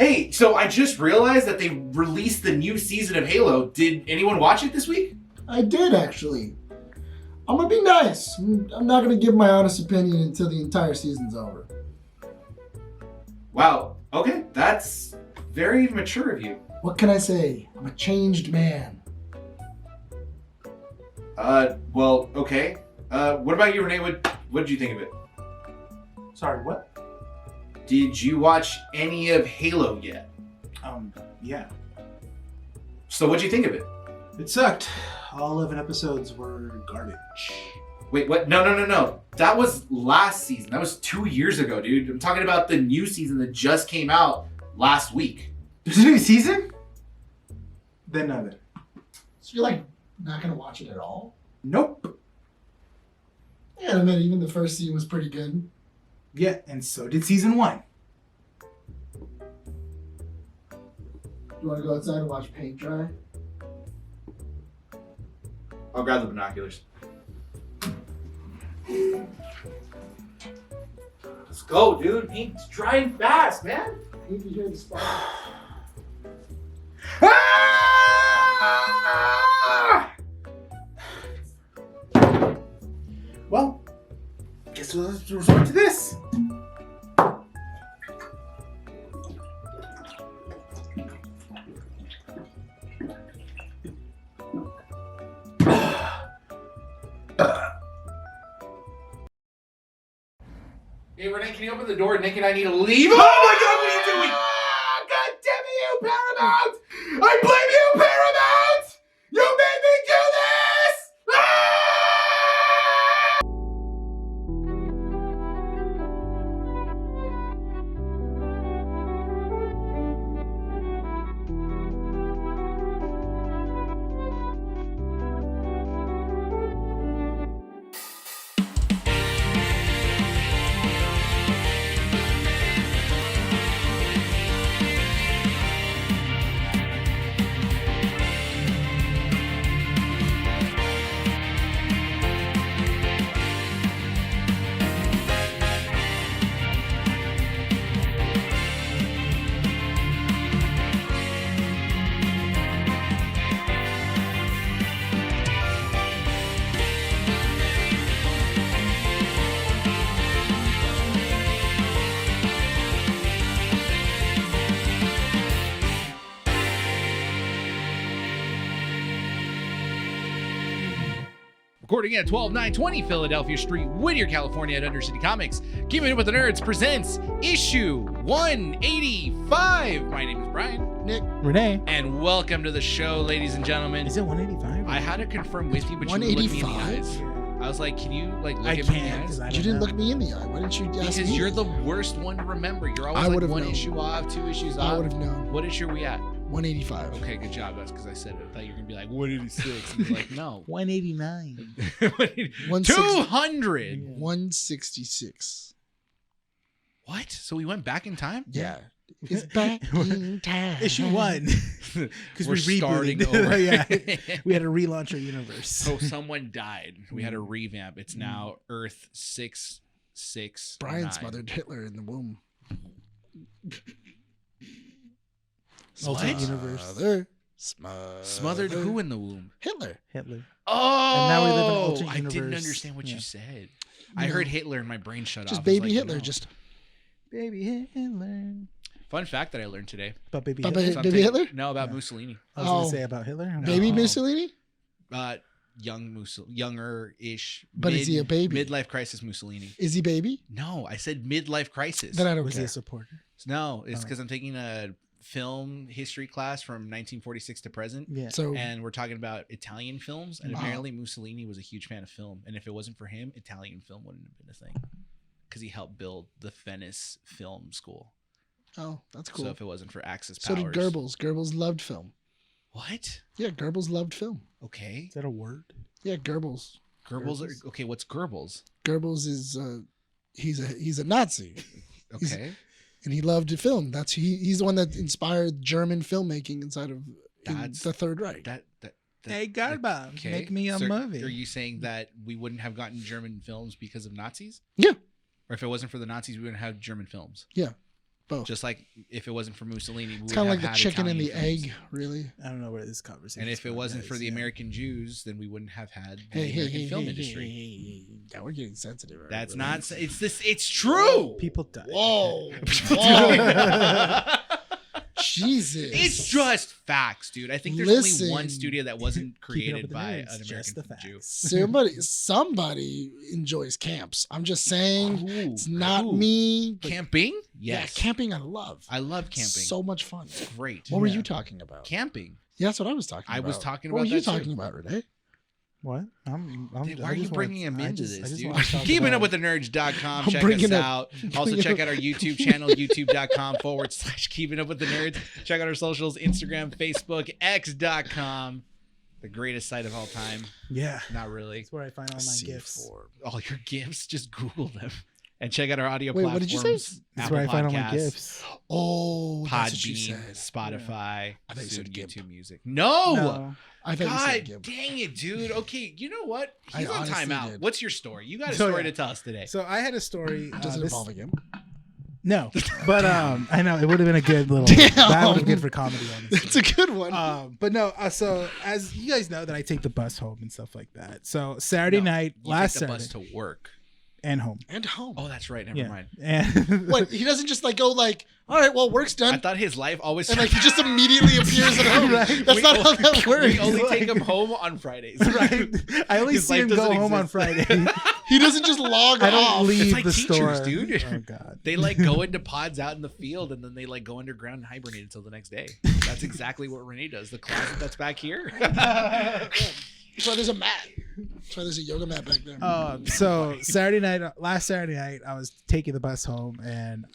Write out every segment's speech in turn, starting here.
Hey, so I just realized that they released the new season of Halo. Did anyone watch it this week? I did, actually. I'm gonna be nice. I'm not gonna give my honest opinion until the entire season's over. Wow. Okay, that's very mature of you. What can I say? I'm a changed man. Well, okay. What about you, Rene? What did you think of it? Sorry, what? Did you watch any of Halo yet? Yeah. So what'd you think of it? It sucked. All 11 episodes were garbage. Wait, what? No. That was last season. That was 2 years ago, dude. I'm talking about the new season that just came out last week. There's a new season? Then none of it. So you're like not gonna watch it at all? Nope. Yeah, I mean, even the first season was pretty good. Yeah, and so did season 1. You wanna go outside and watch paint dry? I'll grab the binoculars. Let's go, dude. Paint's drying fast, man. You can hear the spark. Ah! Well, guess we'll have to resort to this. Hey, Rene, can you open the door? Nick and I need to leave. Oh my God, what are you doing? God damn it, you Paramount! I blame you, Paramount! You made me do this! Recording at 12920 Philadelphia Street, Whittier, California at Undercity Comics. Keeping It With the Nerds presents issue 185. My name is Bryan. Nick. Rene. And welcome to the show, ladies and gentlemen. Is it 185? I had to confirm with you, but you didn't look me in the 185? eyes. I was like, can you look I at me in the can't eyes? because I You don't didn't know. look me in the eye. Why didn't you ask Because me? you're the worst one to remember. You're I always like would've one known. issue off, 2 issues I off. would have known. What issue are we at? 185. Okay, good job. That's because I said it. I thought you were going to be like 186. And you're like, no. 189. 200. 166. What? So we went back in time? Yeah. It's back in time. Issue 1. Because We're we starting rebooted. over. Yeah. We had to relaunch our universe. So someone died. We had a revamp. It's now Earth 669. Brian smothered Hitler in the womb. Alternate What? universe. Smothered who in the womb? Hitler. Hitler. Oh, And now we live in an alternate I didn't universe. understand what Yeah. you said. I No. heard Hitler and my brain shut Just off. I was baby like, Hitler. no. Just Baby Hitler. Fun fact that I learned today. About baby About Hitler? Baby Hitler? No, about Yeah. Mussolini. I was going Oh. to say about Hitler. baby No. Mussolini? Younger-ish. But is he a baby? Midlife crisis Mussolini. Is he baby? No, I said midlife crisis. Then I don't Was he care. a supporter? No, it's Oh. because I'm taking a film history class from 1946 to present. Yeah. So And we're talking about Italian films, and Wow. apparently Mussolini was a huge fan of film. And if it wasn't for him, Italian film wouldn't have been a thing, because he helped build the Venice Film School. oh, that's cool. So if it wasn't for Axis So powers, did Goebbels. Goebbels loved film. What? Yeah, Goebbels loved film. Okay, Is that a word? Yeah, Goebbels. Goebbels. Goebbels? Okay, what's Goebbels? Goebbels is he's a Nazi, He's- Okay, and he loved film. He's the one that inspired German filmmaking inside of That's- the Third Reich. that. Hey, Goebbels, Okay. make me a So movie. Are you saying that we wouldn't have gotten German films because of Nazis? Yeah. Or if it wasn't for the Nazis, we wouldn't have German films. Both. Just like if it wasn't for Mussolini, we It's kind of like wouldn't the have chicken had and the Italian films. egg, really. I don't know where this conversation. And if it wasn't for the American Jews, then we wouldn't have had the Hey, hey, American hey, film hey, industry. hey. Now we're getting sensitive. Right? That's Really. not. It's this. It's true. people die. Whoa. Whoa. Jesus. It's just facts, dude. I think there's Listen. only one studio that wasn't Keeping Up created with the by Nerds, an just the American facts. Jew. Somebody enjoys camps. I'm just saying Ooh, it's not ooh. me. But Camping? Yes. Yeah, camping I love. I love camping. So much fun. Great. What were Yeah. you talking about? Camping. Yeah, that's what I was talking about. I was talking What about were you that too. talking about, Renee? What? I'm Dude, why I are you just bringing wanna- him I into just- I this, just dude? wanna talk Keeping about- up with the nerds.com. I'm Check us bringing up- out. Also, check out our YouTube channel, youtube.com/keeping up with the nerds. Check out our socials, Instagram, Facebook, x.com. The greatest site of all time. Yeah, Not really. that's where I find all my gifts. All your gifts, just Google them. And check out our audio Wait, what platforms. did you say? That's Apple where I find all my Podcasts, gifts. Oh, that's what you Podbean, said. Spotify, I thought you soon said GIMP. YouTube Music. No! No. I thought you God said GIMP. dang it, dude. Okay, you know what? I He's on honestly timeout. did. What's your story? You got a So, story yeah. to tell us today. So I had a story. Does it this- involve a GIMP? No, but I know it would have been a good little. Damn. That would have been good for comedy. It's Honestly. a good one. But no, so as you guys know that I take the bus home and stuff like that. So Saturday No, night, you last take the Saturday, bus to work. and home. And home. Oh, that's right. Never Yeah, mind. and What? He doesn't just like go like, all right, well, work's I done. thought his life always And like he just immediately appears at home. Right. That's not how that works. We only take him home on Fridays. right. I only His see life him go doesn't home on exist. Friday. He doesn't just log I don't off. leave It's like the teachers, store, dude. Oh god. They like go into pods out in the field and then they like go underground and hibernate until the next day. That's exactly what Rene does. The closet that's back here. That's why there's a mat. That's why there's a yoga mat back there. So last Saturday night, I was taking the bus home, and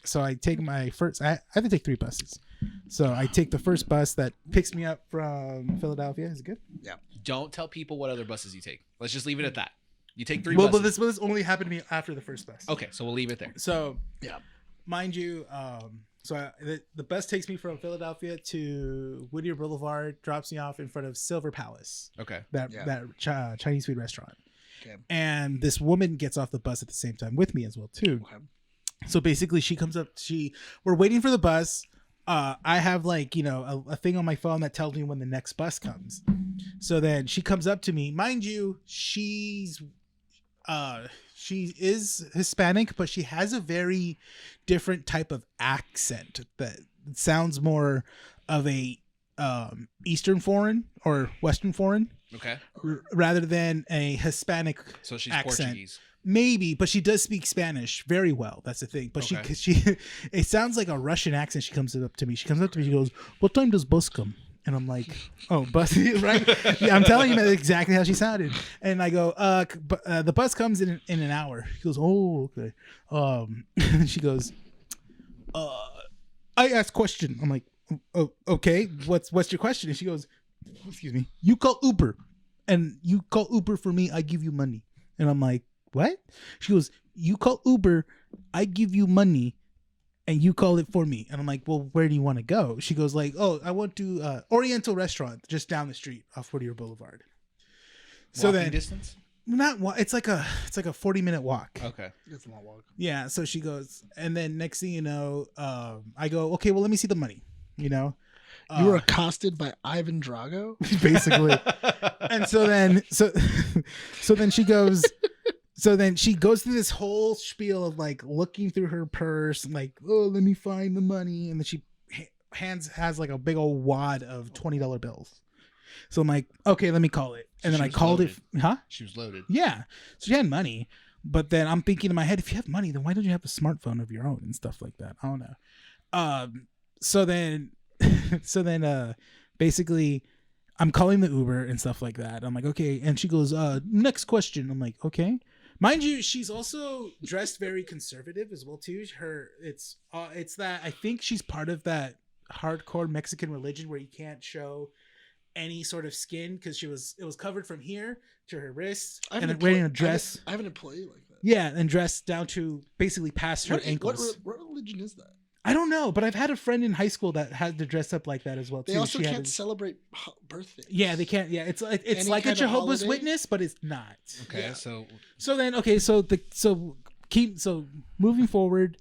so I take my first. I have to take 3 buses. So I take the first bus that picks me up from Philadelphia. Is it good? Don't tell people what other buses you take. Let's just leave it at that. You take 3 Well, buses. but this only happened to me after the first bus. Okay, so we'll leave it there. So Yeah. mind you, the bus takes me from Philadelphia to Whittier Boulevard, drops me off in front of Silver Palace, Okay. that Chinese food restaurant. Okay. And this woman gets off the bus at the same time with me as well too. Okay. So basically, she comes up. We're waiting for the bus. I have like a thing on my phone that tells me when the next bus comes. So then she comes up to me. Mind you, she is Hispanic, but she has a very different type of accent that sounds more of a Eastern foreign or Western foreign Okay. rather than a Hispanic So she's accent. Portuguese. Maybe, but she does speak Spanish very well. That's the thing. But Okay. she it sounds like a Russian accent. She comes up to me. She goes, "What time does bus come?" And I'm like, "Oh, bus, right?" Yeah, I'm telling you that's exactly how she sounded. And I go, the bus comes in an hour." She goes, "Oh, okay." And she goes, "I asked question." I'm like, "Oh, okay. What's your question?" And she goes, "Excuse me. You call Uber, and you call Uber for me. I give you money." And I'm like, "What?" She goes, "You call Uber, I give you money, and you call it for me." And I'm like, "Well, where do you want to go?" She goes like, "Oh, I want to Oriental restaurant just down the street off Whittier Boulevard." So Walking then, distance? it's like a 40-minute walk. Okay. It's a long walk. Yeah. So she goes, and then next thing you know, I go, "Okay, well, let me see the money." You You were accosted by Ivan Drago? basically. And so then she goes. So then she goes through this whole spiel of like looking through her purse and like, "Oh, let me find the money." And then she has like a big old wad of $20 bills. So I'm like, "Okay, let me call it." And then She I was called loaded. it. Huh? She was loaded. Yeah. So she had money. But then I'm thinking in my head, if you have money, then why don't you have a smartphone of your own and stuff like that? I don't know. So then basically I'm calling the Uber and stuff like that. I'm like, "Okay." And she goes, "Next question." I'm like, "Okay." Mind you, she's also dressed very conservative as well too. It's that I think she's part of that hardcore Mexican religion where you can't show any sort of skin because it was covered from here to her wrists and then wearing a dress. I have an employee like that. Yeah, and dressed down to basically past her ankles. What religion is that? I don't know, but I've had a friend in high school that had to dress up like that as well too. They also She had can't to- celebrate birthdays. Yeah, they can't. Yeah, it's like Any a kind of Jehovah's holiday? Witness, but it's not. Okay, Yeah. so So then, okay, so moving forward,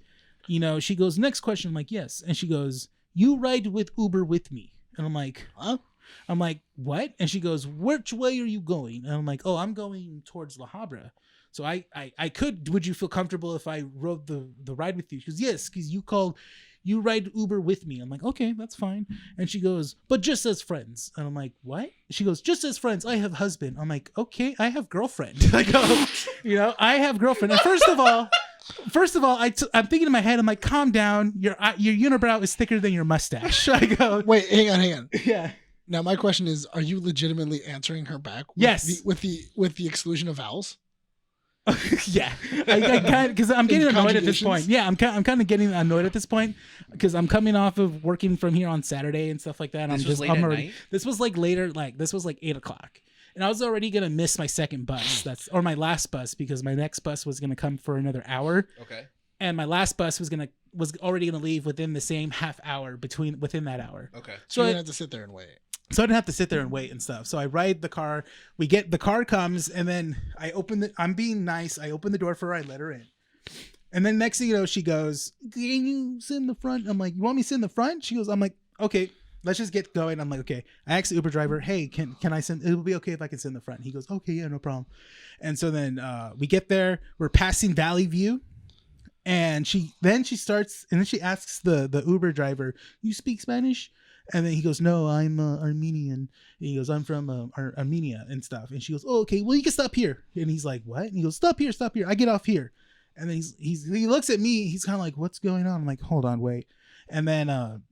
she goes, next question. I'm like, yes. And she goes, you ride with Uber with me. And I'm like, huh? I'm like, what? And she goes, which way are you going? And I'm like, oh, I'm going towards La Habra. So I could, would you feel comfortable if I rode the ride with you? She goes, yes, because you ride Uber with me. I'm like, okay, that's fine. And she goes, but just as friends. And I'm like, what? She goes, just as friends. I have husband. I'm like, okay, I have girlfriend. I go, I have girlfriend. And first of all, I'm thinking in my head, I'm like, calm down. Your unibrow is thicker than your mustache. I go, wait, hang on. Yeah. Now my question is, are you legitimately answering her back? Yes. With the exclusion of vowels? Yeah, I kind of, because I'm getting annoyed at this point. Yeah, I'm kind of getting annoyed at this point because I'm coming off of working from here on Saturday and stuff like that. This was late at night? This was like later, this was like 8:00, and I was already gonna miss my second bus. Or my last bus, because my next bus was gonna come for another hour. Okay. And my last bus was already gonna leave within the same half hour within that hour. Okay. So you didn't have to sit there and wait. So I didn't have to sit there and wait and stuff. So I ride the car. The car comes, and then I'm being nice. I open the door for her. I let her in. And then next thing you know, she goes, can you sit in the front? I'm like, you want me to sit in the front? She goes, I'm like, okay, let's just get going. I'm like, okay. I asked the Uber driver, hey, can I sit? It'll be okay if I can sit in the front. He goes, okay, yeah, no problem. And so then we get there. We're passing Valley View. And she starts, and then she asks the Uber driver, you speak Spanish? And then he goes, no, I'm Armenian. And he goes, I'm from Armenia and stuff. And she goes, oh, okay, well, you can stop here. And he's like, what? And he goes, stop here. I get off here. And then he looks at me. He's kind of like, what's going on? I'm like, hold on, wait. And then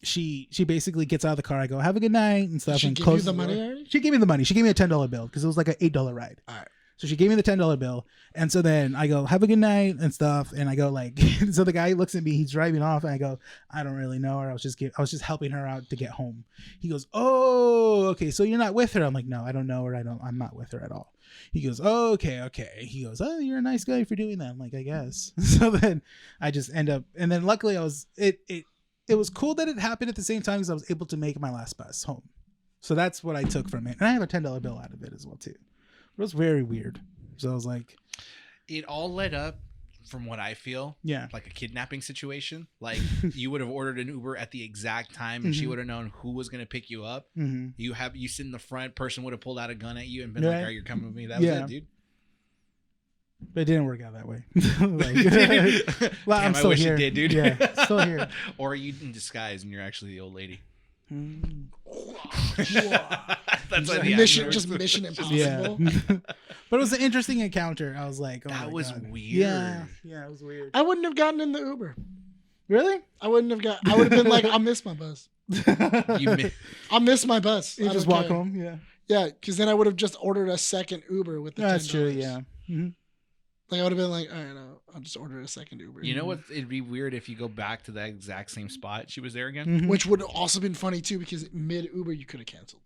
she basically gets out of the car. I go, have a good night and stuff. Did she and give you the money already? She gave me the money. She gave me a $10 bill because it was like an $8 ride. All right. So she gave me the $10 bill. And so then I go, have a good night and stuff. And I go like, so the guy looks at me, he's driving off. And I go, I don't really know her. I was just helping her out to get home. He goes, oh, okay. So you're not with her. I'm like, no, I don't know her. I'm not with her at all. He goes, oh, okay. He goes, oh, you're a nice guy for doing that. I'm like, I guess. So then I just end up, and then luckily it was cool that it happened at the same time because I was able to make my last bus home. So that's what I took from it. And I have a $10 bill out of it as well too. It was very weird. So I was like, it all led up, from what I feel, like a kidnapping situation. Like you would have ordered an Uber at the exact time, and she would have known who was going to pick you up. Mm-hmm. You sit in the front, person would have pulled out a gun at you and been like, "Are you coming with me?" That was it, dude. But it didn't work out that way. Well, Damn, I wish it did, dude. Yeah, still here. Or are you in disguise and you're actually the old lady? That's like mission impossible. Yeah. But it was an interesting encounter. I was like, oh, that was God. weird. Yeah, it was weird. I wouldn't have gotten in the Uber. Really? I would have been like, I'll miss my bus. I'll miss my bus. You just walk home. Yeah, because then I would have just ordered a second Uber with the $10. That's true. Yeah. Mm-hmm. Like I would have been like, all right, I'll just order a second Uber. You know what? It'd be weird if you go back to that exact same spot. She was there again, which would have also been funny too, because mid Uber you could have canceled.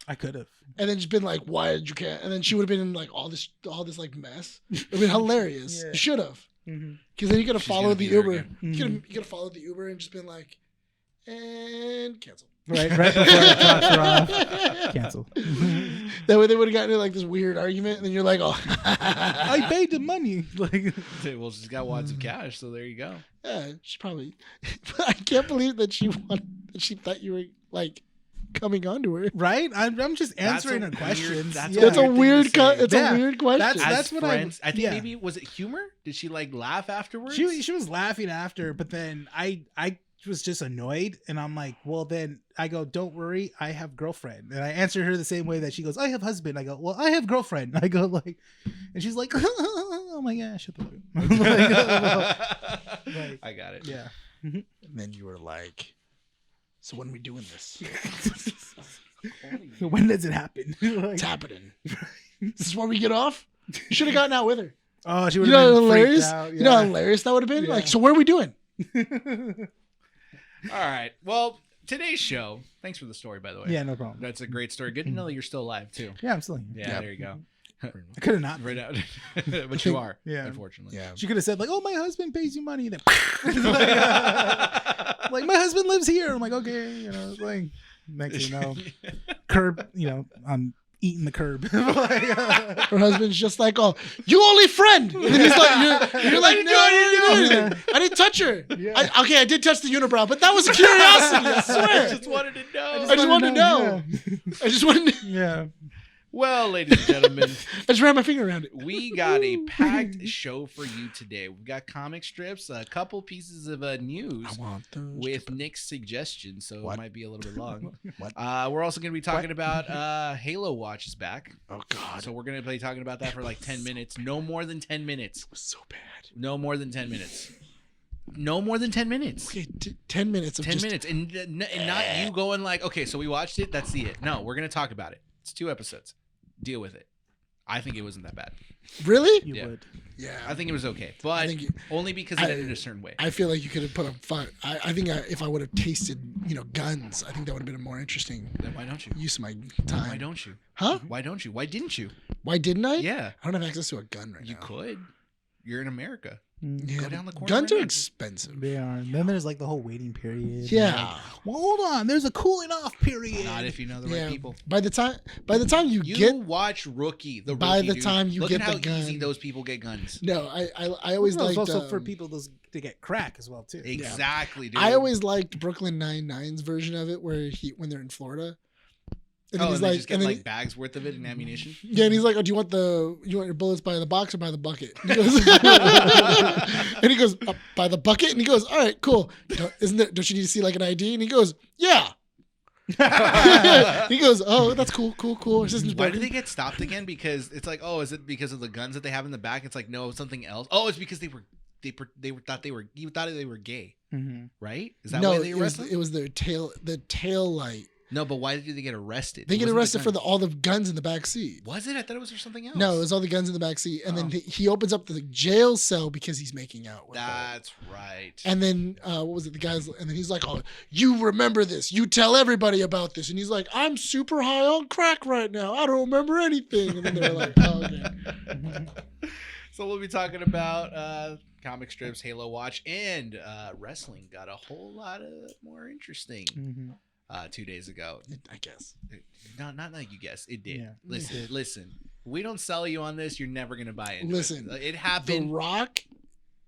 I could have, and then just been like, why did you cancel? And then she would have been in like all this like mess. It would have been hilarious. You should have, because then you could have followed the Uber. You could have followed the Uber and just been like, and cancel. Right before the clocks are off. Cancel. That way they would have gotten into like this weird argument, and then you're like, oh, I paid the money. Like, well, she's got wads of cash, so there you go. Yeah, she probably. I can't believe that she thought you were like coming onto her. Right? I'm just answering her questions. It's a weird question. That's what I think maybe, was it humor? Did she like laugh afterwards? She was laughing after, but then I was just annoyed, and I'm like, well, then I go, don't worry, I have girlfriend. And I answer her the same way that she goes, I have husband. I go, well, I have girlfriend. I go like, and she's like, I'm like, yeah, shut the fuck up. Like, I got it. Yeah. And then you were like, so when are we doing this? When does it happen? Like, it's happening. This is where we get off? You should have gotten out with her. Oh, she would have been hilarious. Out, You know how hilarious that would have been? Yeah. Like, so where are we doing? All right. Well, today's show. Thanks for the story, by the way. Yeah, no problem. That's a great story. Good to know you're still alive too. Yeah, I'm still here. Yeah, there you go. I could have not. Right out. But you are. Yeah. Unfortunately. Yeah. She could have said like, "Oh, my husband pays you money." Then, like my husband lives here. I'm like, okay, like next thing you know, curb, I'm eating the curb. Her husband's just like, "Oh, you only friend." And then he's like, "You're like, no, I didn't touch her. Yeah. I did touch the unibrow, but that was a curiosity. I swear. I just wanted to know. I just wanted to know. I just wanted to. Yeah. Well, ladies and gentlemen, I just ran my finger around it. we got a packed show for you today. We've got comic strips, a couple pieces of news with Nick's suggestion, so it might be a little bit long. What? We're also going to be talking about Halo Watch is back. Oh God. So we're going to be talking about that for like 10 minutes. No more than 10 minutes. It was so bad. No more than 10 minutes. No more than 10 minutes. Okay, 10 minutes of 10 just minutes. And not you going like, okay, so we watched it, that's the it. No, we're going to talk about it. It's 2 episodes. Deal with it. I think it wasn't that bad. Really? You Yeah. would. Yeah. I think it was okay, but only because it ended a certain way. I feel like you could have put a fun. I think if I would have tasted, guns, I think that would have been a more interesting Then why don't you? use of my time. Why don't you? Huh? Why don't you? Why didn't you? Why didn't I? Yeah, I don't have access to a gun right you now. could. You're in America. Yeah, Go down the corner guns right are now. expensive. They are. And then there's like the whole waiting period. Yeah. Like, well, hold on. There's a cooling off period. Not if you know the Yeah. right people. By the time you You get watch Rookie. The By Rookie, the dude. time you Look get at how the gun. easy those people get guns. no, I always Well, it's liked also for people to get crack as well too. Exactly, dude. I always liked Brooklyn Nine-Nine's version of it where when they're in Florida. And and he's they just get and then like bags worth of it in ammunition. yeah, and he's like, "Oh, do you want your bullets by the box or by the bucket?" And he goes, and he goes by the bucket, and he goes, "All right, cool. Don't you need to see like an ID?" And he goes, "Yeah." He goes, "Oh, that's cool. His system's Why broken." did they get stopped again? Because it's like, oh, is it because of the guns that they have in the back? It's like, no, it's something else. Oh, it's because they thought they were gay, Mm-hmm. right? Is that no, why they arrested them? it was the tail light. No, but why did they get arrested? They It get wasn't arrested for guns. all the guns in the back seat. Was it? I thought it was for something else. No, it was all the guns in the back seat, and then Oh. he opens up the jail cell because he's making out with her. That's right. And then what was it? The guys, and then he's like, "Oh, you remember this? You tell everybody about this." And he's like, "I'm super high on crack right now. I don't remember anything." And then they're like, "Oh, okay." So we'll be talking about comic strips, Halo Watch, and wrestling got a whole lot more interesting Mm-hmm. 2 days ago. I guess. Not like you guess. It did. Yeah, Listen. We don't sell you on this. You're never gonna buy it. Listen, it The happened. Rock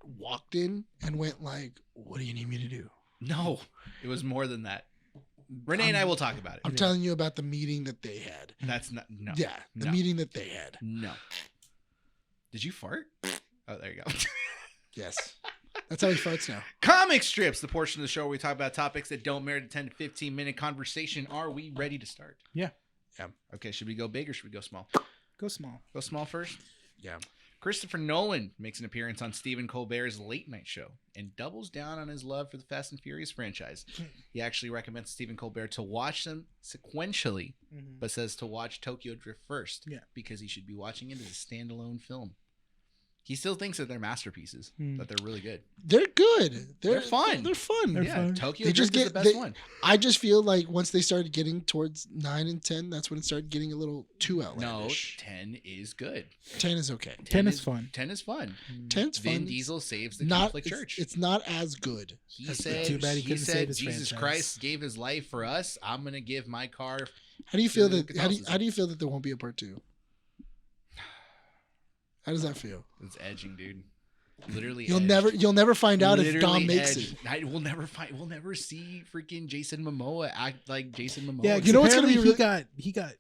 walked in and went like, "What do you need me to do?" No, it was more than that. Renee and I will talk about it. I'm telling you about the meeting that they had. That's not no. Yeah, the No. meeting that they had. No. Did you fart? Oh, there you go. Yes, that's how he farts now. Comic strips, the portion of the show where we talk about topics that don't merit a 10 to 15 minute conversation. Are we ready to start? Yeah. Okay, should we go big or should we go small? Go small. Go small first? Yeah. Christopher Nolan makes an appearance on Stephen Colbert's Late Night Show and doubles down on his love for the Fast and Furious franchise. He actually recommends Stephen Colbert to watch them sequentially, but says to watch Tokyo Drift first because he should be watching it as a standalone film. He still thinks that they're masterpieces, that they're really good. They're good. They're fun. They're fun. They're Yeah, fun. Tokyo They Drift just is the get- best they- one. I just feel like once they started getting towards 9 and 10, that's when it started getting a little too No, outlandish. 10 is good. 10 is okay. 10 is fun. 10 is fun. 10's fun. Vin Diesel saves the Not Catholic Church. It's not as good. He as said, Too bad he couldn't save his Jesus franchise. Christ gave his life for us. I'm going to give my car. How do you feel to that? How do you feel that there won't be a part 2? How does that feel? It's edging, dude. Literally, You'll edged. never find out if Literally Dom makes edged. it. We'll never see freaking Jason Momoa act like Jason Momoa. Yeah, You know what's gonna be apparently he got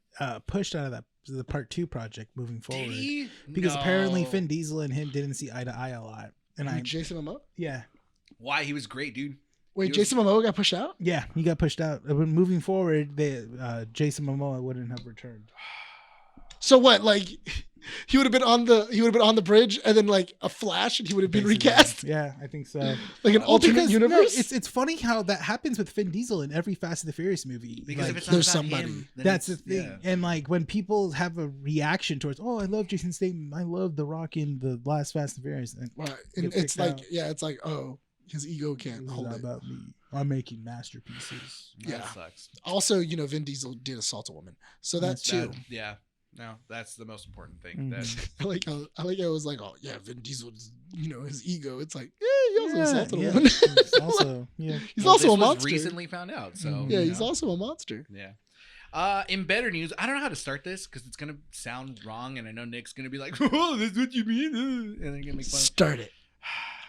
pushed out of the part 2 project moving Did forward he? because No. apparently Vin Diesel and him didn't see eye to eye a lot. And Who, Jason Momoa? yeah, Why? He was great, dude. Wait, He was- Jason Momoa got pushed out? he got pushed out. But moving forward, Jason Momoa wouldn't have returned. So what? Like he would have been on the bridge, and then like a flash, and he would have been Basically. recast, Yeah, I think so. like an alternate universe. No, it's funny how that happens with Vin Diesel in every Fast and the Furious movie. Because Like, if it's not there's about somebody. him, then that's the it's- thing. yeah. And like when people have a reaction towards, oh, I love Jason Statham, I love The Rock in the last Fast and Furious, and Right. Get And it's picked like, out. it's like, oh, his ego can't this is hold not it. about me. I'm making masterpieces. That Yeah. sucks. Also, Vin Diesel did assault a woman, so that That's too. That- yeah. No, that's the most important thing. Mhm. That I like how it was like, oh yeah, Vin Diesel, his ego. It's like, he also assaulted a yeah. woman. He's also, yeah. He's Well, also this a was monster. recently found out. So Mhm. Yeah, you he's know. also a monster. Yeah. In better news, I don't know how to start this because it's gonna sound wrong, and I know Nick's gonna be like, "Oh, that's what you mean," and then gonna make fun. Start it.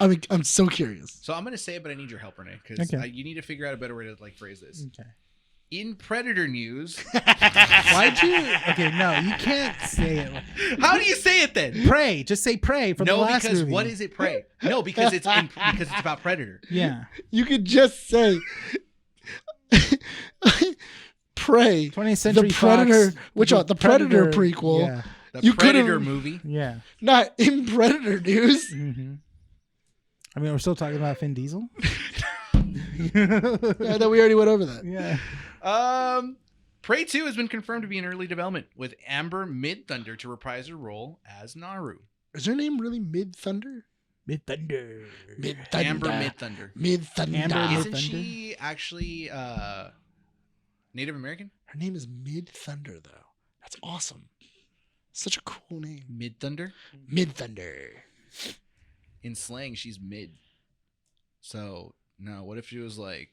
I mean, I'm so curious. So I'm gonna say it, but I need your help, Rene, because you need to figure out a better way to like phrase this. Okay. In Predator news, Why'd you? Okay, no, you can't say it. How do you say it then? Prey. Just say prey from the last because movie. what is it? Prey. No, because it's about Predator. Yeah. You could just say Prey. 20th Century the Predator, Fox, which the Predator prequel. Yeah. The You Predator could've- movie. Yeah. Not in Predator news. Mm-hmm. I mean, we're still talking about Vin Diesel. Yeah, that we already went over that. Yeah. Prey 2 has been confirmed to be in early development with Amber Mid-Thunder to reprise her role as Naru. Is her name really Mid Thunder? Mid Thunder. Mid Thunder. Amber Mid-Thunder. Mid Thunder. Amber Isn't Mid-Thunder? she actually Native American? Her name is Mid Thunder, though. That's awesome. Such a cool name. Mid-Thunder? Mid Thunder. In slang, she's mid. So, no, what if she was like...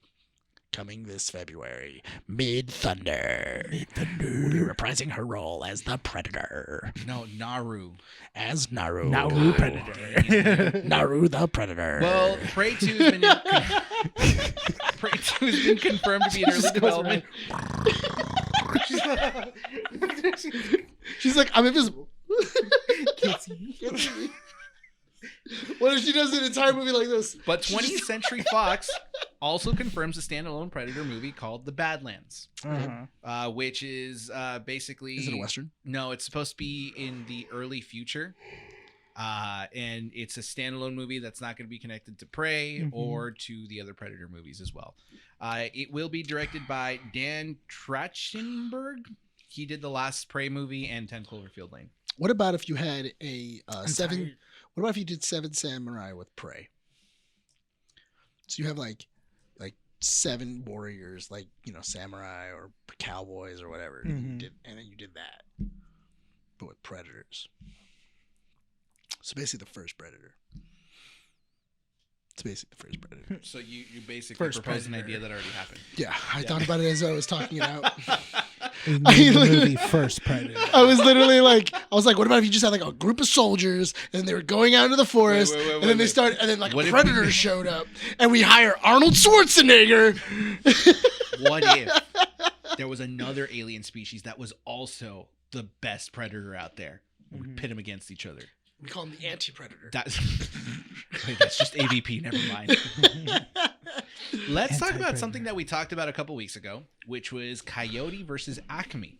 Coming this February, Mid Thunder. Mid Thunder will be reprising her role as the Predator. No, Naru. As Naru. Naru Predator. Naru the Predator. Well, Prey 2 has been Prey 2 has been confirmed to be in early development. She's like, I'm invisible. Can't see me. What if she does an entire movie like this? But 20th Century Fox also confirms a standalone Predator movie called The Badlands, which is basically... Is it a Western? No, it's supposed to be in the early future. And it's a standalone movie that's not going to be connected to Prey or to the other Predator movies as well. It will be directed by Dan Trachtenberg. He did the last Prey movie and 10 Cloverfield Lane. What about if you had a seven... What about if you did Seven Samurai with Prey? So you have like 7 warriors, like, you know, samurai or cowboys or whatever, and then you did that, but with predators. So basically, the first Predator. It's basically the first Predator. So you basically proposed an idea that already happened. Yeah, I thought about it as I was talking it out. The movie First Predator. I was literally like, what about if you just had like a group of soldiers and they were going out into the forest, and then they started, and then like a predator showed up, and we hire Arnold Schwarzenegger. What if there was another alien species that was also the best predator out there? And we pit them against each other. We call him the anti-predator. That's just AVP. Never mind. Let's talk about something that we talked about a couple weeks ago, which was Coyote versus Acme.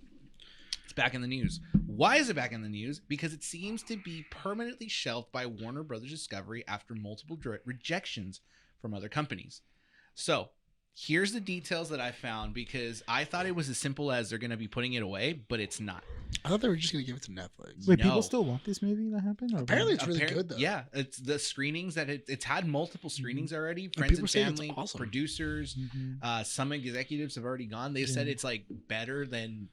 It's back in the news. Why is it back in the news? Because it seems to be permanently shelved by Warner Brothers Discovery after multiple rejections from other companies. So here's the details that I found, because I thought it was as simple as they're going to be putting it away, but it's not. I thought they were just going to give it to Netflix. Wait, people still want this movie to happen? Apparently it's really good, though. Yeah, it's the screenings that it's had multiple screenings already. And Friends and saying it's family, awesome. Producers, some executives have already gone. They've said it's like better than.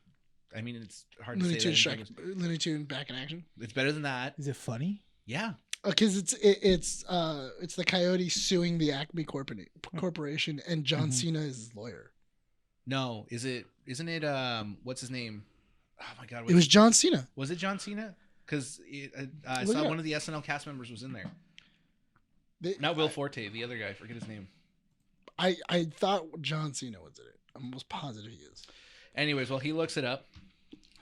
I mean, it's hard to say. Looney Tune back in action. It's better than that. Is it funny? Yeah. Because it's the Coyote suing the Acme Corporation, and John Cena is his lawyer. No, isn't it? What's his name? Oh my God! It was John Cena. Was it John Cena? Because I saw one of the SNL cast members was in there. Not Will Forte, the other guy. I forget his name. I thought John Cena was in it. I'm almost positive he is. Anyways, well, he looks it up.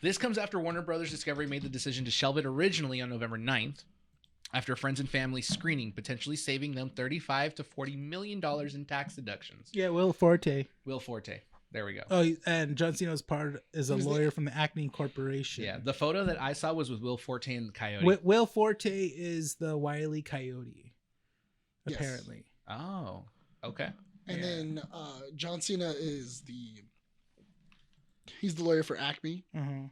This comes after Warner Brothers Discovery made the decision to shelve it originally on November 9th. After Friends and Family screening, potentially saving them $35 to $40 million in tax deductions. Yeah, Will Forte. Will Forte. There we go. Oh, and John Cena's is a lawyer from the Acme Corporation. Yeah, the photo that I saw was with Will Forte and the Coyote. Will Forte is the Wile E. Coyote, apparently. Yes. Oh, okay. And then John Cena is he's the lawyer for Acme. Mm-hmm.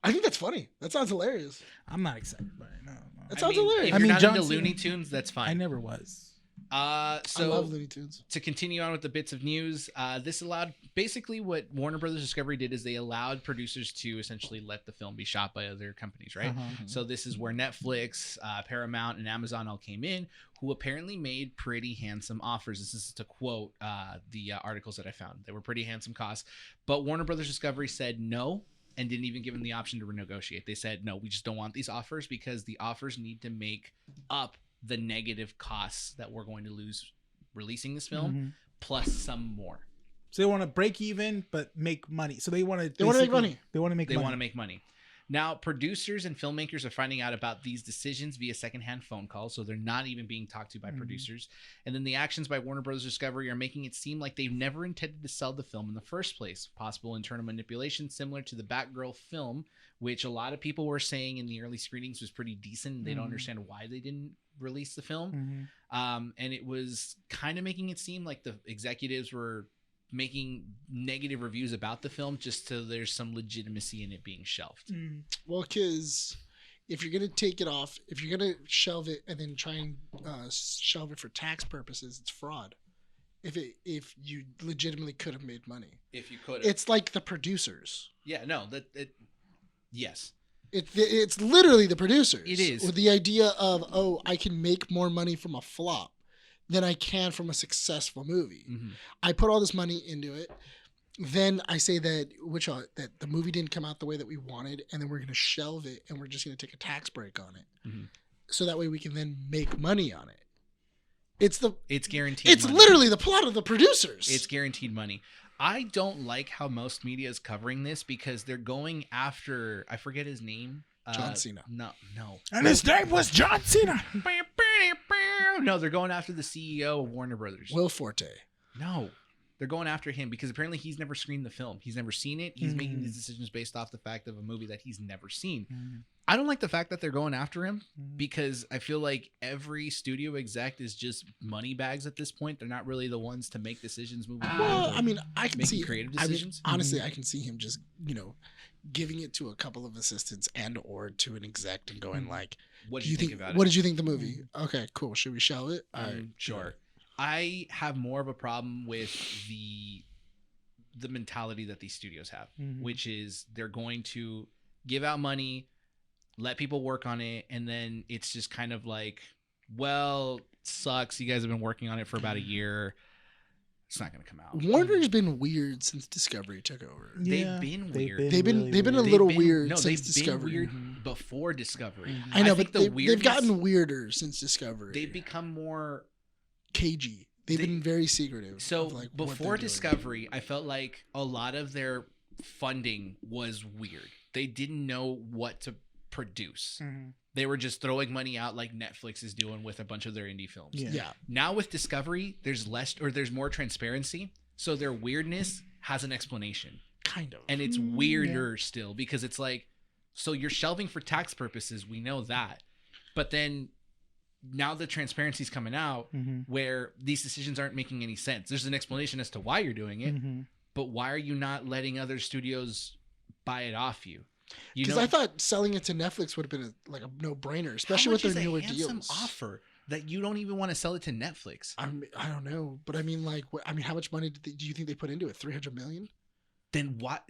I think that's funny. That sounds hilarious. I'm not excited by it. No. That sounds hilarious. If you're not into Looney Tunes, that's fine. I never was. I love Looney Tunes. To continue on with the bits of news, this allowed basically what Warner Brothers Discovery did is they allowed producers to essentially let the film be shot by other companies, right? So this is where Netflix, Paramount, and Amazon all came in, who apparently made pretty handsome offers. This is to quote the articles that I found. They were pretty handsome costs, but Warner Brothers Discovery said no and didn't even give them the option to renegotiate. They said, no, we just don't want these offers because the offers need to make up the negative costs that we're going to lose releasing this film, plus some more. So they want to break even but make money. So they want to make money. They want to make They money. want to make money. Now, producers and filmmakers are finding out about these decisions via secondhand phone calls, so they're not even being talked to by producers. And then the actions by Warner Bros. Discovery are making it seem like they've never intended to sell the film in the first place. Possible internal manipulation similar to the Batgirl film, which a lot of people were saying in the early screenings was pretty decent. They don't understand why they didn't release the film. And it was kind of making it seem like the executives were making negative reviews about the film just so there's some legitimacy in it being shelved. Well, because if you're going to take it off, if you're going to shelve it and then try and shelve it for tax purposes, it's fraud. If you legitimately could have made money. If you could have. It's like the producers. Yeah, no, yes. It's literally the producers. It is. With the idea of, oh, I can make more money from a flop than I can from a successful movie. I put all this money into it. Then I say that the movie didn't come out the way that we wanted, and then we're going to shelve it, and we're just going to take a tax break on it, so that way we can then make money on it. It's guaranteed. It's money. Literally the plot of the producers. It's guaranteed money. I don't like how most media is covering this because they're going after, I forget his name. John Cena. No. And his name was John Cena. No, they're going after the CEO of Warner Brothers. Will Forte. No, they're going after him because apparently he's never screened the film. He's never seen it. He's making these decisions based off the fact of a movie that he's never seen. I don't like the fact that they're going after him because I feel like every studio exec is just money bags at this point. They're not really the ones to make decisions moving forward. Well, I mean, I can see creative decisions. Honestly, I can see him just, giving it to a couple of assistants and or to an exec and going like, what did you think about it? What did you think of the movie? Okay, cool. Should we shelve it? All right, sure. I have more of a problem with the mentality that these studios have, which is they're going to give out money, let people work on it, and then it's just kind of like, well, sucks. You guys have been working on it for about a year. It's not going to come out. Warner's been weird since Discovery took over. Yeah, they've been weird. They've been a little weird since Discovery. Been weird before Discovery. I know, but they've gotten weirder since Discovery. They've become more cagey. They've been very secretive. So before Discovery, I felt like a lot of their funding was weird. They didn't know what to produce. They were just throwing money out like Netflix is doing with a bunch of their indie films. Yeah. Now with Discovery, there's more transparency. So their weirdness has an explanation. Kind of. And it's weirder still because it's like, so you're shelving for tax purposes. We know that. But then now the transparency's coming out where these decisions aren't making any sense. There's an explanation as to why you're doing it, but why are you not letting other studios buy it off you? Because I thought selling it to Netflix would have been a no-brainer, especially with their newer deals. Offer that you don't even want to sell it to Netflix. I don't know, but I mean, how much money do you think they put into it? $300 million? Then what?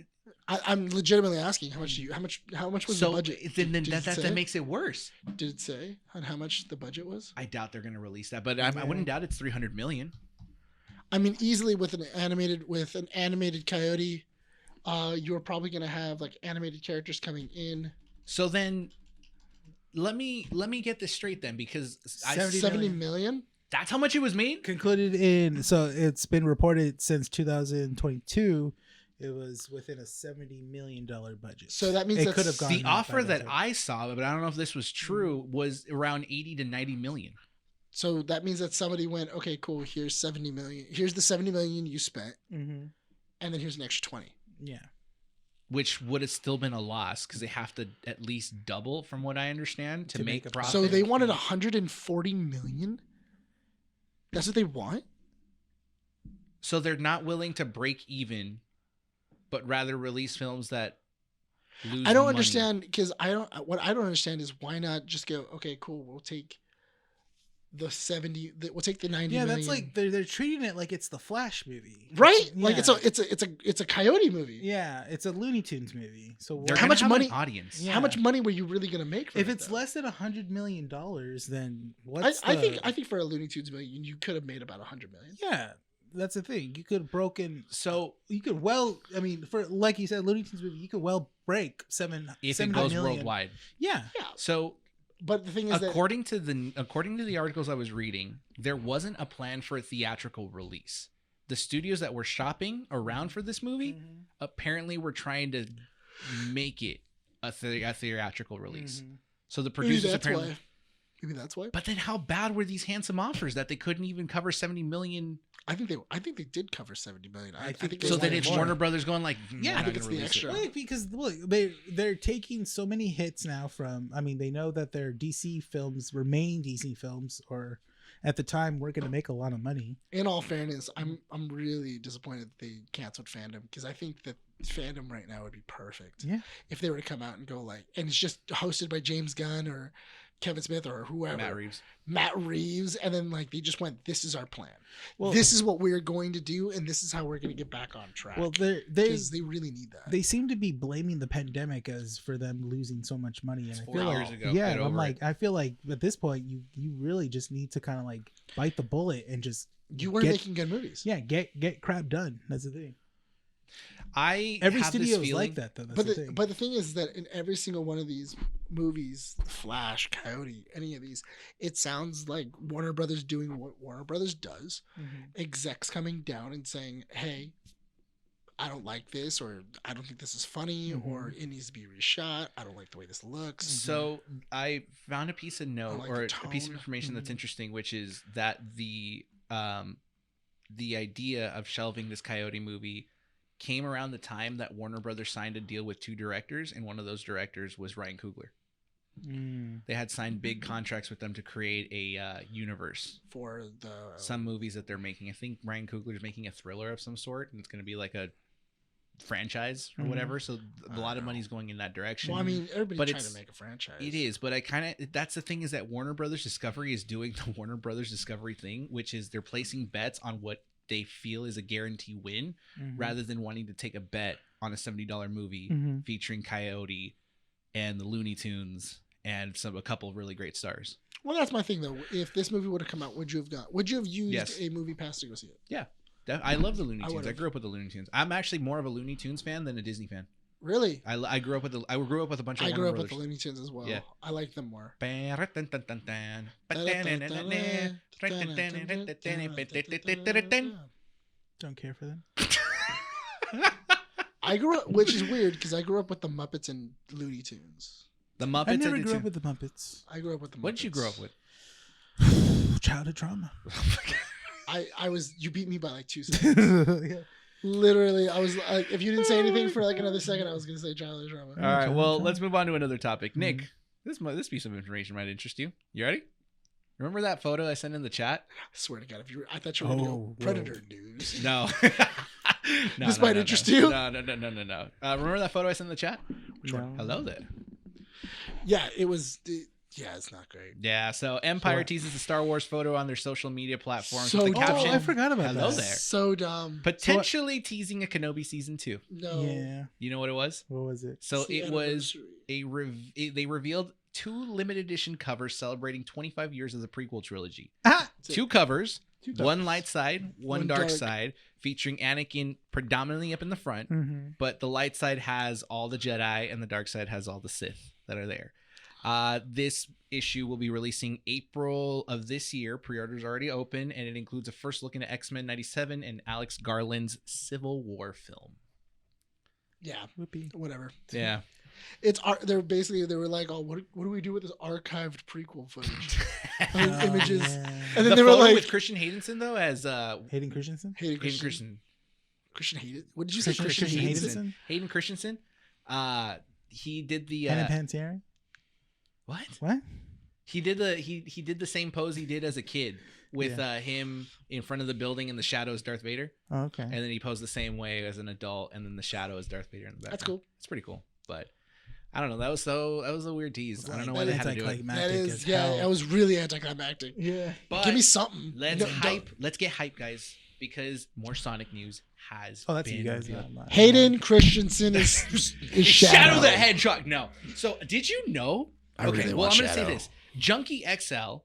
I'm legitimately asking how much was the budget? Then that makes it worse. Did it say on how much the budget was? I doubt they're going to release that, but I wouldn't doubt it's $300 million. I mean, easily with an animated Coyote. You're probably gonna have like animated characters coming in. So then, let me get this straight then, because 70 million. That's how much it was made. Concluded in. So it's been reported since 2022. It was within a $70 million budget. So that means it could have gone. The offer that I saw, but I don't know if this was true, was around 80 to 90 million. So that means that somebody went, okay, cool. Here's 70 million. Here's the 70 million you spent, and then here's an extra 20. Yeah. Which would have still been a loss because they have to at least double, from what I understand, to make a profit. So they wanted 140 million? That's what they want? So they're not willing to break even, but rather release films that lose I don't money. understand, because what I don't understand is why not just go, okay, cool, the 70. We'll take the 90 Yeah, million. that's like they're treating it like it's the Flash movie, right. Like Yeah. it's a Coyote movie. Yeah, it's a Looney Tunes movie. So They're How gonna much have money- an audience. Yeah. How much money were you really gonna make? if it's less than $100 million, then I think for a Looney Tunes movie, you could have made about 100 million. yeah, that's the thing. You could have broken. So You could for like you said, Looney Tunes movie, you could break if it $700 goes million. worldwide, Yeah, Yeah, so but the thing is according to the articles I was reading, there wasn't a plan for a theatrical release. The studios that were shopping around for this movie apparently were trying to make it a theatrical release. So the producers apparently. Maybe that's why. But then, how bad were these handsome offers that they couldn't even cover 70 million? I think they did cover 70 million. I think So they then it's wanted more. Warner Brothers going like, Yeah, we're I not think it's gonna the release extra. it. Like, because look, they're taking so many hits now from. I mean, they know that their DC films remain DC films, or at the time we're going to make a lot of money. In all fairness, I'm really disappointed that they canceled Fandom, because I think that Fandom right now would be perfect. Yeah. If they were to come out and go like, and it's just hosted by James Gunn or Kevin Smith or whoever. Matt Reeves, and then like they just went, this is our plan. Well, this is what we're going to do, and this is how we're going to get back on track. Well, they really need that. They seem to be blaming the pandemic as for them losing so much money, and It's I 4 feel years like ago. yeah, Get I'm over like I feel like at this point you really just need to kind of like bite the bullet and just you weren't making good movies. Yeah, get crap done. That's the thing. Every studio is like that though. That's But the thing is that in every single one of these movies, Flash, Coyote, any of these, it sounds like Warner Brothers doing what Warner Brothers does. Execs coming down and saying, hey, I don't like this, or I don't think this is funny, or it needs to be reshot. I don't like the way this looks. So I found a piece of a piece of tone. information that's interesting, which is that the idea of shelving this Coyote movie came around the time that Warner Brothers signed a deal with 2 directors, and one of those directors was Ryan Coogler. They had signed big contracts with them to create a universe for some movies that they're making. I think Ryan Coogler is making a thriller of some sort, and it's going to be like a franchise or whatever. So a lot of money's going in that direction. Well, I mean, everybody's trying to make a franchise. It is, but that's the thing, is that Warner Brothers Discovery is doing the Warner Brothers Discovery thing, which is they're placing bets on what they feel is a guarantee win, rather than wanting to take a bet on a $70 movie featuring Coyote and the Looney Tunes and a couple of really great stars. Well, that's my thing though. If this movie would have come out, would you have used a movie pass to go see it? Yeah. I love the Looney Tunes. I grew up with the Looney Tunes. I'm actually more of a Looney Tunes fan than a Disney fan. Really? I grew up with a bunch of I Warner grew up Brothers. with the Looney Tunes as well. Yeah. I like them more. Don't care for them. I grew up, which is weird because I grew up with the Muppets and Looney Tunes. The Muppets. I never grew up with the Muppets. I grew up with the Muppets. What did you grow up with? Childhood trauma. I was, you beat me by like 2 seconds. Yeah. Literally, I was like, if you didn't say anything for like another second, I was going to say childhood trauma. All right, well, let's move on to another topic. Nick, this piece of information might interest you. You ready? Remember that photo I sent in the chat? I swear to God, I thought you were going to go Predator news. No. This might interest you. No. Remember that photo I sent in the chat? Which one? Hello there. Yeah, it was. Yeah, it's not great. Yeah, so Empire teases the Star Wars photo on their social media platforms So with the caption. I forgot about Hello that. there. So dumb. Potentially teasing a Kenobi season 2. No. Yeah. You know what it was? What was it? So It's the it was anniversary. they revealed 2 limited edition covers celebrating 25 years of the prequel trilogy. Ah! 2 covers, Two one covers. light side, one dark side, featuring Anakin predominantly up in the front, but the light side has all the Jedi and the dark side has all the Sith that are there. This issue will be releasing April of this year. Pre-orders already open, and it includes a first look into X-Men 97 and Alex Garland's Civil War film. Yeah. Whoopee. Whatever. Yeah. It's they were like, oh, what do we do with this archived prequel footage? Images. Yeah. And then The they were photo like, with Christian Haydenson though as Hayden Christensen? Hayden Hayden Christensen. Christensen. Christian Hayden. What did you say? Christian Hayden. Hayden Christensen. He did the Hannah Panettiere? What? He did the same pose he did as a kid with him in front of the building in the shadow as Darth Vader. Oh, okay. And then he posed the same way as an adult, and then the shadow as Darth Vader in the background. That's cool. It's pretty cool. But I don't know. That was a weird tease. I don't know why they had to do it. That is, it was really anticlimactic. Yeah. But give me something. Let's get hype, guys, because more Sonic news has that's been you guys. revealed. Hayden Christensen is Shadow the Hedgehog. No. So did you know? I really I'm want gonna Shadow. say this. Junkie XL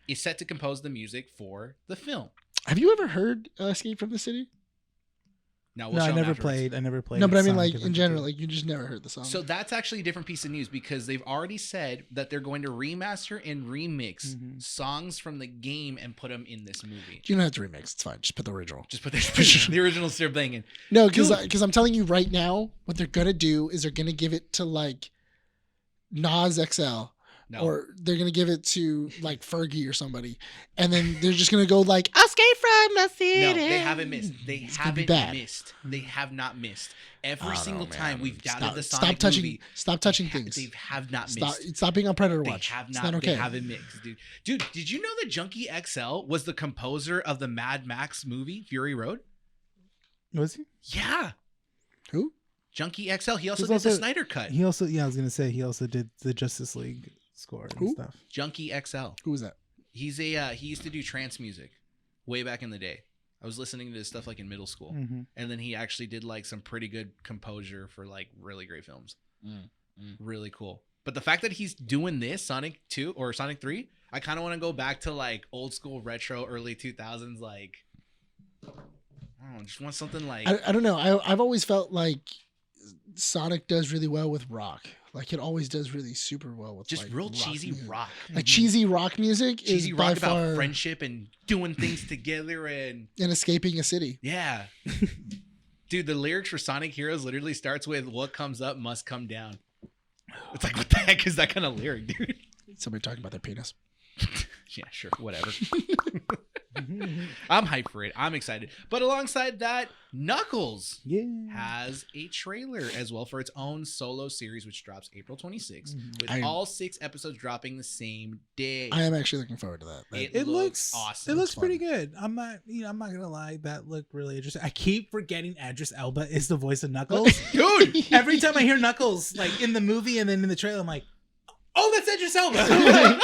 is set to compose the music for the film. Have you ever heard Escape from the City? No, I never played. No, but I mean, like in general, like you just never heard the song. So that's actually a different piece of news because they've already said that they're going to remaster and remix songs from the game and put them in this movie. You don't have to remix. It's fine. Just put the original. Just put the original still banging. No, because I'm telling you right now, what they're gonna do is they're gonna give it to like Nas XL. No. Or they're gonna give it to like Fergie or somebody, and then they're just gonna go like "Escape from the City." No, they haven't missed. They haven't bad. missed. They have not missed. Every I single don't know, time man. we've doubted the Sonic Stop touching movie. things. They have not missed. Stop being on Predator They Watch. have It's not. not okay. They haven't mixed, dude. Dude, did you know that Junkie XL was the composer of the Mad Max movie Fury Road? Was he? Yeah. Who? Junkie XL. He also He's did also- the Snyder Cut. He also, I was gonna say he also did the Justice League score and Who? stuff. Junkie XL. Who was that? He's a he used to do trance music way back in the day. I was listening to his stuff like in middle school, and then he actually did like some pretty good composure for like really great films. Really cool. But the fact that he's doing this Sonic 2 or Sonic 3, I kind of want to go back to like old school retro early 2000s. Like, I don't know, just want something like I don't know. I've always felt like Sonic does really well with rock. Like it always does really super well with just like, real rock cheesy music. rock. Like cheesy rock music Cheesy is rock by about far friendship and doing things together and escaping a city. yeah. Dude, the lyrics for Sonic Heroes literally starts with "What comes up must come down." It's like, what the heck is that kind of lyric, dude? Somebody talking about their penis. Yeah, sure, whatever. I'm hyped for it. I'm excited. But alongside that, Knuckles has a trailer as well for its own solo series, which drops April 26th, with all 6 episodes dropping the same day. I am actually looking forward to that. It looks awesome. It looks fun. pretty good. I'm not gonna lie. That looked really interesting. I keep forgetting Idris Elba is the voice of Knuckles. Dude, Every time I hear Knuckles, like in the movie and then in the trailer, I'm like, oh, that's Idris Elba.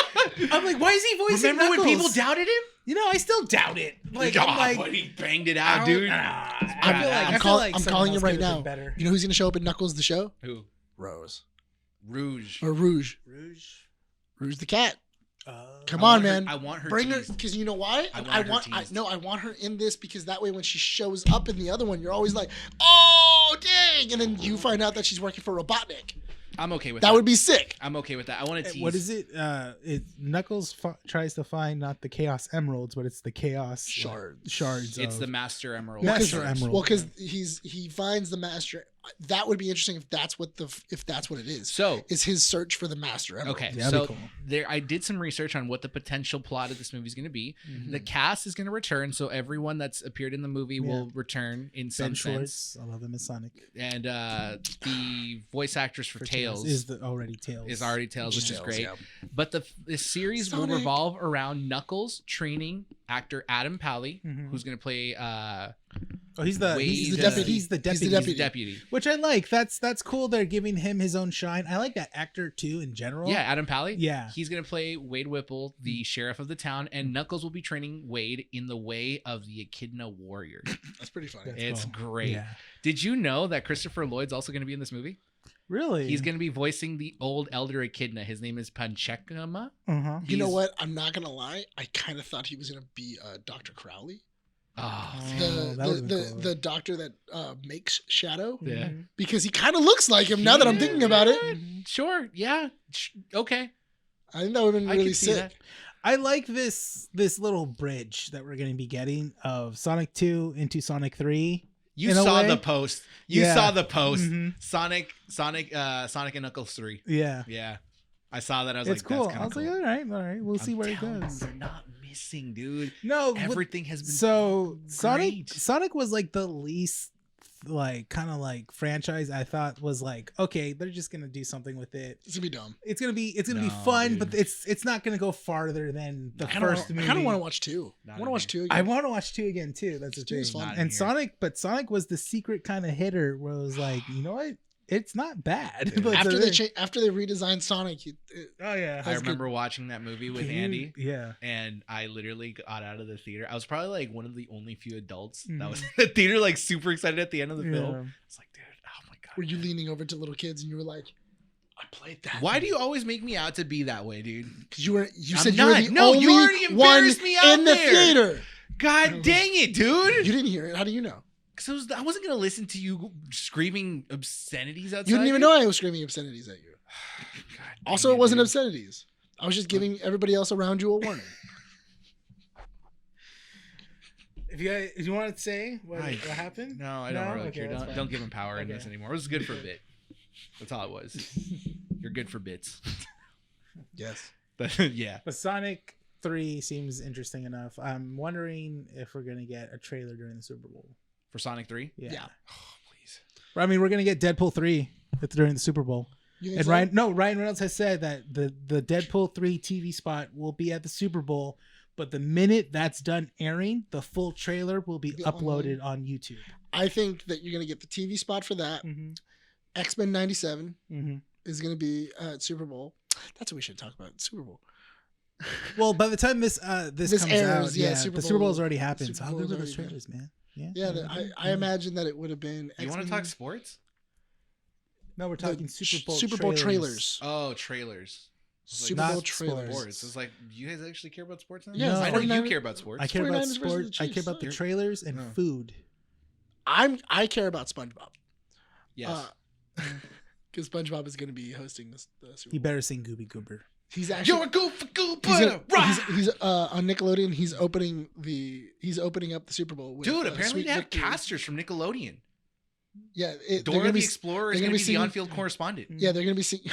I'm like, why is he voicing remember Knuckles? when people doubted him? You know, I still doubt it. Like, God, I'm like, but he banged it out, dude. I'm calling you right now. Better. You know who's gonna show up in Knuckles the show? Who? Rose. Rouge. Or Rouge. Rouge the cat. Come on, man. I want her. Bring her, teased. because you know why? I want her teased. I want her in this because that way when she shows up in the other one, you're always like, oh dang, and then you find out that she's working for Robotnik. I'm okay with that. That would be sick. I'm okay with that. I want to tease. What is it? Knuckles tries to find not the Chaos Emeralds, but it's the Chaos Shards. It's the Master Emerald. Master Emerald. Well, because he finds the Master. That would be interesting if that's what it is. So it's his search for the Master Emerald. okay, Yeah, so cool. I did some research on what the potential plot of this movie is going to be. The cast is going to return, so everyone that's appeared in the movie will return in some Ben sense. Schwartz, I love him as Sonic. And the voice actress for Tails is already Tails, which is great. Yeah. But the series will Sonic. revolve around Knuckles training actor Adam Pally, Mhm. who's going to play he's the Wade, He's the deputy. deputy. He's the He's the deputy. deputy. deputy. Which I like. That's cool. They're giving him his own shine. I like that actor too in general. Yeah, Adam Pally. Yeah. He's going to play Wade Whipple, the sheriff of the town, and Knuckles will be training Wade in the way of the Echidna warrior. That's pretty funny. That's It's cool. great. Yeah. Did you know that Christopher Lloyd's also going to be in this movie? Really? He's going to be voicing the old elder Echidna. His name is Panchekama. Uh-huh. You know what? I'm not gonna lie. I kind of thought he was gonna be Dr. Crowley, Oh, that would've been cool. the doctor that makes Shadow, yeah. because he kind of looks like him. Now that I'm thinking about it, Sure. Yeah. Okay. I think that would have been I really can see sick. that. I like this little bridge that we're going to be getting of Sonic 2 into Sonic 3. You In a saw way. the post. You Yeah. saw the post. Mhm. Sonic and Knuckles 3. Yeah. Yeah. I saw that. I was It's like, cool. that's I kind was of cool. like, all right. We'll see where it telling you, goes. They're not missing, dude. No, Everything has been so great. Sonic was like the least like kind of like franchise I thought was like, okay, they're just gonna do something with it. It's gonna be dumb. It's gonna be No, fun, dude. but it's not gonna go farther than the first movie. I kind of want to watch 2. Not I want to in watch here. 2 again. I want to watch 2 again too. That's the 2 thing. is fun. Not in And here. Sonic was the secret kind of hitter where it was like, you know what? it's not bad. Yeah. But After they redesigned Sonic, oh yeah, I remember watching that movie with Andy. Yeah, and I literally got out of the theater. I was probably like one of the only few adults that was in the theater, like super excited at the end of the film. It's like, dude, oh my god. were you leaning over to little kids and you were like, I played that. Why do you always make me out to be that way, dude? Because you I'm said you were not. the No, only you already one embarrassed me out in the there. theater. God dang it, dude! You didn't hear it. How do you know? Because I wasn't gonna listen to you screaming obscenities outside. You didn't even know I was screaming obscenities at you. God Also, dang it wasn't dude. obscenities. I was just giving everybody else around you a warning. If you want to say what happened? No, I don't really Okay, care. that's fine. Don't give him power in Okay. this anymore. It was good for a bit. That's all it was. You're good for bits. Yes. Yeah. But Sonic 3 seems interesting enough. I'm wondering if we're gonna get a trailer during the Super Bowl. For Sonic 3? Yeah. Oh, please. I mean, we're gonna get Deadpool 3 during the Super Bowl. You think And so? Ryan Reynolds has said that the Deadpool 3 TV spot will be at the Super Bowl, but the minute that's done airing, the full trailer will be uploaded on YouTube. I think that you're going to get the TV spot for that. Mm-hmm. X-Men 97 Mm-hmm. is going to be at Super Bowl. That's what we should talk about. Super Bowl. Well, by the time this comes airs, out, yeah, the Super Super Bowl's Bowl- already happened. Super So how Bowl's good were those already trailers, man? Yeah. Yeah, I imagine that it would have been. You want to talk sports? No, we're talking Super Bowl Super Bowl trailers. Oh, trailers. Super not Bowl trailers. Sports. It's like, do you guys actually care about sports now? Yeah, I know you 49 care about sports. I care about 49ers versus the sports. I care Chiefs. about the trailers and No. food. I care about SpongeBob. Yes. Because SpongeBob is going to be hosting the Super You Bowl. better sing Gooby Goober. He's actually You're a goof he's on Nickelodeon. He's opening up the Super Bowl. With, Dude, apparently Sweet they have Victory. casters from Nickelodeon. Yeah, they're Dora gonna the be. Explorer is they're going gonna to be be the singing- on-field correspondent. Yeah, they're going to be singing.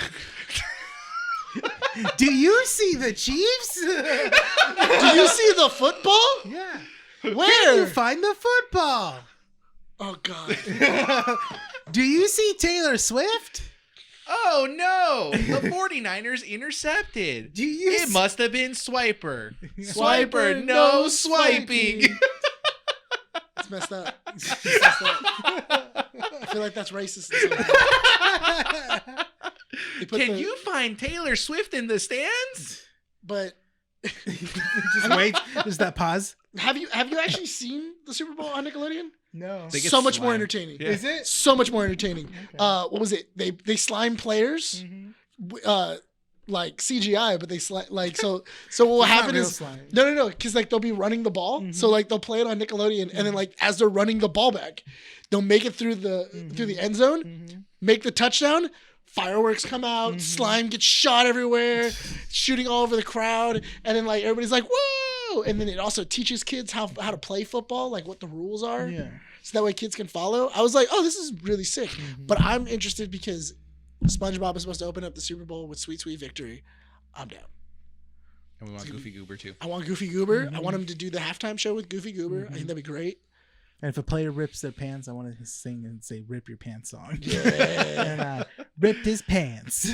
Do you see the Chiefs? Do you see the football? Yeah. Where? Where do you find the football? Oh God. Do you see Taylor Swift? Oh, no. The 49ers intercepted. Do you It must have been Swiper. Swiper, Swiper, no no swiping. It's messed up. It's messed up. I feel like that's racist. Somehow. They put Can the- you find Taylor Swift in the stands? But Just wait. There's that pause. have you actually seen the Super Bowl on Nickelodeon? No. They get So much more slimed. entertaining. Yeah. Is it? So much more entertaining. Okay. What was it? They slime players. Mhm. Like CGI, but they like so what It's not happened real is slime. no, because like they'll be running the ball, so like they'll play it on Nickelodeon, and then like as they're running the ball back, they'll make it through the end zone, Mhm. make the touchdown, fireworks come out, Mhm. slime gets shot everywhere, shooting all over the crowd, and then like everybody's like whoa, and then it also teaches kids how to play football, like what the rules are, Yeah. so that way kids can follow. I was like, oh, this is really sick, Mhm. but I'm interested because SpongeBob is supposed to open up the Super Bowl with Sweet Sweet Victory. I'm down. And we want Goofy Goober, too. I want Goofy Goober. Mm-hmm. I want him to do the halftime show with Goofy Goober. I think that'd be great. And if a player rips their pants, I want to sing and say "Rip Your Pants" song. Yeah. And, ripped his pants.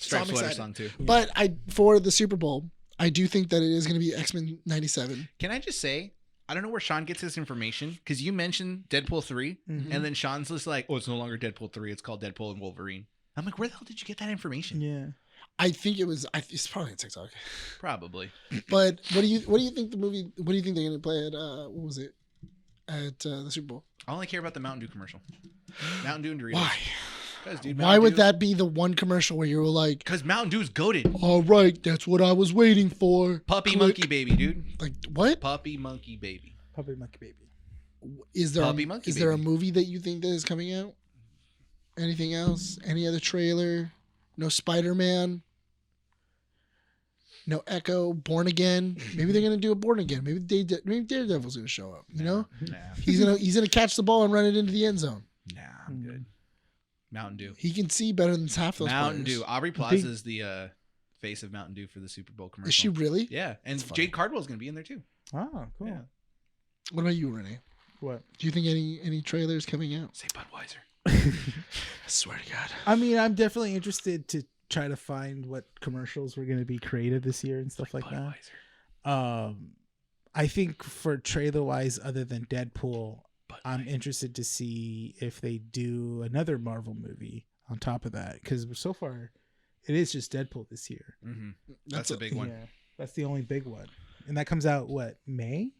Striped sweater excited. song, too. But for the Super Bowl, I do think that it is going to be X-Men 97. Can I just say, I don't know where Sean gets his information, because you mentioned Deadpool 3, Mhm. and then Sean's just like, oh, it's no longer Deadpool 3, it's called Deadpool and Wolverine. I'm like, where the hell did you get that information? Yeah. I think it's probably on TikTok. Probably. But what do you think the movie? What do you think they're going to play at? What was it? At the Super Bowl? I only care about the Mountain Dew commercial. Mountain Dew and Doritos. Why? 'Cause, dude, Why Mountain would Dew- that be the one commercial where you were like, Because Mountain Dew's goated. all right, that's what I was waiting for. Puppy Click. monkey baby, dude. Like what? Puppy monkey baby. Puppy Monkey Baby. Is there Puppy Monkey is there a Baby. movie that you think that is coming out? Anything else? Any other trailer? No Spider-Man. No Echo. Born Again. Maybe they're gonna do a Born Again. Maybe Daredevil's gonna show up. You know, Nah. he's gonna catch the ball and run it into the end zone. Nah, I'm good. Mountain Dew. He can see better than half those Mountain players. Dew. Aubrey Plaza is the face of Mountain Dew for the Super Bowl commercial. Is she really? Yeah, and That's funny. Jade Cardwell's gonna be in there too. Oh, cool. Yeah. What about you, Rene? What? Do you think any trailers coming out? Say Budweiser. I swear to God. I mean, I'm definitely interested to try to find what commercials were going to be created this year and stuff like Budweiser. that. I think for trailer wise, other than Deadpool, I'm interested to see if they do another Marvel movie on top of that, because so far it is just Deadpool this year. Mm-hmm. That's a big one. Yeah, that's the only big one, and that comes out May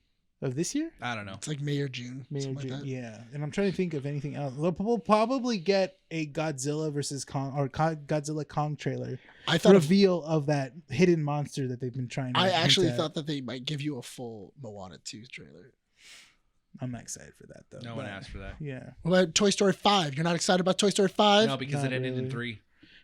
of this year? I don't know. It's like May or June. Yeah. And I'm trying to think of anything else. We'll probably get a Godzilla versus Kong or Godzilla Kong trailer. I thought reveal of that hidden monster that they've been trying to. I actually thought that they might give you a full Moana 2 trailer. I'm not excited for that though. No one asked for that. Yeah. What about Toy Story 5? You're not excited about Toy Story 5? No, because it ended in 3.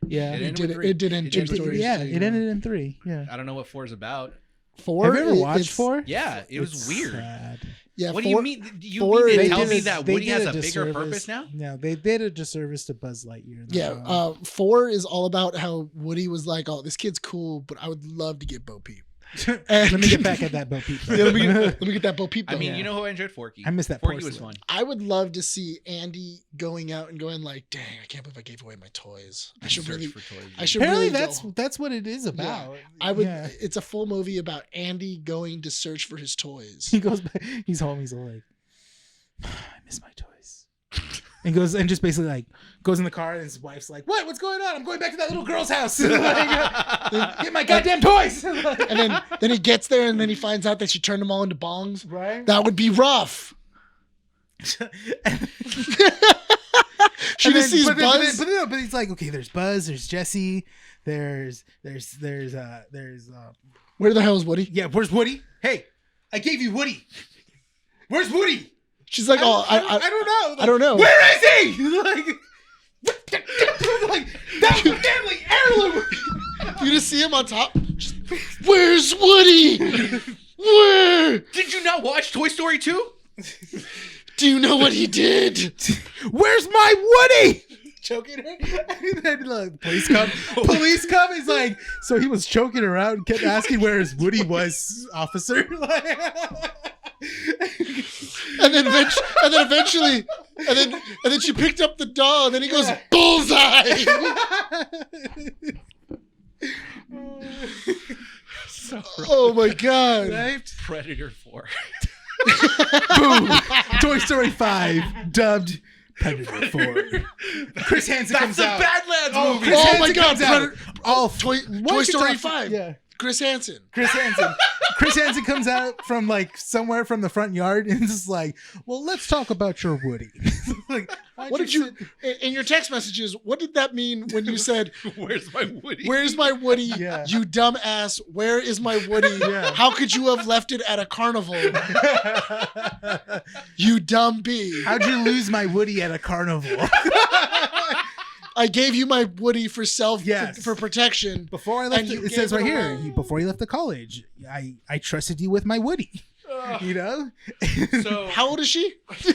Yeah. It did end Toy Story. Yeah, it ended in 3. Yeah. I don't know what 4 is about. 4? Have you ever watched 4? Yeah, it was weird. Sad. Yeah, what 4, do you mean? You 4 mean to is- tell me that Woody has a bigger purpose now? No, they did a disservice to Buzz Lightyear. Yeah, 4 is all about how Woody was like, "Oh, this kid's cool, but I would love to get Bo Peep." Let me get back at that Bo Peep. Yeah, let me get that Bo Peep. I mean, though. you know who I enjoyed? Forky. I missed that Forky porcelain. was fun. I would love to see Andy going out and going like, "Dang, I can't believe I gave away my toys. I should Search really, for toys. I should Apparently, really that's what it is about. I would. Yeah. It's a full movie about Andy going to search for his toys. He goes back, he's home, he's all like, I miss my toys. And goes and just basically like goes in the car and his wife's like, what's going on? I'm going back to that little girl's house. Get my goddamn toys. And then he gets there and then he finds out that she turned them all into bongs. Right? That would be rough. She just sees Buzz. But he's like, okay, there's Buzz, there's Jesse, there's Where the hell is Woody? yeah, where's Woody? Hey, I gave you Woody. Where's Woody? She's like, "Oh, I don't know. Like, I don't know. Where is he? Like that's the family heirloom. You just see him on top. Where's Woody? Where? Did you not watch Toy Story 2? Do you know what he did? Where's my Woody? Choking her. And then look, police come. He's like, so he was choking her out and kept asking where his Woody was, officer. And then eventually, and then she picked up the doll, and then he goes, "Bullseye!" Oh my god! Right? Predator 4. Boom! Toy Story 5 dubbed Predator 4. Chris Hansen comes out. That's the Badlands movie. Chris Oh Hansen my God, comes out. Toy Story 5. Yeah. Chris Hansen. Chris Hansen comes out from like somewhere from the front yard and is like, well, let's talk about your Woody. Like, What did you in your text messages? What did that mean when you said, Where's my Woody? "Where's my Woody? Yeah. You dumbass! Where is my Woody? Yeah. How could you have left it at a carnival? You dumb bee! How'd you lose my Woody at a carnival? I gave you my Woody for Yes. for protection. Before I left, And you it says gave right it here, away. before you left the college, I trusted you with my Woody. You know? So, How old is she? so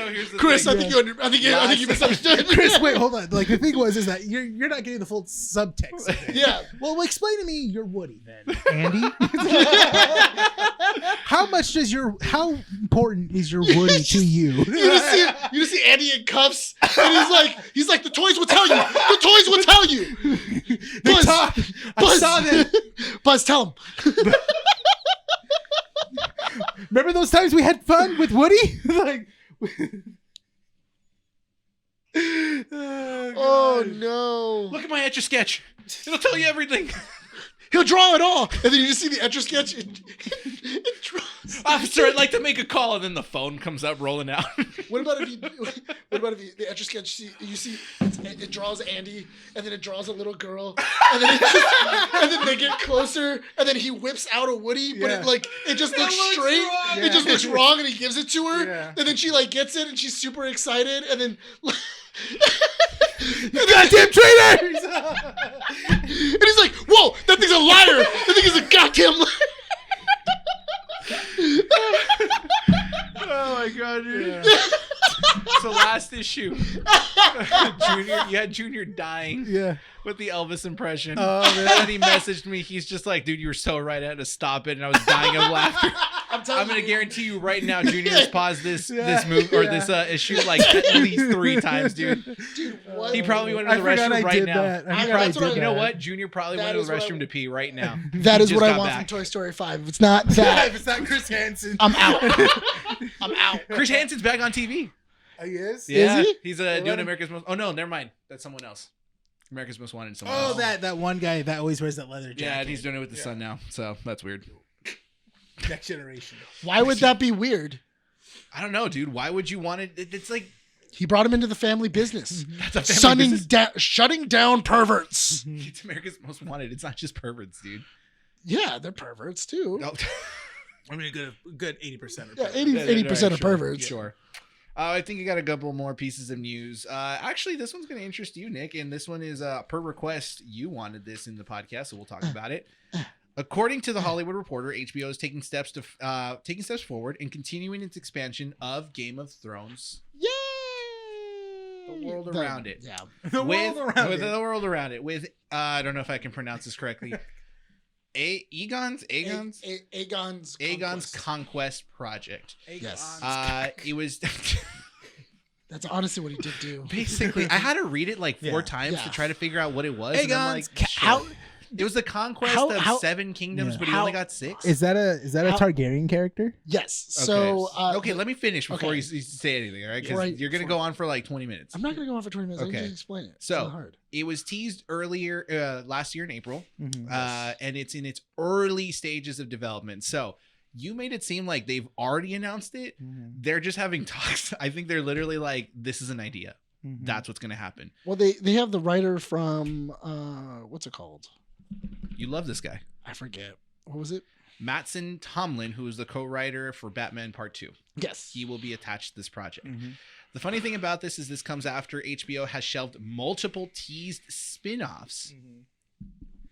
here's the Chris, thing. I think you misunderstood. Chris, wait, hold on. Like the thing is that you're not getting the full subtext. of it. Yeah. Well, explain to me your Woody then, Andy. How important is your Woody to you? You just see Andy in cuffs, and he's like, the toys will tell you. The toys will tell you. Buzz, I saw that. Buzz, tell him. Remember those times we had fun with Woody? Like, Oh no! Look at my Etch a Sketch. It'll tell you everything. He'll draw it all, and then you just see the Etch a Sketch. It draws. Officer, I'd like to make a call, and then the phone comes up rolling out. What about if the Etch a Sketch you see it draws Andy, and then it draws a little girl, and then and then they get closer, and then he whips out a Woody, but it just looks straight. wrong. It just looks wrong, and he gives it to her, Yeah. and then she gets it, and she's super excited, and then. goddamn traitors! And he's like, "Whoa, that thing's a liar! That thing is a goddamn liar!" Oh my god, dude. So last issue, you had Junior dying Yeah. with the Elvis impression. Oh, man. And then he messaged me. He's just like, dude, you were so right. I had to stop it, and I was dying of laughter. I'm telling I'm gonna you. guarantee you right now, Junior has paused this move or this shoot like at least 3 times, dude. Dude, what? He probably went to I the forgot restroom I right did now. that. I I- forgot that's I what did You know that. what? Junior probably That went to is the what I- restroom to pee right now. That He is just what I got want back. from Toy Story 5. If it's not Yeah, that, if it's not Chris Hansen. I'm out. I'm out. Chris Hansen's back on TV. He is? Yeah, he? he's What doing about- America's Most. Oh no, never mind. That's someone else. America's Most Wanted. Someone Oh, else. that one guy that always wears that leather jacket. Yeah, and he's doing it with the son now. So that's weird. Next Generation. Why would that be weird? I don't know, dude. Why would you want it? It's like He brought him into the family business. that's a family business. Shutting down perverts. It's America's Most Wanted. It's not just perverts, dude. Yeah, they're perverts too. No. I mean, good 80%. Yeah, 80% of perverts. Sure. I think you got a couple more pieces of news. Actually, this one's going to interest you, Nick, and this one is per request. You wanted this in the podcast, so we'll talk about it. According to the Hollywood Reporter, HBO is taking steps forward and continuing its expansion of Game of Thrones. Yay! The world around it. Yeah. The world around it. The world around it. With I don't know if I can pronounce this correctly. Aegon's Aegon's Conquest Project. Yes. It was That's honestly what he did do. basically I had to read it like 4 Yeah. times Yeah. to try to figure out what it was. And I'm like, Aegon's sure. It was the conquest of 7 kingdoms, Yeah. but he only got 6. Is that a Targaryen character? Yes. So okay, let me finish before okay. you say anything, all right? Because Right. you're gonna go on for like 20 minutes. I'm not going to go on for 20 minutes. I Okay. can just explain it. It's So- not hard. It was teased earlier last year in April, Mm-hmm. and it's in its early stages of development. So you made it seem like they've already announced it. They're just having talks. I think they're literally like, this is an idea. That's what's gonna happen. Well, they have the writer from what's it called? You love this guy. I forget. What was it? Mattson Tomlin, who is the co-writer for Batman Part 2. Yes. He will be attached to this project. The funny thing about this is this comes after HBO has shelved multiple teased spin-offs,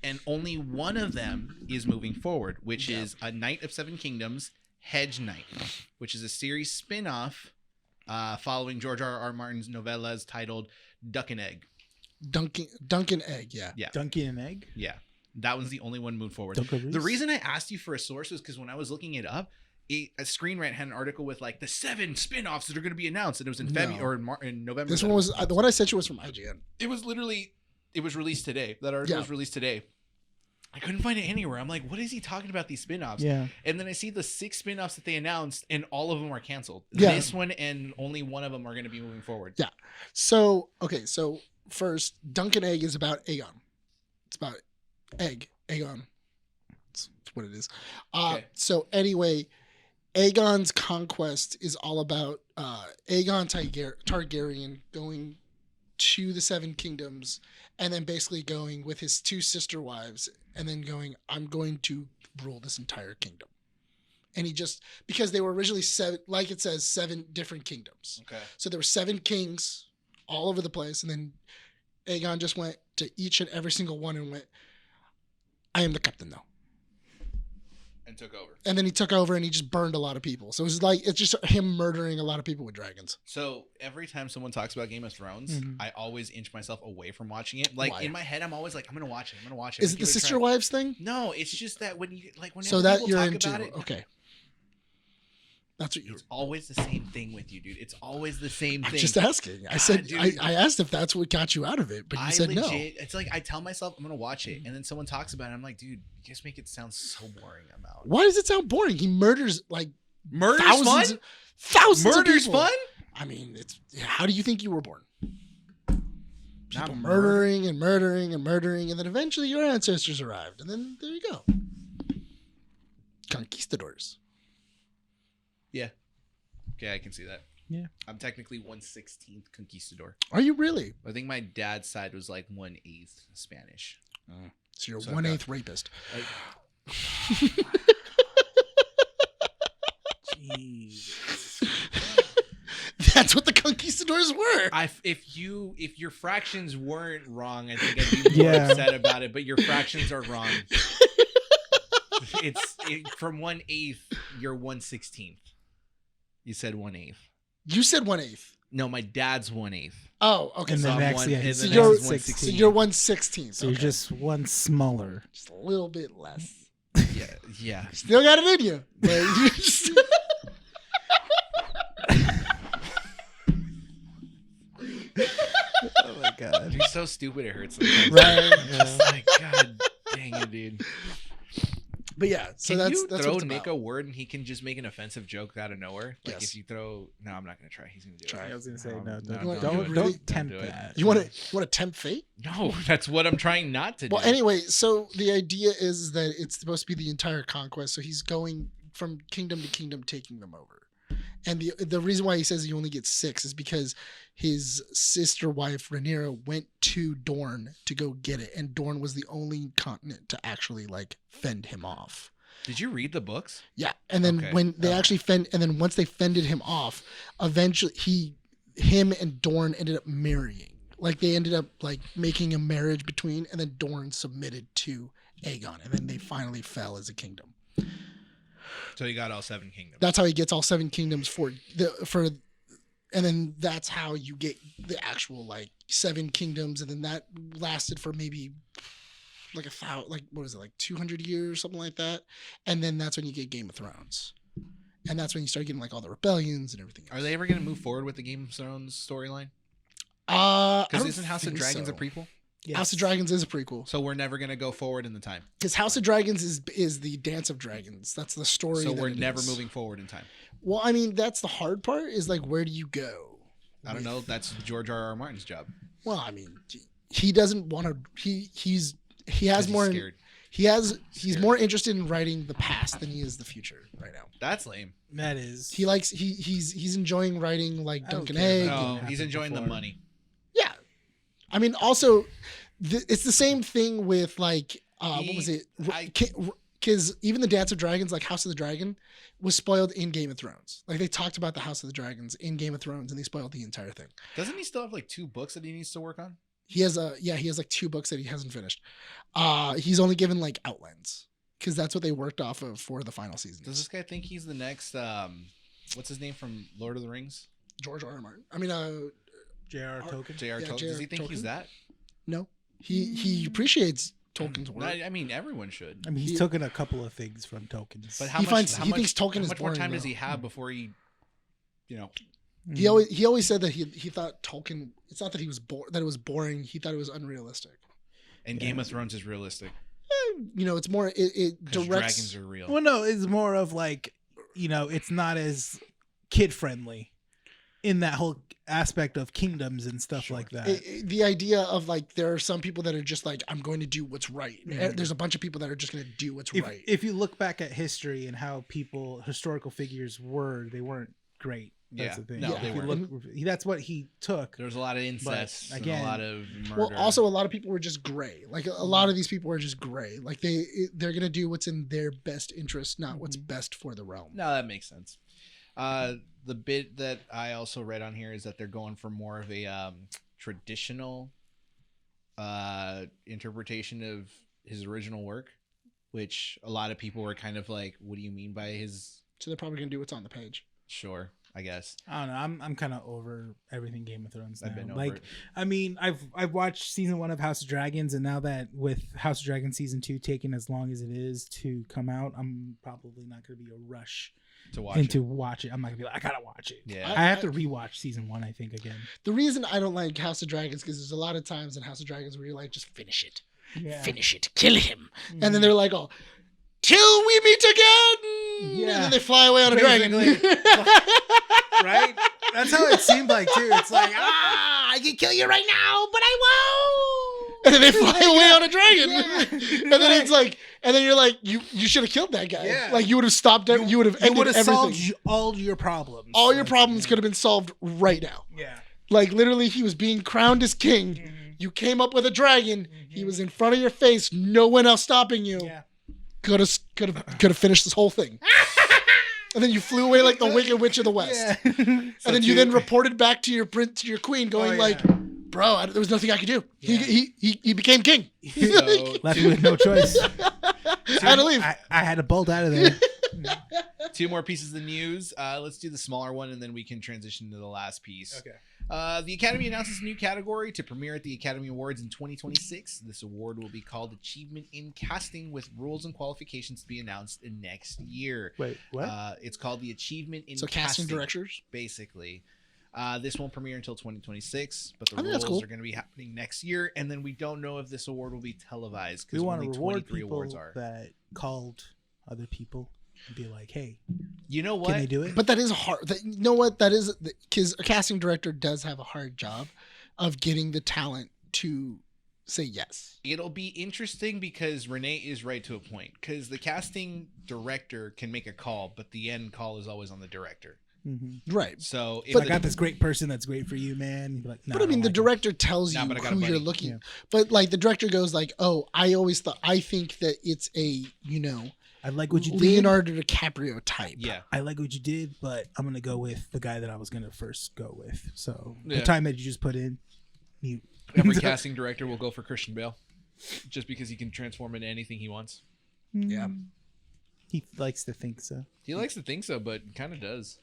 and only one of them is moving forward, which is A Knight of 7 Kingdoms, Hedge Knight, which is a series spin-off following George R.R. Martin's novellas titled Duck and Egg. Duncan Egg. Yeah. Yeah. Donkey and Egg? Yeah. That was the only one moved forward. Dunkaroos? The reason I asked you for a source was because when I was looking it up, a Screen Rant had an article with like the 7 spin-offs that are going to be announced, and it was in February or in November. This one was the one I sent you was from IGN. It was literally, it was released today. That article was released today. I couldn't find it anywhere. I'm like, what is he talking about these spin-offs? Yeah. And then I see the 6 spin-offs that they announced, and all of them are canceled. Yeah. This one and only one of them are going to be moving forward. Yeah. So so first, Duncan Egg is about Aegon. It's about egg. Aegon. That's what it is. Okay. So anyway, Aegon's conquest is all about Aegon Targaryen going to the 7 kingdoms and then basically going with his 2 sister wives and then going, I'm going to rule this entire kingdom. And he just, because they were originally 7, like it says, 7 different kingdoms. Okay. So there were 7 kings all over the place. And then Aegon just went to each and every single one and went, I am the captain now. And took over. And then he took over and he just burned a lot of people. So it's just him murdering a lot of people with dragons. So every time someone talks about Game of Thrones, I always inch myself away from watching it. Like Why? in my head, I'm always like, I'm gonna watch it. I'm gonna watch it. Is it the sister wives thing? No, it's just that when you like whenever So that people you're talk into. about it, Okay. That's what you're. it's always the same thing with you, dude. It's always the same thing. I'm just asking. I said dude. I asked if that's what got you out of it, but you said no. It's like I tell myself I'm gonna watch it, and then someone talks about it. I'm like, dude, you just make it sound so boring. I'm out. Why does it sound boring? He murders like Murder's thousands, fun. thousands Murder's of people. fun. I mean, it's how do you think you were born? Not People murder. murdering and murdering and murdering, and then eventually your ancestors arrived, and then there you go. Conquistadors. Yeah. Okay, I can see that. Yeah. I'm technically 1/16 conquistador. Are you really? I think my dad's side was like 1/8 Spanish. So you're So 1/8 rapist. Jesus. That's what the conquistadors were. If your fractions weren't wrong, I think I'd be more Yeah. upset about it. But your fractions are wrong. From 1/8, you're 1/16. You said 1/8. You said 1/8. No, my dad's 1/8. Oh, okay. And So, then I'm next, one- yeah, and he's the so next you're, is so 1/16. you're 1/16. So you're just one smaller. just a little bit less. Yeah. Still got it in you. But you just... Oh my god. He's so stupid it hurts sometimes. Right. Just like, God dang it, dude. But yeah, so Can that's you that's throw what it's Nick about. a word and he can just make an offensive joke out of nowhere? Like Yes. if you throw, no, I'm not gonna try. He's gonna do Try. it. I was gonna say no. You Don't want- don't, really- tempt do it. that. You want to tempt fate? No, that's what I'm trying not to do. Well, anyway, so the idea is that it's supposed to be the entire conquest. So he's going from kingdom to kingdom, taking them over. And the reason why he says he only gets 6 is because his sister wife Rhaenyra went to Dorne to go get it, and Dorne was the only continent to actually like fend him off. Did you read the books? Yeah, and then Okay. when they actually and then once they fended him off, eventually him and Dorne ended up marrying. Like they ended up like making a marriage between, and then Dorne submitted to Aegon, and then they finally fell as a kingdom. So you got all 7 kingdoms. That's how he gets all 7 kingdoms and then that's how you get the actual like 7 kingdoms, and then that lasted for maybe like 200 years or something like that, and then that's when you get Game of Thrones, and that's when you start getting like all the rebellions and everything else. Are they ever going to move forward with the Game of Thrones storyline? Because Isn't House of Dragons a prequel? Yes. House of Dragons is a prequel. So we're never going to go forward in the time. Because House of Dragons is the Dance of Dragons. That's the story. So that we're it never is. moving forward in time. Well, I mean, that's the hard part. Is like, where do you go? I don't know. That's George R.R. Martin's job. Well, I mean, he doesn't want to. He has He's more. scared. He's Scared. more interested in writing the past than he is the future right now. That's lame. That is. He's enjoying writing like I don't Duncan care Egg. about No, happened he's enjoying the before. money. Yeah, I mean, also, it's the same thing with like what was it? Because even the Dance of Dragons, like House of the Dragon, was spoiled in Game of Thrones. Like they talked about the House of the Dragons in Game of Thrones, and they spoiled the entire thing. Doesn't he still have like 2 books that he needs to work on? He has like 2 books that he hasn't finished. He's only given like outlines because that's what they worked off of for the final season. Does this guy think he's the next? What's his name from Lord of the Rings? George R. R. Martin. I mean, J.R. Tolkien. J.R. Yeah, Tolkien. Does he think Tolkien. he's that? No, he appreciates Tolkien's No, work. I mean, everyone should. I mean, he's He- taken a couple of things from Tolkien's. But He thinks Tolkien how is much more boring, time does though. he have before he, He always said that he thought Tolkien. It's not that he was that it was boring. He thought it was unrealistic. and Game of Thrones is realistic. It's more it 'Cause directs. dragons are real. Well, no, it's more of like, it's not as kid friendly in that whole aspect of kingdoms and stuff like that. The idea of like there are some people that are just like, I'm going to do what's right. Mhm. There's a bunch of people that are just going to do what's if, right. if you look back at history and how historical figures they weren't great. That's Yeah. the thing. No, Yeah. they If you weren't. look, that's what he took. There was a lot of incest and again- a lot of murder. Well, also a lot of people were just gray. Like a lot of these people were just gray. Like they're going to do what's in their best interest, not what's best for the realm. No, that makes sense. The bit that I also read on here is that they're going for more of a traditional interpretation of his original work, which a lot of people were kind of like, what do you mean by his? So they're probably going to do what's on the page. Sure, I guess. I don't know. I'm kind of over everything Game of Thrones now. I've been over like, it. I mean, I've watched season 1 of House of Dragons, and now that with House of Dragons season 2 taking as long as it is to come out, I'm probably not going to be a rush To watch into it. watch it. I'm not gonna be like, I gotta watch it. Yeah. I have to rewatch season 1, I think, again. The reason I don't like House of Dragons because there's a lot of times in House of Dragons where you're like, just finish it. Yeah. Finish it. Kill him. And then they're like, oh, till we meet again. Yeah. And then they fly away on a dragon. Basically. Right? That's how it seemed like too. It's like, I can kill you right now, but I won't. And then they fly away on a dragon. Yeah. And then it's like, and then you're like, you should have killed that guy. Yeah. Like you would have stopped it. You would have You ended would have everything. solved all your problems. All your Like, problems yeah. could have been solved right now. Yeah. Like literally, he was being crowned as king. You came up with a dragon. He was in front of your face. No one else stopping you. Yeah. Could have finished this whole thing. And then you flew away like the Wicked Witch of the West. Yeah. And then you then reported back to your queen, going yeah. like, "Bro, there was nothing I could do. Yeah. He became king. So, Left me with no choice. I had to leave." I had to bolt out of there. 2 more pieces of news. Let's do the smaller one, and then we can transition to the last piece. Okay. The Academy announces a new category to premiere at the Academy Awards in 2026. This award will be called Achievement in Casting, with rules and qualifications to be announced in next year. Wait, what? It's called the Achievement in So casting directors, basically. This won't premiere until 2026, but the I think that's rules cool. are going to be happening next year, and then we don't know if this award will be televised We because want only to reward 23 people awards are. that called other people and be like, hey, You know what? can they do it? but that is hard. You know what? That is because a casting director does have a hard job of getting the talent to say yes. It'll be interesting because Rene is right to a point, because the casting director can make a call, but the end call is always on the director. Right. So if But I got this great person that's great for you, man. You'd be like, But I mean, the director tells you but I got a who you're buddy. looking. Yeah. But like the director goes like, "Oh, I think that it's a I like what you did. Leonardo DiCaprio type." Yeah. I like what you did, but I'm gonna go with the guy that I was gonna first go with. So Yeah. the time that you just put in, you Every casting director will go for Christian Bale, just because he can transform into anything he wants. Yeah. He likes to think so. He likes to think so, but kind of does.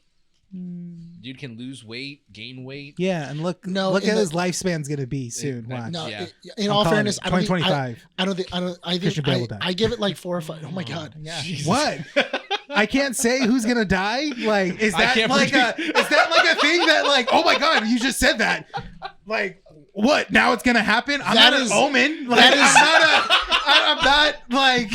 Dude can lose weight, gain weight. Yeah, and look No, at in his lifespan's gonna be soon. No, Watch. No, Yeah. in I'm all calling fairness, it. I don't think 2025. I Christian Bale will think die. I give it like 4 or 5. Oh my god. Jesus. What? I can't say who's gonna die. Like, is I that can't like a predict. is that like a thing that like? Oh my god, you just said that. Like, what? Now it's gonna happen? I'm That not is- an omen. Like, that is- I'm not like.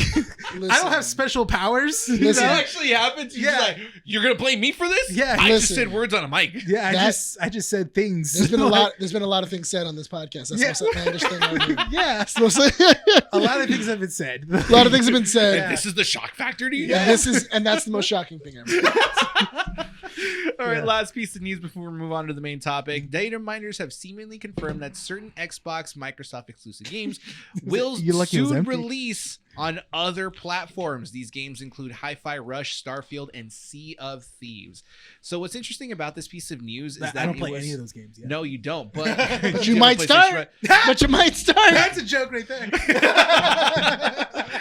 I Listen. don't have special powers. you Listen. know? That actually happens. You're Yeah. like, you're gonna blame me for this? Yeah. I just Listen. said words on a mic. Yeah, I That- just said things. There's been a Like, lot. There's been a lot of things said on this podcast. That's Yeah. the most outlandish thing I've heard. Yeah, It's the most- a lot of things have been said. a lot of things have been said. Yeah. This is the shock factor to you? And that's the most shocking thing ever. All right, Yeah. last piece of news before we move on to the main topic. Data miners have seemingly confirmed that certain Xbox Microsoft exclusive games will You lucky it was soon empty. release on other platforms. These games include Hi-Fi Rush, Starfield, and Sea of Thieves. So what's interesting about this piece of news is that I don't it play was- any of those games yet. No, you don't. But, But you have a might PlayStation start. But you might start. That's a joke right there.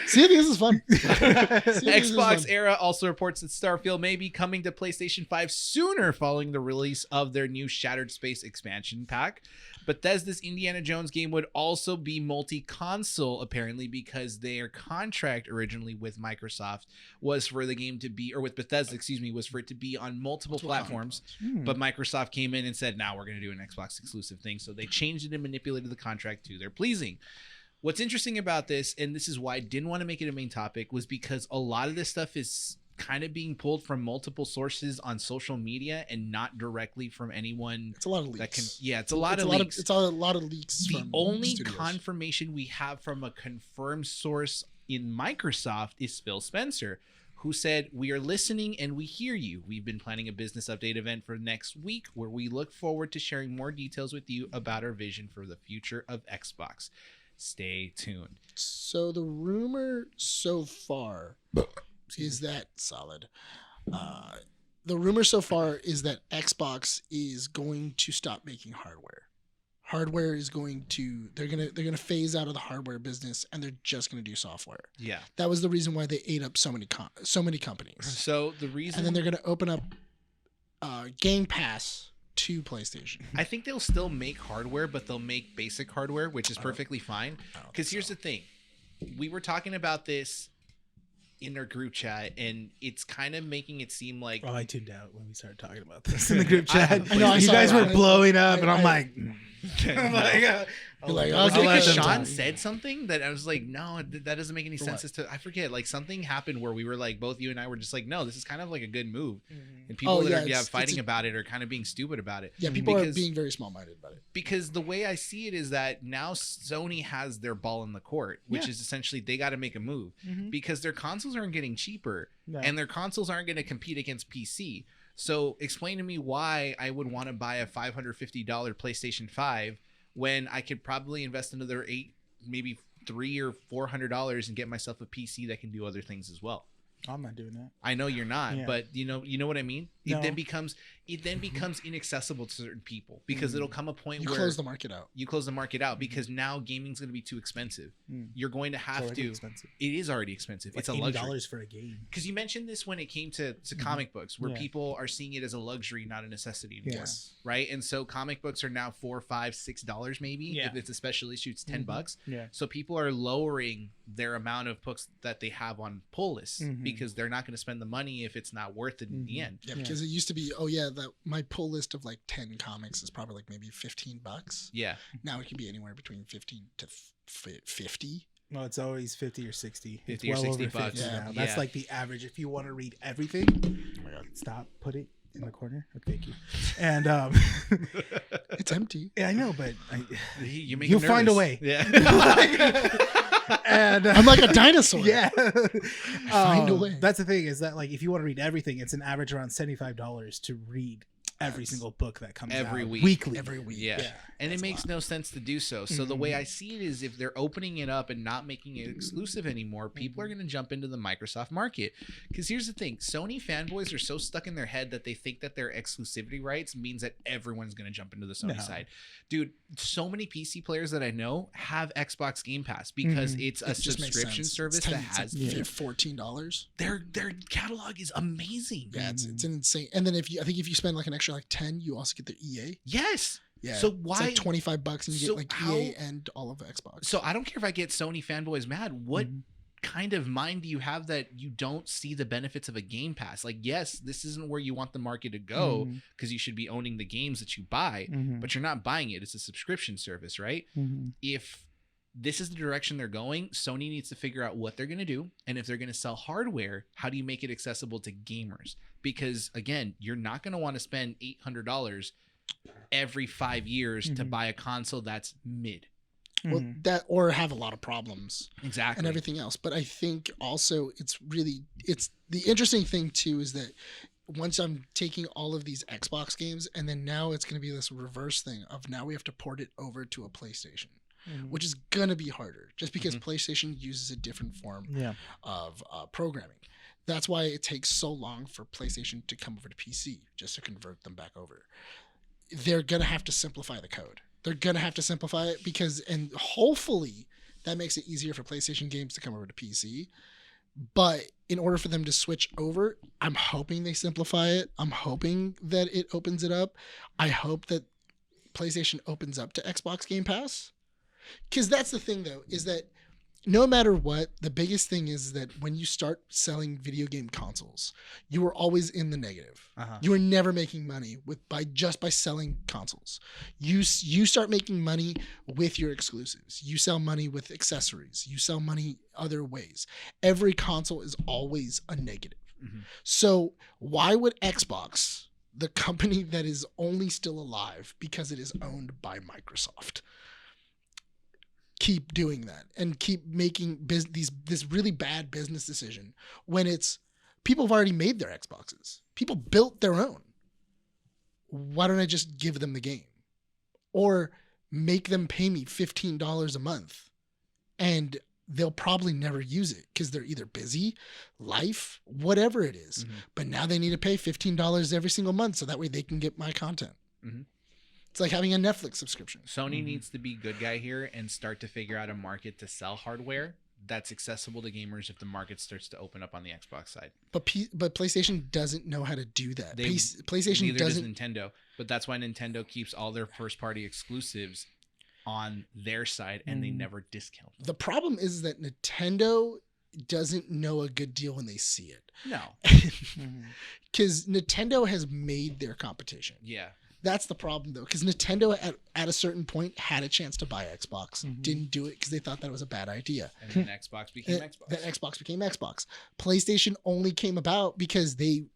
See, I think this is fun. See, I think this is Xbox fun. Era also reports that Starfield may be coming to PlayStation 5 sooner following the release of their new Shattered Space expansion pack. Bethesda's Indiana Jones game would also be multi-console, apparently, because their contract originally with Microsoft was for the game to be, or with Bethesda, excuse me, was for it to be on multiple platforms. But Microsoft came in and said, "Now we're going to do an Xbox exclusive thing." So they changed it and manipulated the contract to their pleasing. What's interesting about this, and this is why I didn't want to make it a main topic, was because a lot of this stuff is kind of being pulled from multiple sources on social media and not directly from anyone It's a lot of leaks. that can. Yeah, it's a lot of It's leaks. a lot of leaks. The from only studios. confirmation we have from a confirmed source in Microsoft is Phil Spencer, who said, "We are listening and we hear you. We've been planning a business update event for next week where we look forward to sharing more details with you about our vision for the future of Xbox. Stay tuned." So the rumor so far is that solid. The rumor so far is that Xbox is going to stop making hardware. Hardware is going to they're gonna phase out of the hardware business and they're just gonna do software. Yeah. That was the reason why they ate up so many companies. So the reason And then they're gonna open up Game Pass to PlayStation. I think they'll still make hardware, but they'll make basic hardware, which is perfectly fine. Because here's the thing. We were talking about this in our group chat, and it's kind of making it seem like... Oh, I tuned out when we started talking about this in the group chat. I know, I you saw guys that. were blowing up, and I- I'm like, You're like, Was I'll it let because them Sean talk. said something that I was like, no, that doesn't make any For sense what? as to, I forget, like something happened where we were like, both you and I were just like, no, this is kind of like a good move. And people Oh, that yeah, are it's fighting a- about it are kind of being stupid about it. Yeah, people Because- are being very small-minded about it. Because the way I see it is that now Sony has their ball in the court, which Yeah. is essentially they got to make a move because their consoles aren't getting cheaper No. and their consoles aren't going to compete against PC. So explain to me why I would want to buy a $550 PlayStation 5 when I could probably invest another $8, maybe $300 or $400 and get myself a PC that can do other things as well. I'm not doing that. I know you're not, Yeah. but you know what I mean? It then becomes inaccessible to certain people because it'll come a point where you close the market out. You close the market out because now gaming's going to be too expensive. You're going to have to. Expensive. It is already expensive. Like it's a luxury. $80 for a game. Because you mentioned this when it came to comic books, where people are seeing it as a luxury, not a necessity anymore. Yes. Right. And so comic books are now $4, $5, $6 maybe. Yeah. If it's a special issue, it's $10. Yeah. So people are lowering their amount of books that they have on pull lists because they're not going to spend the money if it's not worth it in the end. Yeah, because it used to be, that my pull list of like 10 comics is probably like maybe $15. Yeah. Now it can be anywhere between 15 to 50. No, it's always 50 or 60. 50 or 60 bucks. Now. That's like the average. If you want to read everything, oh my God, stop, put it in the corner. Oh, thank you. And it's empty. Yeah, I know, but you'll find a way. Yeah. And I'm like a dinosaur. Yeah. Find a way. That's the thing is that like if you want to read everything, it's an average around $75 to read every single book that comes every out week. Weekly. Every week. Yeah. And it makes no sense to do so. So the way I see it is if they're opening it up and not making it exclusive anymore, people are going to jump into the Microsoft market. Because here's the thing. Sony fanboys are so stuck in their head that they think that their exclusivity rights means that everyone's going to jump into the Sony side. Dude, so many PC players that I know have Xbox Game Pass because it's a subscription service that has $14. Their catalog is amazing. Yeah, it's insane. And then if you spend like an extra like 10, you also get the EA. Yes. Yeah. So why it's like $25 and you get like EA and all of Xbox. So I don't care if I get Sony fanboys mad. What kind of mind do you have that you don't see the benefits of a Game Pass? Like, yes, this isn't where you want the market to go because you should be owning the games that you buy, but you're not buying it. It's a subscription service, right? If this is the direction they're going, Sony needs to figure out what they're going to do. And if they're going to sell hardware, how do you make it accessible to gamers? Because again, you're not going to want to spend $800 every 5 years to buy a console that's mid. Well, that or have a lot of problems. Exactly. And everything else. But I think also it's the interesting thing too is that once I'm taking all of these Xbox games and then now it's going to be this reverse thing of now we have to port it over to a PlayStation. Which is going to be harder just because PlayStation uses a different form of programming. That's why it takes so long for PlayStation to come over to PC, just to convert them back over. They're going to have to simplify the code. They're going to have to simplify it and hopefully that makes it easier for PlayStation games to come over to PC. But in order for them to switch over, I'm hoping they simplify it. I'm hoping that it opens it up. I hope that PlayStation opens up to Xbox Game Pass. Because that's the thing, though, is that no matter what, the biggest thing is that when you start selling video game consoles, you are always in the negative. You are never making money by selling consoles. You start making money with your exclusives. You sell money with accessories. You sell money other ways. Every console is always a negative. So why would Xbox, the company that is only still alive because it is owned by Microsoft, keep doing that and keep making this really bad business decision when it's people have already made their Xboxes. People built their own. Why don't I just give them the game or make them pay me $15 a month and they'll probably never use it because they're either busy, life, whatever it is. But now they need to pay $15 every single month so that way they can get my content. It's like having a Netflix subscription. Sony needs to be good guy here and start to figure out a market to sell hardware that's accessible to gamers if the market starts to open up on the Xbox side. But PlayStation doesn't know how to do that. PlayStation neither doesn't. Does Nintendo, but that's why Nintendo keeps all their first-party exclusives on their side and they never discount them. The problem is that Nintendo doesn't know a good deal when they see it. No. Because Nintendo has made their competition. Yeah. That's the problem, though, because Nintendo at a certain point had a chance to buy Xbox, didn't do it because they thought that was a bad idea. And then Xbox became Xbox. Then Xbox became Xbox. PlayStation only came about because they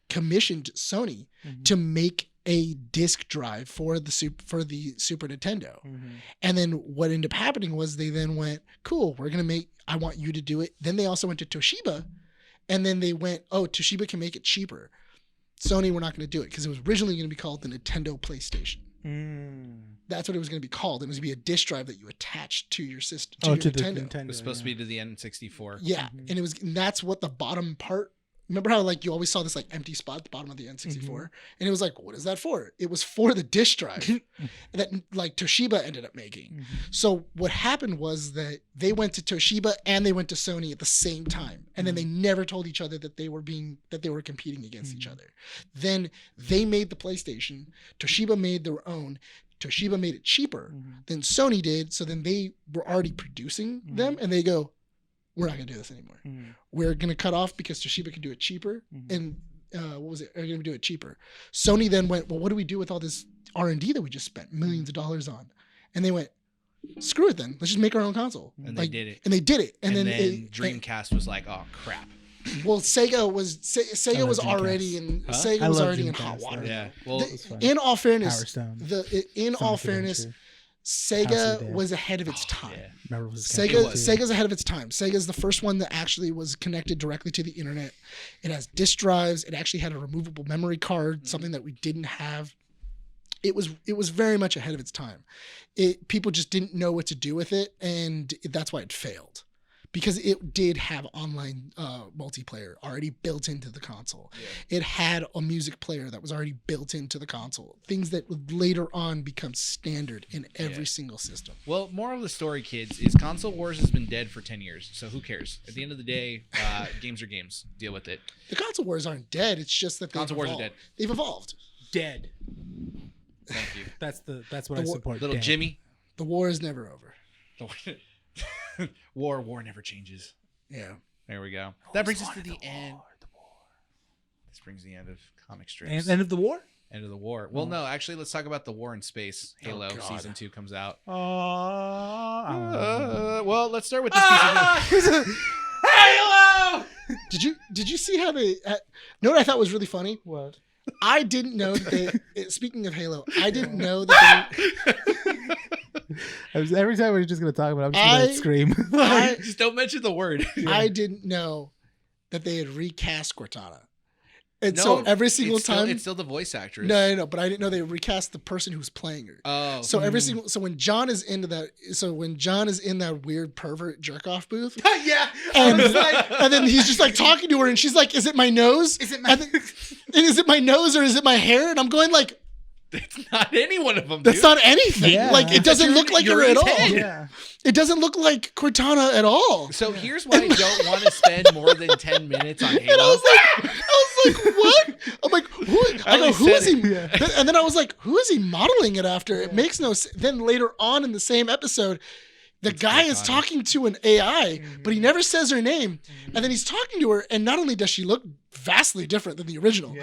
commissioned Sony to make a disc drive for the Super Nintendo. And then what ended up happening was they then went, cool, I want you to do it. Then they also went to Toshiba, and then they went, oh, Toshiba can make it cheaper. Sony, we're not going to do it because it was originally going to be called the Nintendo PlayStation. That's what it was going to be called. It was going to be a disc drive that you attached to your system, to your Nintendo. It was supposed to be to the N64. Yeah, and that's what the bottom part remember how like you always saw this like empty spot at the bottom of the N64, Mm-hmm. and it was like, what is that for? It was for the disk drive that like Toshiba ended up making. Mm-hmm. So what happened was that they went to Toshiba and they went to Sony at the same time, and then they never told each other that they were competing against each other. Then they made the PlayStation. Toshiba made their own. Toshiba made it cheaper than Sony did. So then they were already producing them, and they go, we're not going to do this anymore. We're going to cut off because Toshiba can do it cheaper. And what was it? They're going to do it cheaper. Sony then went, well, what do we do with all this R&D that we just spent millions of dollars on? And they went, screw it then. Let's just make our own console. And they did it. And they did it. And then Dreamcast was like, oh crap. Well, Sega was already in Sega was already in hot water. Yeah. Well, in all fairness, Power Stone. Sega was ahead of its time. Yeah. Sega's ahead of its time. Sega's the first one that actually was connected directly to the internet. It has disk drives. It actually had a removable memory card, something that we didn't have. It was very much ahead of its time. People just didn't know what to do with it, and that's why it failed. Because it did have online multiplayer already built into the console. Yeah. It had a music player that was already built into the console. Things that would later on become standard in every single system. Well, moral of the story, kids, is console wars has been dead for 10 years. So who cares? At the end of the day, games are games. Deal with it. The console wars aren't dead. It's just that console wars are dead. They've evolved. Dead. Thank you. That's what I support. Little dead. Jimmy. The war is never over. War never changes. Yeah. There we go. That brings us to the end. This brings the end of comic strips. End of the war? End of the war. Well, no, actually, let's talk about the war in space. Halo season 2 comes out. Well, let's start with this piece of Halo! Did you see how they? You know what I thought was really funny? What? I didn't know that they. Speaking of Halo, I didn't know that they. Every time we're just gonna talk about it, I'm just gonna scream. Just don't mention the word. I didn't know that they had recast Cortana. And so every single time it's still the voice actress. No, but I didn't know they recast the person who's playing her. Oh. So when John is in that weird pervert jerk off booth. Yeah. And then he's just like talking to her and she's like, "Is it my nose? Is it my and is it my nose or is it my hair?" And I'm going like, it's not any one of them. That's not anything. Yeah. Like it doesn't look like her at all. Yeah. It doesn't look like Cortana at all. So here's why I don't want to spend more than 10 minutes on Halo. And I was like, what? I'm like, who is he? Yeah. And then I was like, who is he modeling it after? It makes no sense. Then later on in the same episode, the guy is talking to an AI, but he never says her name. And then he's talking to her, and not only does she look vastly different than the original,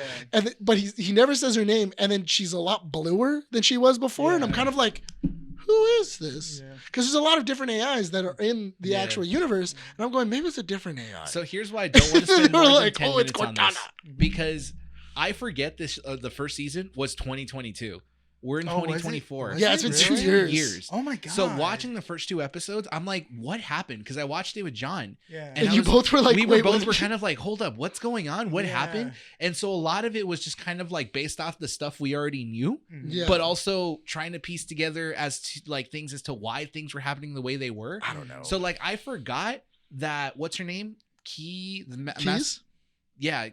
but he never says her name, and then she's a lot bluer than she was before. And I'm kind of like, who is this? Because there's a lot of different AIs that are in the actual universe, and I'm going, maybe it's a different AI. So here's why I don't want to spend more than like, 10 oh, it's minutes on Cortana. this. Because I forget this. The first season was 2022. We're in 2024. Yeah, it's been 2 years. Oh my god! So watching the first 2 episodes, I'm like, what happened? Because I watched it with John. Yeah. And you both were like, we wait, were kind of like, hold up, what's going on? What happened? And so a lot of it was just kind of like based off the stuff we already knew, but also trying to piece together as to like things as to why things were happening the way they were. I don't know. So like I forgot that what's her name? Keys? Yeah.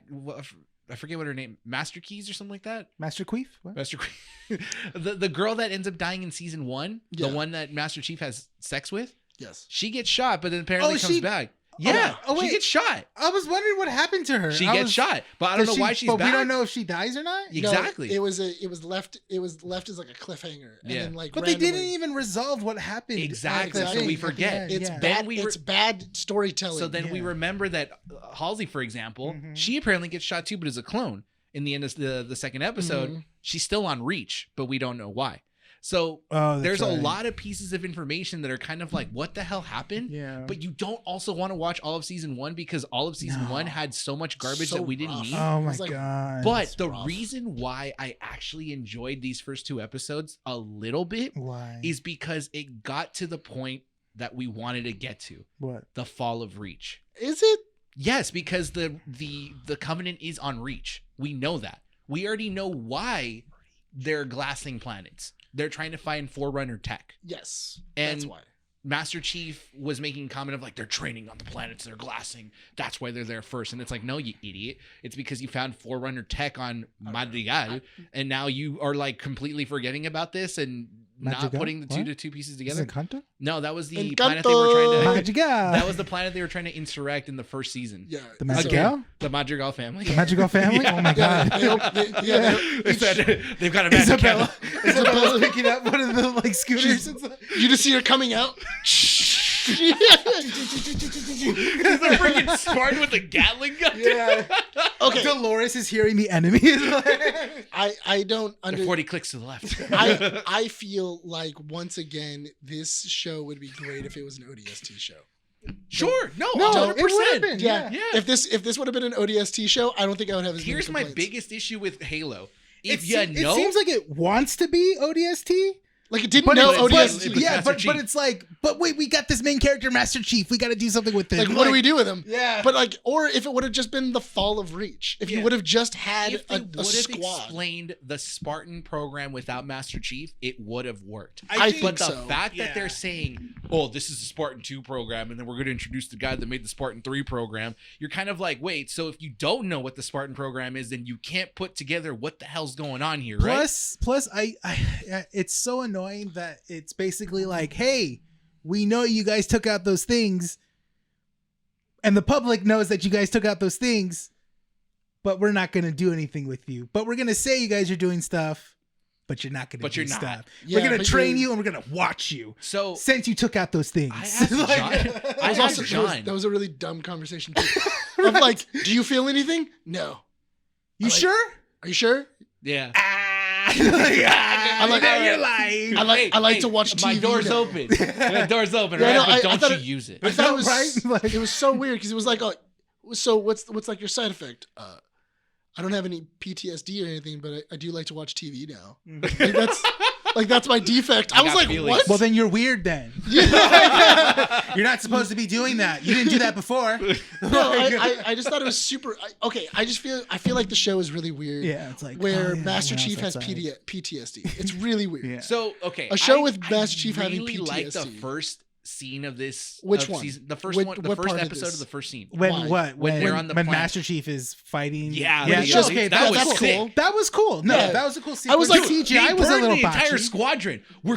I forget what her name, Master Keys or something like that. Master Queef? What? Master Queef. the girl that ends up dying in season 1, the one that Master Chief has sex with. Yes. She gets shot, but then apparently comes back. Yeah. Wait. She gets shot. I was wondering what happened to her. She gets shot, but I don't know why she's back. But we don't know if she dies or not. Exactly. No, it was left as like a cliffhanger. And then like but they didn't even resolve what happened. Exactly. So we forget. It's bad. It's bad storytelling. So then we remember that Halsey, for example, she apparently gets shot too, but as a clone. In the end of the second episode, she's still on Reach, but we don't know why. So there's a lot of pieces of information that are kind of like, what the hell happened? Yeah. But you don't also want to watch all of season 1 because all of season 1 had so much garbage that we didn't need. Oh my god. But the reason why I actually enjoyed these first 2 episodes a little bit is because it got to the point that we wanted to get to. What? The fall of Reach. Is it? Yes, because the Covenant is on Reach. We know that. We already know why they're glassing planets. They're trying to find Forerunner tech. Yes, and that's why. Master Chief was making a comment of like they're training on the planets they're glassing. That's why they're there first. And it's like, no, you idiot. It's because you found Forerunner tech on Madrigal, and now you are like completely forgetting about this and not putting the two pieces together. No, that was the planet they were trying to. Madrigal. That was the planet they were trying to insurrect in the first season. Yeah, The Madrigal. The Madrigal family. The Madrigal family. Oh my god. They said they've got a magic Isabella. candle. Isabella's picking up one of the like scooters. You just see her coming out. He's a freaking Spartan with a Gatling gun. Yeah. Okay. Dolores is hearing the enemy. I don't They're 40 clicks to the left. I feel like once again this show would be great if it was an ODST show. Sure. No, it 100%. would have been. Yeah. Yeah. If this would have been an ODST show, I don't think I would have as many Here's my complaints. biggest issue with Halo. It seems like it wants to be ODST. Like it didn't But know it's- ODST. but- yeah, Master but Chief. it's like, but wait, we got this main character, Master Chief. We got to do something with him. Like, what do we do with him? Yeah. But like, or if it would have just been the fall of Reach, if you would have just had If they a would have squad. explained the Spartan program without Master Chief, it would have worked. I think But the so. fact that they're saying, "Oh, this is the Spartan 2 program," and then we're going to introduce the guy that made the Spartan 3 program, you're kind of like, wait, so if you don't know what the Spartan program is, then you can't put together what the hell's going on here, right? Plus, I it's so annoying that it's basically like, hey, we know you guys took out those things, and the public knows that you guys took out those things, but we're not going to do anything with you. But we're going to say you guys are doing stuff, but you're not going to do you're not. stuff. Yeah, we're going but to train you're- you, and we're going to watch you So since you took out those things. I asked John. I asked John. That was a really dumb conversation. Too. Of like, do you feel anything? No. You like- sure? Are you sure? Yeah. I like- you're lying. I like to watch TV. My door's now. open. My door's open, Yeah, right? no, but I don't thought you it- use it. I thought it was Right? Like- it was so weird because it was like, so what's like your side effect? I don't have any PTSD or anything, but I do like to watch TV now. Like that's my defect. I was got like, feelings. what? Well, then you're weird. Then you're not supposed to be doing that. You didn't do that before. No, I just thought it was super. I feel like the show is really weird. Yeah, it's like where oh, yeah, Master yeah, Chief has that's right. PTSD. It's really weird. Yeah. So okay, A show I- with Master Chief I having really like the PTSD. first scene of this. Which of one? Season, the first What one. The first part of episode this? of the first scene. When Why? what? When they're on the when planet. Master Chief is fighting. Yeah, yeah. it's just- Okay, that was that's sick. cool. That was cool. No, Yeah. that was a cool scene. I was But like, the CGI They was a burned little the entire botchy. squadron. We're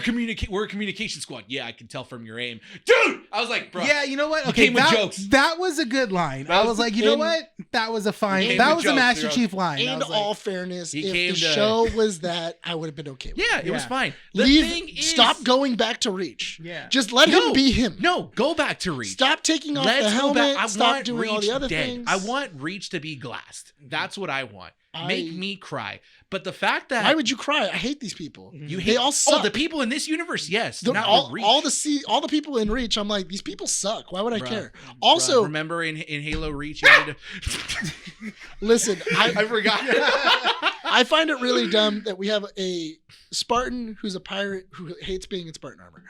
a communication squad. Yeah, I can tell from your aim, dude. I was like, bro. Yeah, you know what? You Okay, came with that, jokes. that was a good line. That I was- was like, you know and- what? That was a You fine. came That with was a jokes, Master bro. Chief line. I In was like, all fairness, He if came the to- show was that, I would have been okay with it. Yeah, it was Yeah. fine. The thing Leave. is, Stop going back to Reach. Yeah. Just let him be him. No, go back to Reach. Stop taking off Let's the go helmet. back. I Stop want doing Reach all the other dead. things. I want Reach to be glassed. That's what I want. Make I- me cry. But the fact that Why would you cry? I hate these people. you They hate all suck. Oh, the people in this universe, yes. Not all, with Reach. all the people in Reach, I'm like, these people suck. Why would I Bruh. care? Bruh, Also, remember in Halo Reach, you had to... listen, I forgot. I find it really dumb that we have a Spartan who's a pirate who hates being in Spartan armor.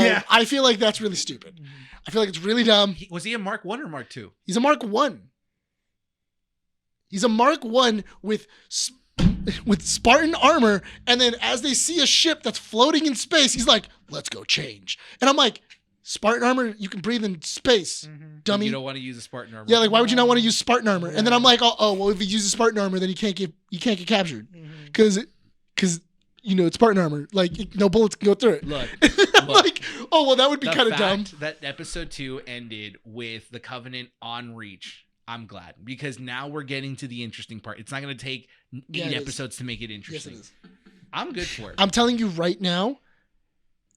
Yeah. I feel like that's really stupid. I feel like it's really dumb. Was he a Mark 1 or Mark 2? He's a Mark 1. He's a Mark 1 with Spartan armor, and then as they see a ship that's floating in space, he's like, let's go change. And I'm like, Spartan armor, you can breathe in space, dummy. You don't want to use a Spartan armor. Yeah, like why would you not want to use Spartan armor? And then I'm like, oh, well, if he uses Spartan armor, then you can't get captured because you know it's Spartan armor. Like no bullets can go through it. Look, I'm like, oh well, that would be the kind of dumb. fact that episode 2 ended with the Covenant on Reach, I'm glad, because now we're getting to the interesting part. It's not going to take 8 Yeah, it is. episodes to make it Yes, interesting. it is. I'm good for it. I'm telling you right now,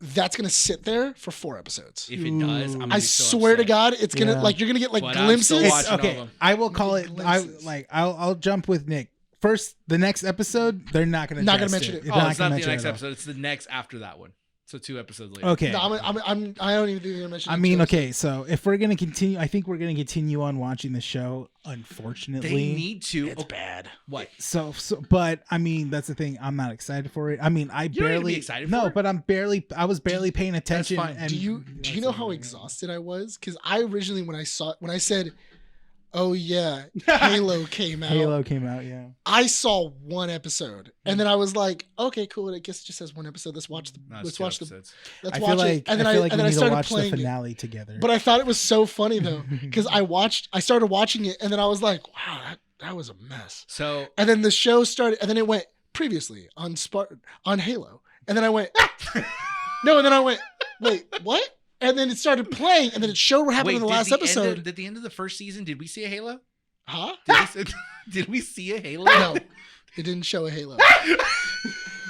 that's gonna sit there for 4 episodes. If it does, I'm gonna I be so swear to upset. God, it's gonna Yeah. like you're gonna get like But I'm glimpses. still It's, watching all okay, of them. I will call it. Glimpses. I'll jump with Nick. First, the next episode, they're not going to Not gonna mention it. They're Oh, it's not gonna the mention next it at all. episode. It's the next after that one. So 2 episodes later. Okay. No, I don't even think they're gonna mention. I it mean, until- okay, so if we're gonna continue, I think we're gonna continue on watching the show. Unfortunately, They need to. It's bad. What? So, but I mean, that's the thing. I'm not excited for it. I mean, I You don't need to barely be excited no, for it. but I was barely paying attention. fine. And Do you know how exhausted I was? Because I originally when I said Oh yeah, Halo came out. Halo came out, yeah. I saw one episode, and then I was like, "Okay, cool. I guess it just has one episode. Let's watch the. Let's watch the. Let's watch it." And then I started playing the finale together. But I thought it was so funny though, because I started watching it, and then I was like, "Wow, that was a mess." So, and then the show started, and then it went previously on Halo, and then I went, no, and then I went, wait, what? And then it started playing, and then it showed what happened in the last episode. At the end of the first season, did we see a Halo? Huh? Did we see a Halo? No, it didn't show a Halo.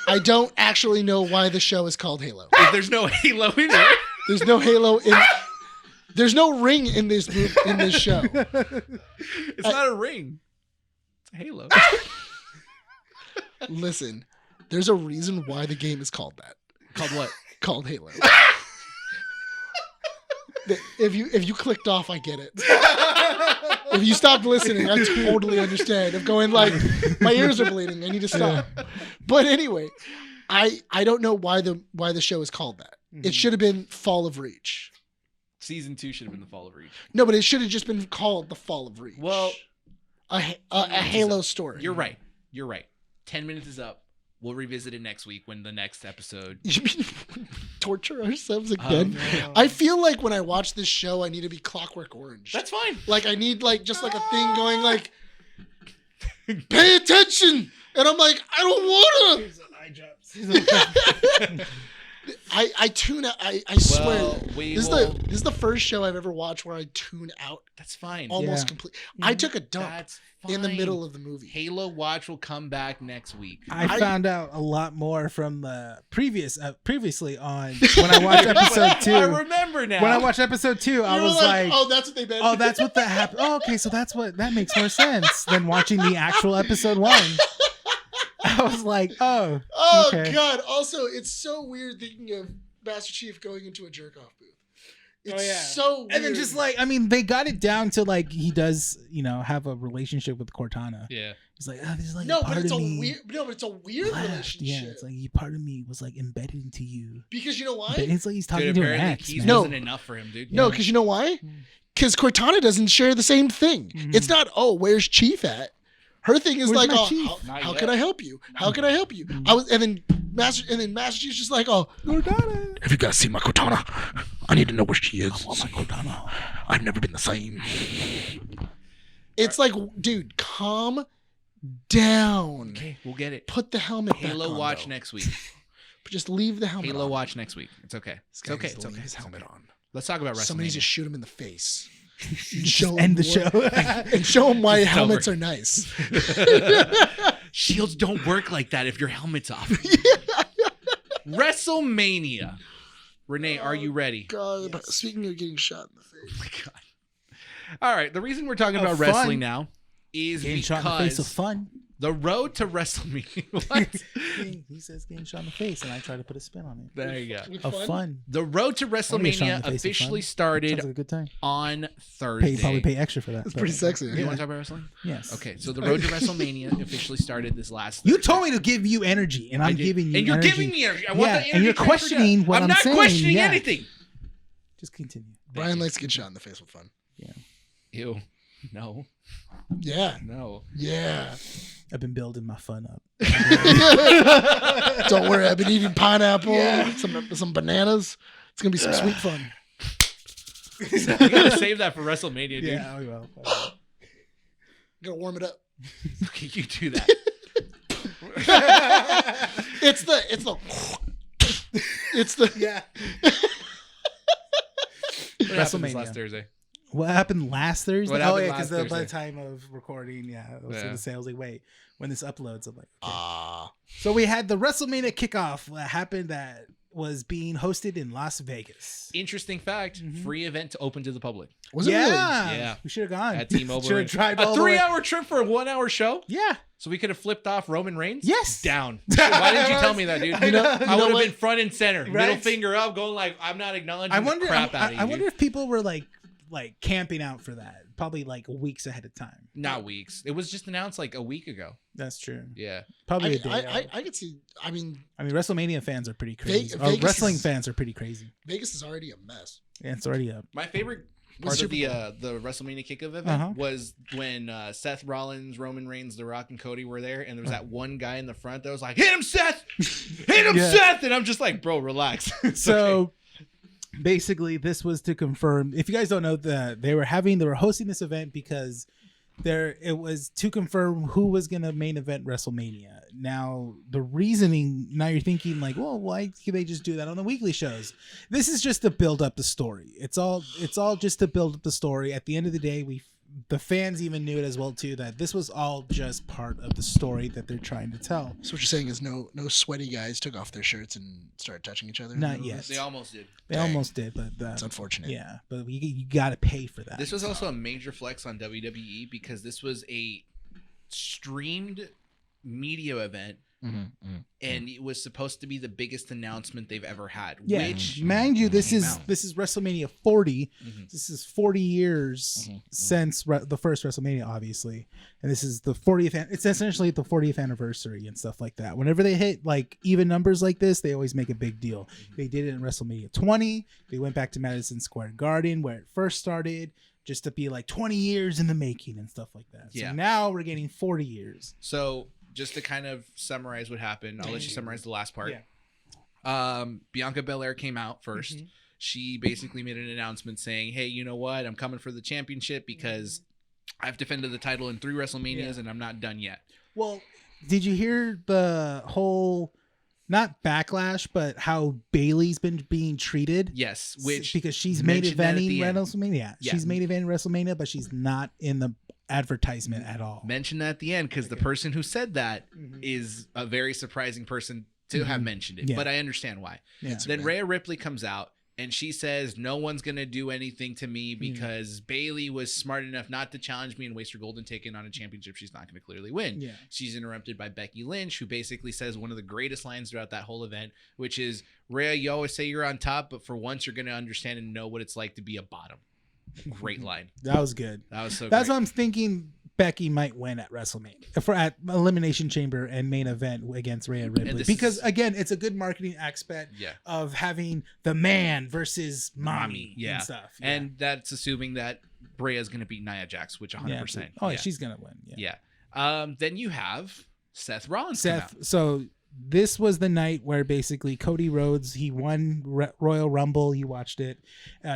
I don't actually know why the show is called Halo. There's no Halo in it. There's no Halo in. There's no ring in this show. It's not a ring. It's a Halo. Listen, there's a reason why the game is called that. Called what? Called Halo. If you clicked off, I get it. If you stopped listening, I totally understand. Of going like, my ears are bleeding, I need to stop. Yeah. But anyway, I don't know why the show is called that. Mm-hmm. It should have been Fall of Reach. Season 2 should have been the Fall of Reach. No, but it should have just been called the Fall of Reach. Well, a Halo story. You're right. 10 minutes is up. We'll revisit it next week when the next episode. You mean torture ourselves again? No. I feel like when I watch this show, I need to be Clockwork Orange. That's fine. Like I need like just like a thing going like, pay attention, and I'm like, I don't wanna. I tune out. I swear. This is the first show I've ever watched where I tune out. That's fine. Almost completely. I took a dump in the middle of the movie. Halo Watch will come back next week. I found out a lot more from previously on when I watched episode 2. I remember now. When I watched episode 2, I was like, "Oh, that's what they meant." Oh, that's what that happened. Oh, okay, so that makes more sense than watching the actual episode 1. I was like, oh, okay. God. Also, it's so weird thinking of Master Chief going into a jerk-off booth. It's so weird. And then just like, I mean, they got it down to like, he does, have a relationship with Cortana. Yeah. He's like, oh, this is like but it's a weird relationship. Yeah, it's like, part of me was like embedded into you. Because you know why? But it's like he's talking to an ex. Keys wasn't enough for him, dude. No, because you know why? Because Cortana doesn't share the same thing. Mm-hmm. It's not, where's Chief at? Her thing is where's like, how can I help you? How can I help you? And then Master Chief's just like, Cortana. Have you guys seen my Cortana? I need to know where she is. I want my Cortana. I've never been the same. It's like, dude, calm down. Okay, we'll get it. Put the helmet back on. Halo Watch next week. Just leave the helmet on. Halo Watch next week. It's okay. It's okay. Leave his helmet on. Let's talk about WrestleMania. Somebody needs to shoot him in the face. End the show and show them why helmets are nice. Shields don't work like that if your helmet's off. WrestleMania. Renee, are you ready? God, yes. Speaking of getting shot in the face. Oh my God. All right, the reason we're talking about wrestling now is getting because shot in the face of fun. The road to WrestleMania. What? He says getting shot in the face, and I try to put a spin on it. There you go. Of fun. The road to WrestleMania officially started like a good time. on Thursday. Probably pay extra for that. It's pretty sexy. You want to talk about wrestling? Yes. Okay, so the road to WrestleMania officially started this last You Thursday. told me to give you energy, and I'm giving you And you're energy. giving me energy. I want that energy. And you're questioning what I'm saying. I'm not questioning anything. Just continue. Bryan likes to get shot in the face with fun. Yeah. Ew. No. Yeah. No. Yeah. I've been building my fun up. Don't worry, I've been eating pineapple, some bananas. It's gonna be some sweet fun. You gotta save that for WrestleMania, dude. Yeah, we will. Gotta warm it up. Okay, you do that. It's the yeah. WrestleMania last Thursday. What happened last Thursday? What happened because last by the Thursday? time of recording, I was going to say, I was like, wait, when this uploads, I'm like, okay. Ah. So we had the WrestleMania kickoff that happened that was being hosted in Las Vegas. Interesting fact, free event to open to the public. Was it really? Yeah. We should have gone. At T-Mobile. Should have tried a 3-hour trip for a 1-hour show? Yeah. So we could have flipped off Roman Reigns? Yes. Down. Why didn't you tell me that, dude? I would have been front and center. Right? Middle finger up, going like, I'm not acknowledging the crap out of you. I wonder if people were like camping out for that. Probably like weeks ahead of time. Not weeks. It was just announced like a week ago. That's true. Yeah. Probably a day. I could see. I mean, WrestleMania fans are pretty crazy. Vegas Wrestling fans are pretty crazy. Vegas is already a mess. Yeah, it's already up. My favorite part of the WrestleMania kickoff event was when Seth Rollins, Roman Reigns, The Rock, and Cody were there, and there was that one guy in the front that was like, "Hit him, Seth! Hit him, Seth!" And I'm just like, "Bro, relax." So basically, this was to confirm. If you guys don't know, they were hosting this event because it was to confirm who was going to main event WrestleMania. Now, the reasoning, now you're thinking like, well, why can't they just do that on the weekly shows? This is just to build up the story. It's all just to build up the story. At the end of the day, the fans even knew it as well too, that this was all just part of the story that they're trying to tell. So what you're saying is no sweaty guys took off their shirts and started touching each other? Not yet. They almost did. They almost did, but it's unfortunate. Yeah, but you got to pay for that. This was also a major flex on WWE because this was a streamed media event. And it was supposed to be the biggest announcement they've ever had. Yeah, which mind you, this is WrestleMania 40. This is 40 years since the first WrestleMania, obviously, and this is the 40th. It's essentially the 40th anniversary and stuff like that. Whenever they hit like even numbers like this, they always make a big deal. They did it in WrestleMania 20. They went back to Madison Square Garden where it first started, just to be like 20 years in the making and stuff like that. Yeah. So now we're getting 40 years. So just to kind of summarize what happened, I'll let you summarize the last part. Yeah. Bianca Belair came out first. She basically made an announcement saying, "Hey, you know what? I'm coming for the championship because I've defended the title in 3 WrestleManias and I'm not done yet." Well, did you hear the whole, not backlash, but how Bayley's been being treated? Yes, because she's main eventing WrestleMania. Yeah. She's main eventing WrestleMania, but she's not in the advertisement at all. Mention that at the end because the person who said that is a very surprising person to have mentioned it, but I understand why. Yeah. Then Rhea Ripley comes out and she says no one's gonna do anything to me because Bayley was smart enough not to challenge me and waste her golden ticket on a championship she's not gonna clearly win. Yeah. She's interrupted by Becky Lynch, who basically says one of the greatest lines throughout that whole event, which is, "Rhea, you always say you're on top, but for once you're gonna understand and know what it's like to be a bottom." Great line. That was good. That was so That's great. what I'm thinking. Becky might win at WrestleMania at Elimination Chamber and main event against Rhea Ripley because again, it's a good marketing aspect of having the man versus mommy and stuff. Yeah. And that's assuming that Rhea is going to beat Nia Jax, which 100%. Oh, yeah, she's going to win. Yeah. Then you have Seth Rollins. So this was the night where basically Cody Rhodes, he won Royal Rumble. You watched it.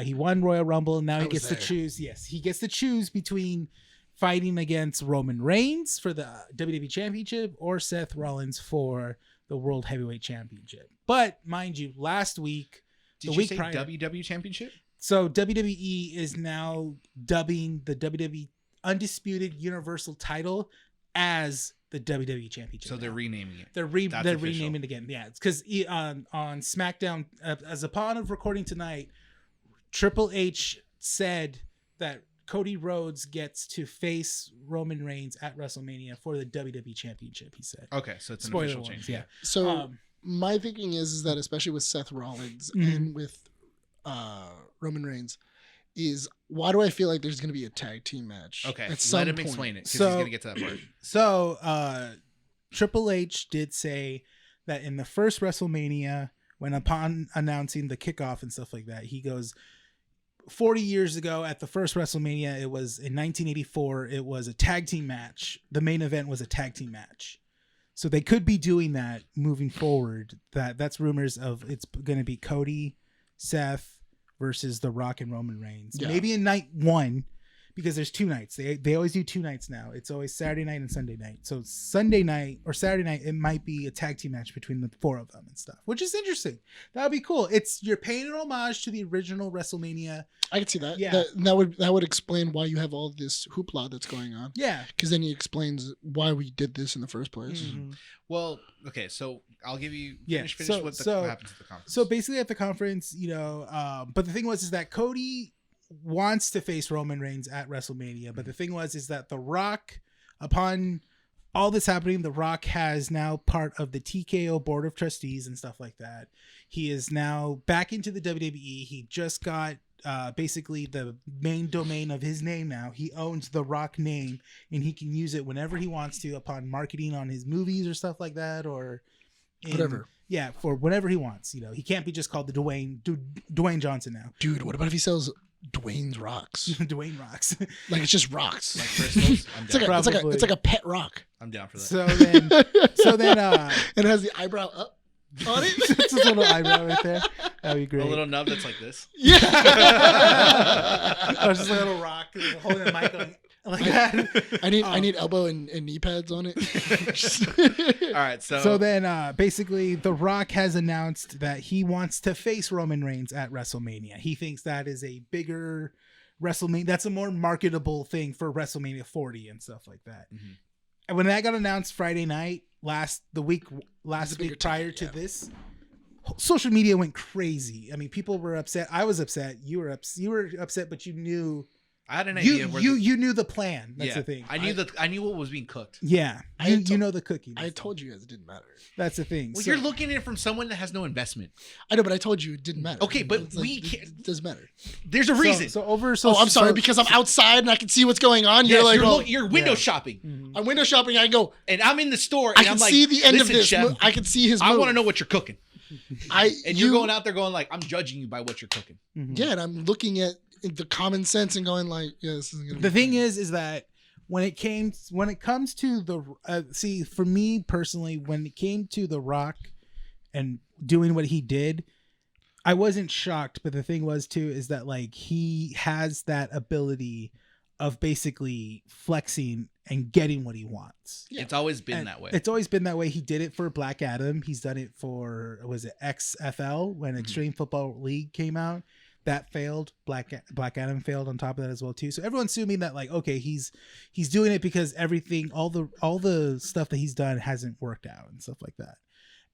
He won Royal Rumble, and now he gets to choose. Yes, he gets to choose between fighting against Roman Reigns for the WWE Championship or Seth Rollins for the World Heavyweight Championship. But mind you, last week, the week prior, WWE Championship? So WWE is now dubbing the WWE Undisputed Universal title as the WWE Championship. So they're renaming it. They're renaming it again. Yeah, it's because on SmackDown, as upon of recording tonight, Triple H said that Cody Rhodes gets to face Roman Reigns at WrestleMania for the WWE Championship, he said. Okay, so it's an Spoiler official warnings, change. Yeah. So my thinking is that especially with Seth Rollins and with Roman Reigns, is why do I feel like there's going to be a tag team match? Okay, let him explain it because he's going to get to that part. So Triple H did say that in the first WrestleMania, when upon announcing the kickoff and stuff like that, he goes, 40 years ago at the first WrestleMania, it was in 1984, it was a tag team match. The main event was a tag team match. So they could be doing that moving forward. That's rumors of it's going to be Cody, Seth versus The Rock and Roman Reigns. Yeah. Maybe in night 1, because there's 2 nights. They always do 2 nights now. It's always Saturday night and Sunday night. So Sunday night or Saturday night, it might be a tag team match between the 4 of them and stuff, which is interesting. That would be cool. You're paying an homage to the original WrestleMania. I could see that. Yeah. That would explain why you have all this hoopla that's going on. Yeah. Because then he explains why we did this in the first place. Mm-hmm. Well, okay, so I'll give you finish what happens at the conference. So basically at the conference, but the thing was that Cody wants to face Roman Reigns at WrestleMania, but the thing is that The Rock, upon all this happening, The Rock has now part of the TKO board of trustees and stuff like that. He is now back into the WWE. He just got basically the main domain of his name now. He owns The Rock name, and he can use it whenever he wants to upon marketing on his movies or stuff like that, or whatever. Yeah, for whatever he wants. He can't be just called the Dwayne Johnson now. Dude, what about if he sells Dwayne's rocks. Dwayne rocks. Like it's just rocks. Like crystals. I'm down. It's like a pet rock. I'm down for that. So then and it has the eyebrow up on it. It's a little eyebrow right there. That'd be great. A little nub that's like this. Yeah. Oh, just a little rock holding a mic on like that. I need elbow and knee pads on it. All right, so then basically The Rock has announced that he wants to face Roman Reigns at WrestleMania. He thinks that is a bigger WrestleMania. That's a more marketable thing for WrestleMania 40 and stuff like that. Mm-hmm. And when that got announced Friday night, last week prior to this, social media went crazy. I mean, people were upset. I was upset. You were upset, but you knew. I had an idea. You knew the plan. That's the thing. I knew what was being cooked. Yeah, you know the cookie. I told you guys it didn't matter. That's the thing. Well, you're looking at it from someone that has no investment. I know, but I told you it didn't matter. Okay, but it doesn't matter. There's a reason. I'm sorry because I'm outside and I can see what's going on. Yes, you're window shopping. Mm-hmm. I'm window shopping. I go and I'm in the store. And I'm like, see the end of this. Chef, I can see his. I want to know what you're cooking. You're going out there going like, I'm judging you by what you're cooking. Mm-hmm. Yeah, and I'm looking at the common sense and going like, yeah, this isn't gonna. The thing is that when it comes to the for me personally, when it came to The Rock and doing what he did, I wasn't shocked. But the thing was too is that like he has that ability of basically flexing and getting what he wants. Yeah. It's always been that way. It's always been that way. He did it for Black Adam. He's done it for XFL when Extreme Football League came out. That failed. Black Adam failed on top of that as well too. So everyone's assuming that like, okay, he's doing it because everything, all the stuff that he's done hasn't worked out and stuff like that.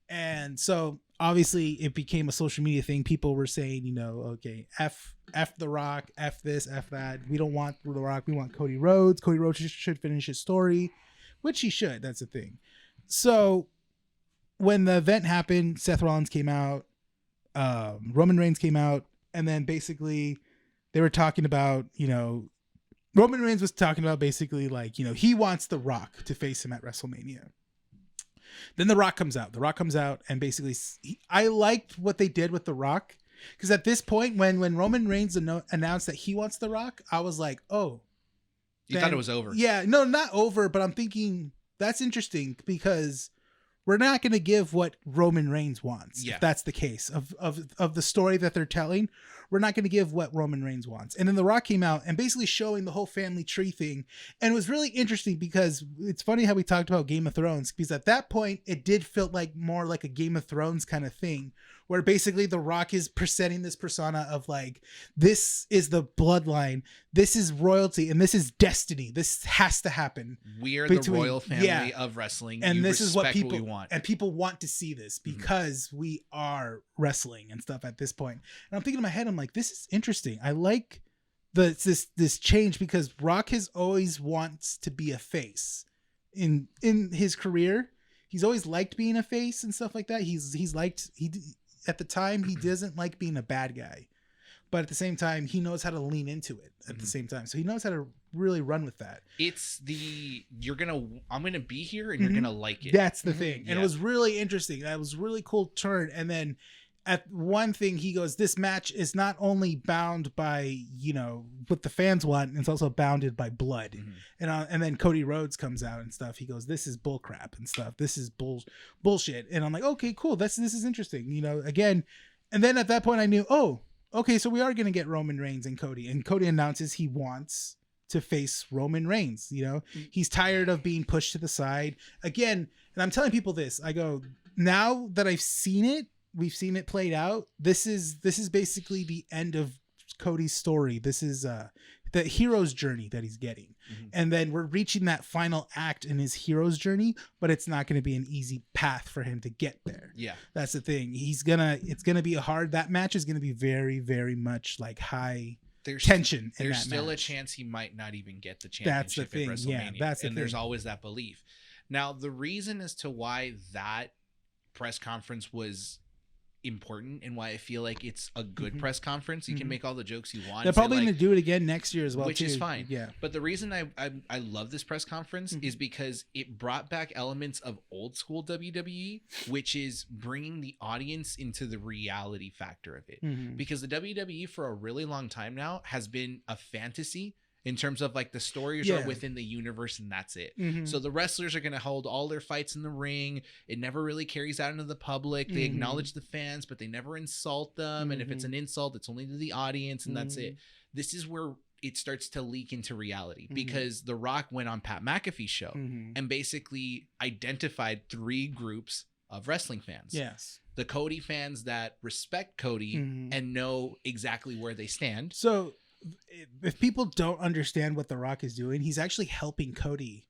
And so obviously it became a social media thing. People were saying, okay, F The Rock, F this, F that. We don't want The Rock. We want Cody Rhodes. Cody Rhodes should finish his story, which he should. That's the thing. So when the event happened, Seth Rollins came out, Roman Reigns came out, and then basically they were talking about, Roman Reigns was talking about basically like, he wants The Rock to face him at WrestleMania. Then The Rock comes out. The Rock comes out and basically, I liked what they did with The Rock. Because at this point, when Roman Reigns announced that he wants The Rock, I was like, oh. You thought it was over. Yeah, no, not over, but I'm thinking that's interesting because we're not going to give what Roman Reigns wants. Yeah. If that's the case of the story that they're telling, we're not going to give what Roman Reigns wants. And then The Rock came out and basically showing the whole family tree thing. And it was really interesting because it's funny how we talked about Game of Thrones, because at that point it did feel like more like a Game of Thrones kind of thing, where basically The Rock is presenting this persona of like, this is the bloodline, this is royalty, and this is destiny. This has to happen. We're the royal family of wrestling, and this is what people want. And people want to see this because we are wrestling and stuff at this point. And I'm thinking in my head, I'm like, this is interesting. I like this change because Rock has always wants to be a face in his career. He's always liked being a face and stuff like that. At the time, he doesn't like being a bad guy, but at the same time, he knows how to lean into it at the same time. So he knows how to really run with that. It's I'm going to be here and you're going to like it. That's the thing. And it was really interesting. That was a really cool turn. And then at one thing, he goes, this match is not only bound by, what the fans want, it's also bounded by blood. Mm-hmm. And then Cody Rhodes comes out and stuff. He goes, this is bull crap and stuff. This is bullshit. And I'm like, okay, cool. This is interesting, again. And then at that point I knew, oh, okay, so we are going to get Roman Reigns and Cody. And Cody announces he wants to face Roman Reigns. He's tired of being pushed to the side again. And I'm telling people this, I go, now that I've seen it, we've seen it played out. This is basically the end of Cody's story. This is the hero's journey that he's getting. Mm-hmm. And then we're reaching that final act in his hero's journey, but it's not going to be an easy path for him to get there. Yeah. That's the thing. It's going to be that match is going to be very, very much like high tension. There's still a chance he might not even get the championship at WrestleMania. Yeah, that's the thing. There's always that belief. Now, the reason as to why that press conference was important and why I feel like it's a good press conference. You can make all the jokes you want. They're probably going to do it again next year as well, which is fine. Yeah. But the reason I love this press conference is because it brought back elements of old school WWE, which is bringing the audience into the reality factor of it. Because the WWE for a really long time now has been a fantasy in terms of like the stories are within the universe and that's it. So the wrestlers are going to hold all their fights in the ring. It never really carries out into the public. They acknowledge the fans, but they never insult them. And if it's an insult, it's only to the audience and that's it. This is where it starts to leak into reality because The Rock went on Pat McAfee's show and basically identified 3 groups of wrestling fans. Yes. The Cody fans that respect Cody and know exactly where they stand. So if people don't understand what The Rock is doing, he's actually helping Cody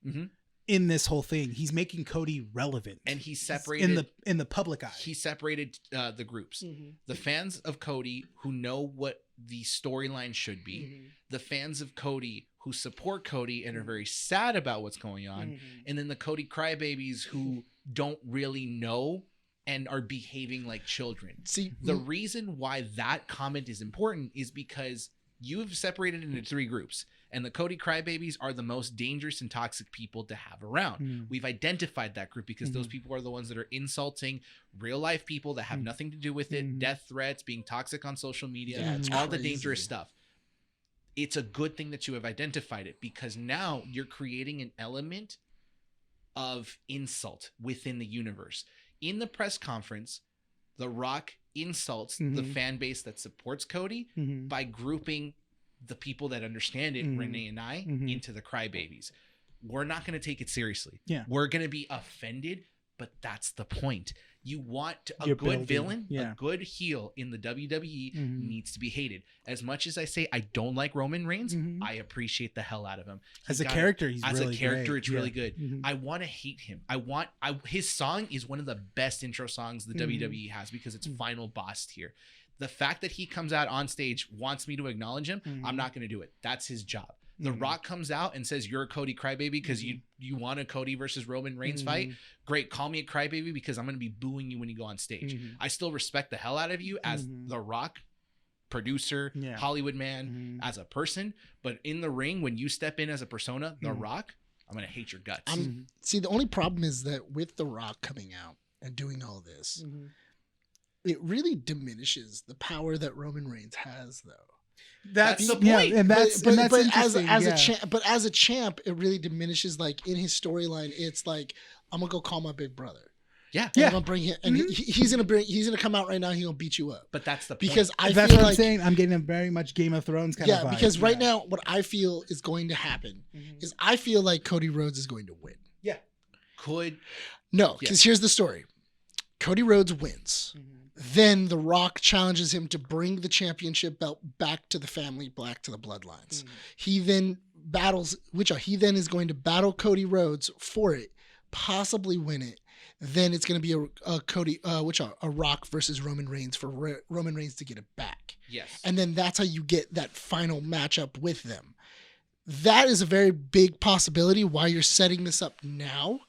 in this whole thing. He's making Cody relevant, and he's separated in the public eye. He separated the groups: the fans of Cody who know what the storyline should be, the fans of Cody who support Cody and are very sad about what's going on, and then the Cody crybabies who don't really know and are behaving like children. See, the reason why that comment is important is because you've separated into 3 groups, and the Cody crybabies are the most dangerous and toxic people to have around. We've identified that group because those people are the ones that are insulting real life people that have nothing to do with it, death threats, being toxic on social media, all the dangerous stuff. It's a good thing that you have identified it because now you're creating an element of insult within the universe. In the press conference, The Rock insults the fan base that supports Cody by grouping the people that understand it, Rene and I, into the crybabies. We're not going to take it seriously. Yeah. We're going to be offended, but that's the point. You want a good villain, a good heel in the WWE needs to be hated. As much as I say I don't like Roman Reigns, I appreciate the hell out of him. As a character, he's as really a character, great. it's really good. I want to hate him. His song is one of the best intro songs the WWE has because it's Final Boss tier. The fact that he comes out on stage, wants me to acknowledge him, I'm not going to do it. That's his job. The Rock comes out and says, you're a Cody crybaby because you want a Cody versus Roman Reigns fight. Great. Call me a crybaby because I'm going to be booing you when you go on stage. I still respect the hell out of you as The Rock, producer, Hollywood man, as a person. But in the ring, when you step in as a persona, The Rock, I'm going to hate your guts. See, the only problem is that with The Rock coming out and doing all this, it really diminishes the power that Roman Reigns has, though. That's the point. Yeah, and that's interesting. As a champ, it really diminishes. Like in his storyline, it's like I'm gonna go call my big brother. Yeah, I'm gonna bring him, and he's gonna come out right now. He's gonna beat you up. But that's the point. Because that's what I'm saying. I'm getting a very much Game of Thrones kind of vibe. Yeah, because right now, what I feel is going to happen is I feel like Cody Rhodes is going to win. Yeah, No, because here's the story. Cody Rhodes wins. Then The Rock challenges him to bring the championship belt back to the family, back to the bloodlines. He then he then is going to battle Cody Rhodes for it, possibly win it. Then it's going to be a Rock versus Roman Reigns for Roman Reigns to get it back. Yes. And then that's how you get that final matchup with them. That is a very big possibility why you're setting this up now,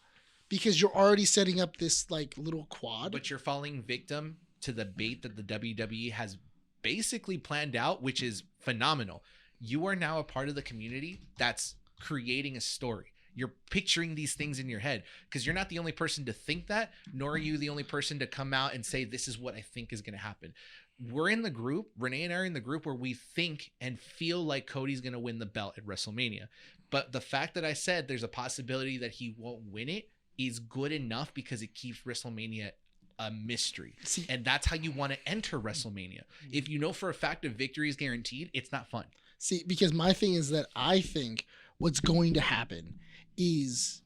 because you're already setting up this like little quad. But you're falling victim to the bait that the WWE has basically planned out, which is phenomenal. You are now a part of the community that's creating a story. You're picturing these things in your head because you're not the only person to think that, nor are you the only person to come out and say, this is what I think is going to happen. We're in the group, Rene and I are in the group where we think and feel like Cody's going to win the belt at WrestleMania. But the fact that I said there's a possibility that he won't win it is good enough because it keeps WrestleMania a mystery. And that's how you want to enter WrestleMania. If you know for a fact a victory is guaranteed, it's not fun. See, because my thing is that I think what's going to happen is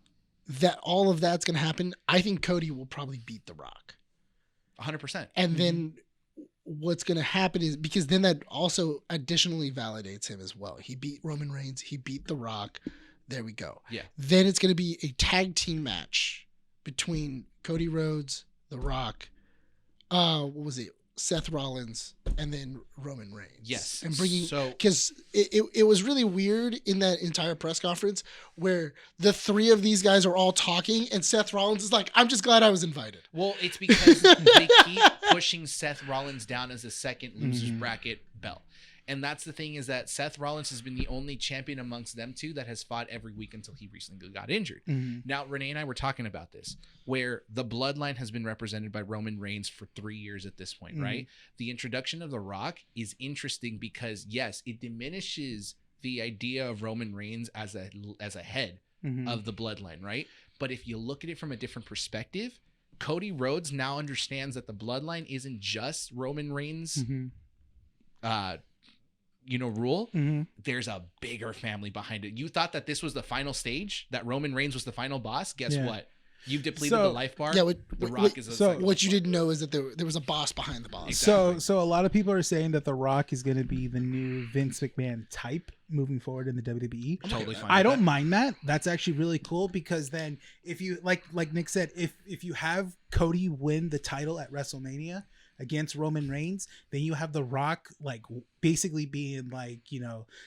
that all of that's going to happen. I think Cody will probably beat The Rock. 100%. And then what's going to happen is, because then that also additionally validates him as well. He beat Roman Reigns. He beat The Rock. There we go. Yeah. Then it's going to be a tag team match between Cody Rhodes, The Rock, Seth Rollins, and then Roman Reigns. Yes. And bringing, so because it was really weird in that entire press conference where the three of these guys are all talking and Seth Rollins is like, I'm just glad I was invited. well, it's because they keep pushing Seth Rollins down as a second losers bracket belt. And that's the thing, is that Seth Rollins has been the only champion amongst them two that has fought every week until he recently got injured. Now, Renee and I were talking about this, where the bloodline has been represented by Roman Reigns for 3 years at this point, right? The introduction of The Rock is interesting because, yes, it diminishes the idea of Roman Reigns as a head of the bloodline, right? But if you look at it from a different perspective, Cody Rhodes now understands that the bloodline isn't just Roman Reigns' rule. There's a bigger family behind it. You thought that this was the final stage, that Roman Reigns was the final boss. Guess what? You've depleted the life bar. Yeah, The Rock is what you didn't know is that there was a boss behind the boss. Exactly. So a lot of people are saying that The Rock is going to be the new Vince McMahon type moving forward in the WWE. Totally fine. I don't mind that. That's actually really cool, because then if you like Nick said, if you have Cody win the title at WrestleMania against Roman Reigns, then you have The Rock like basically being like,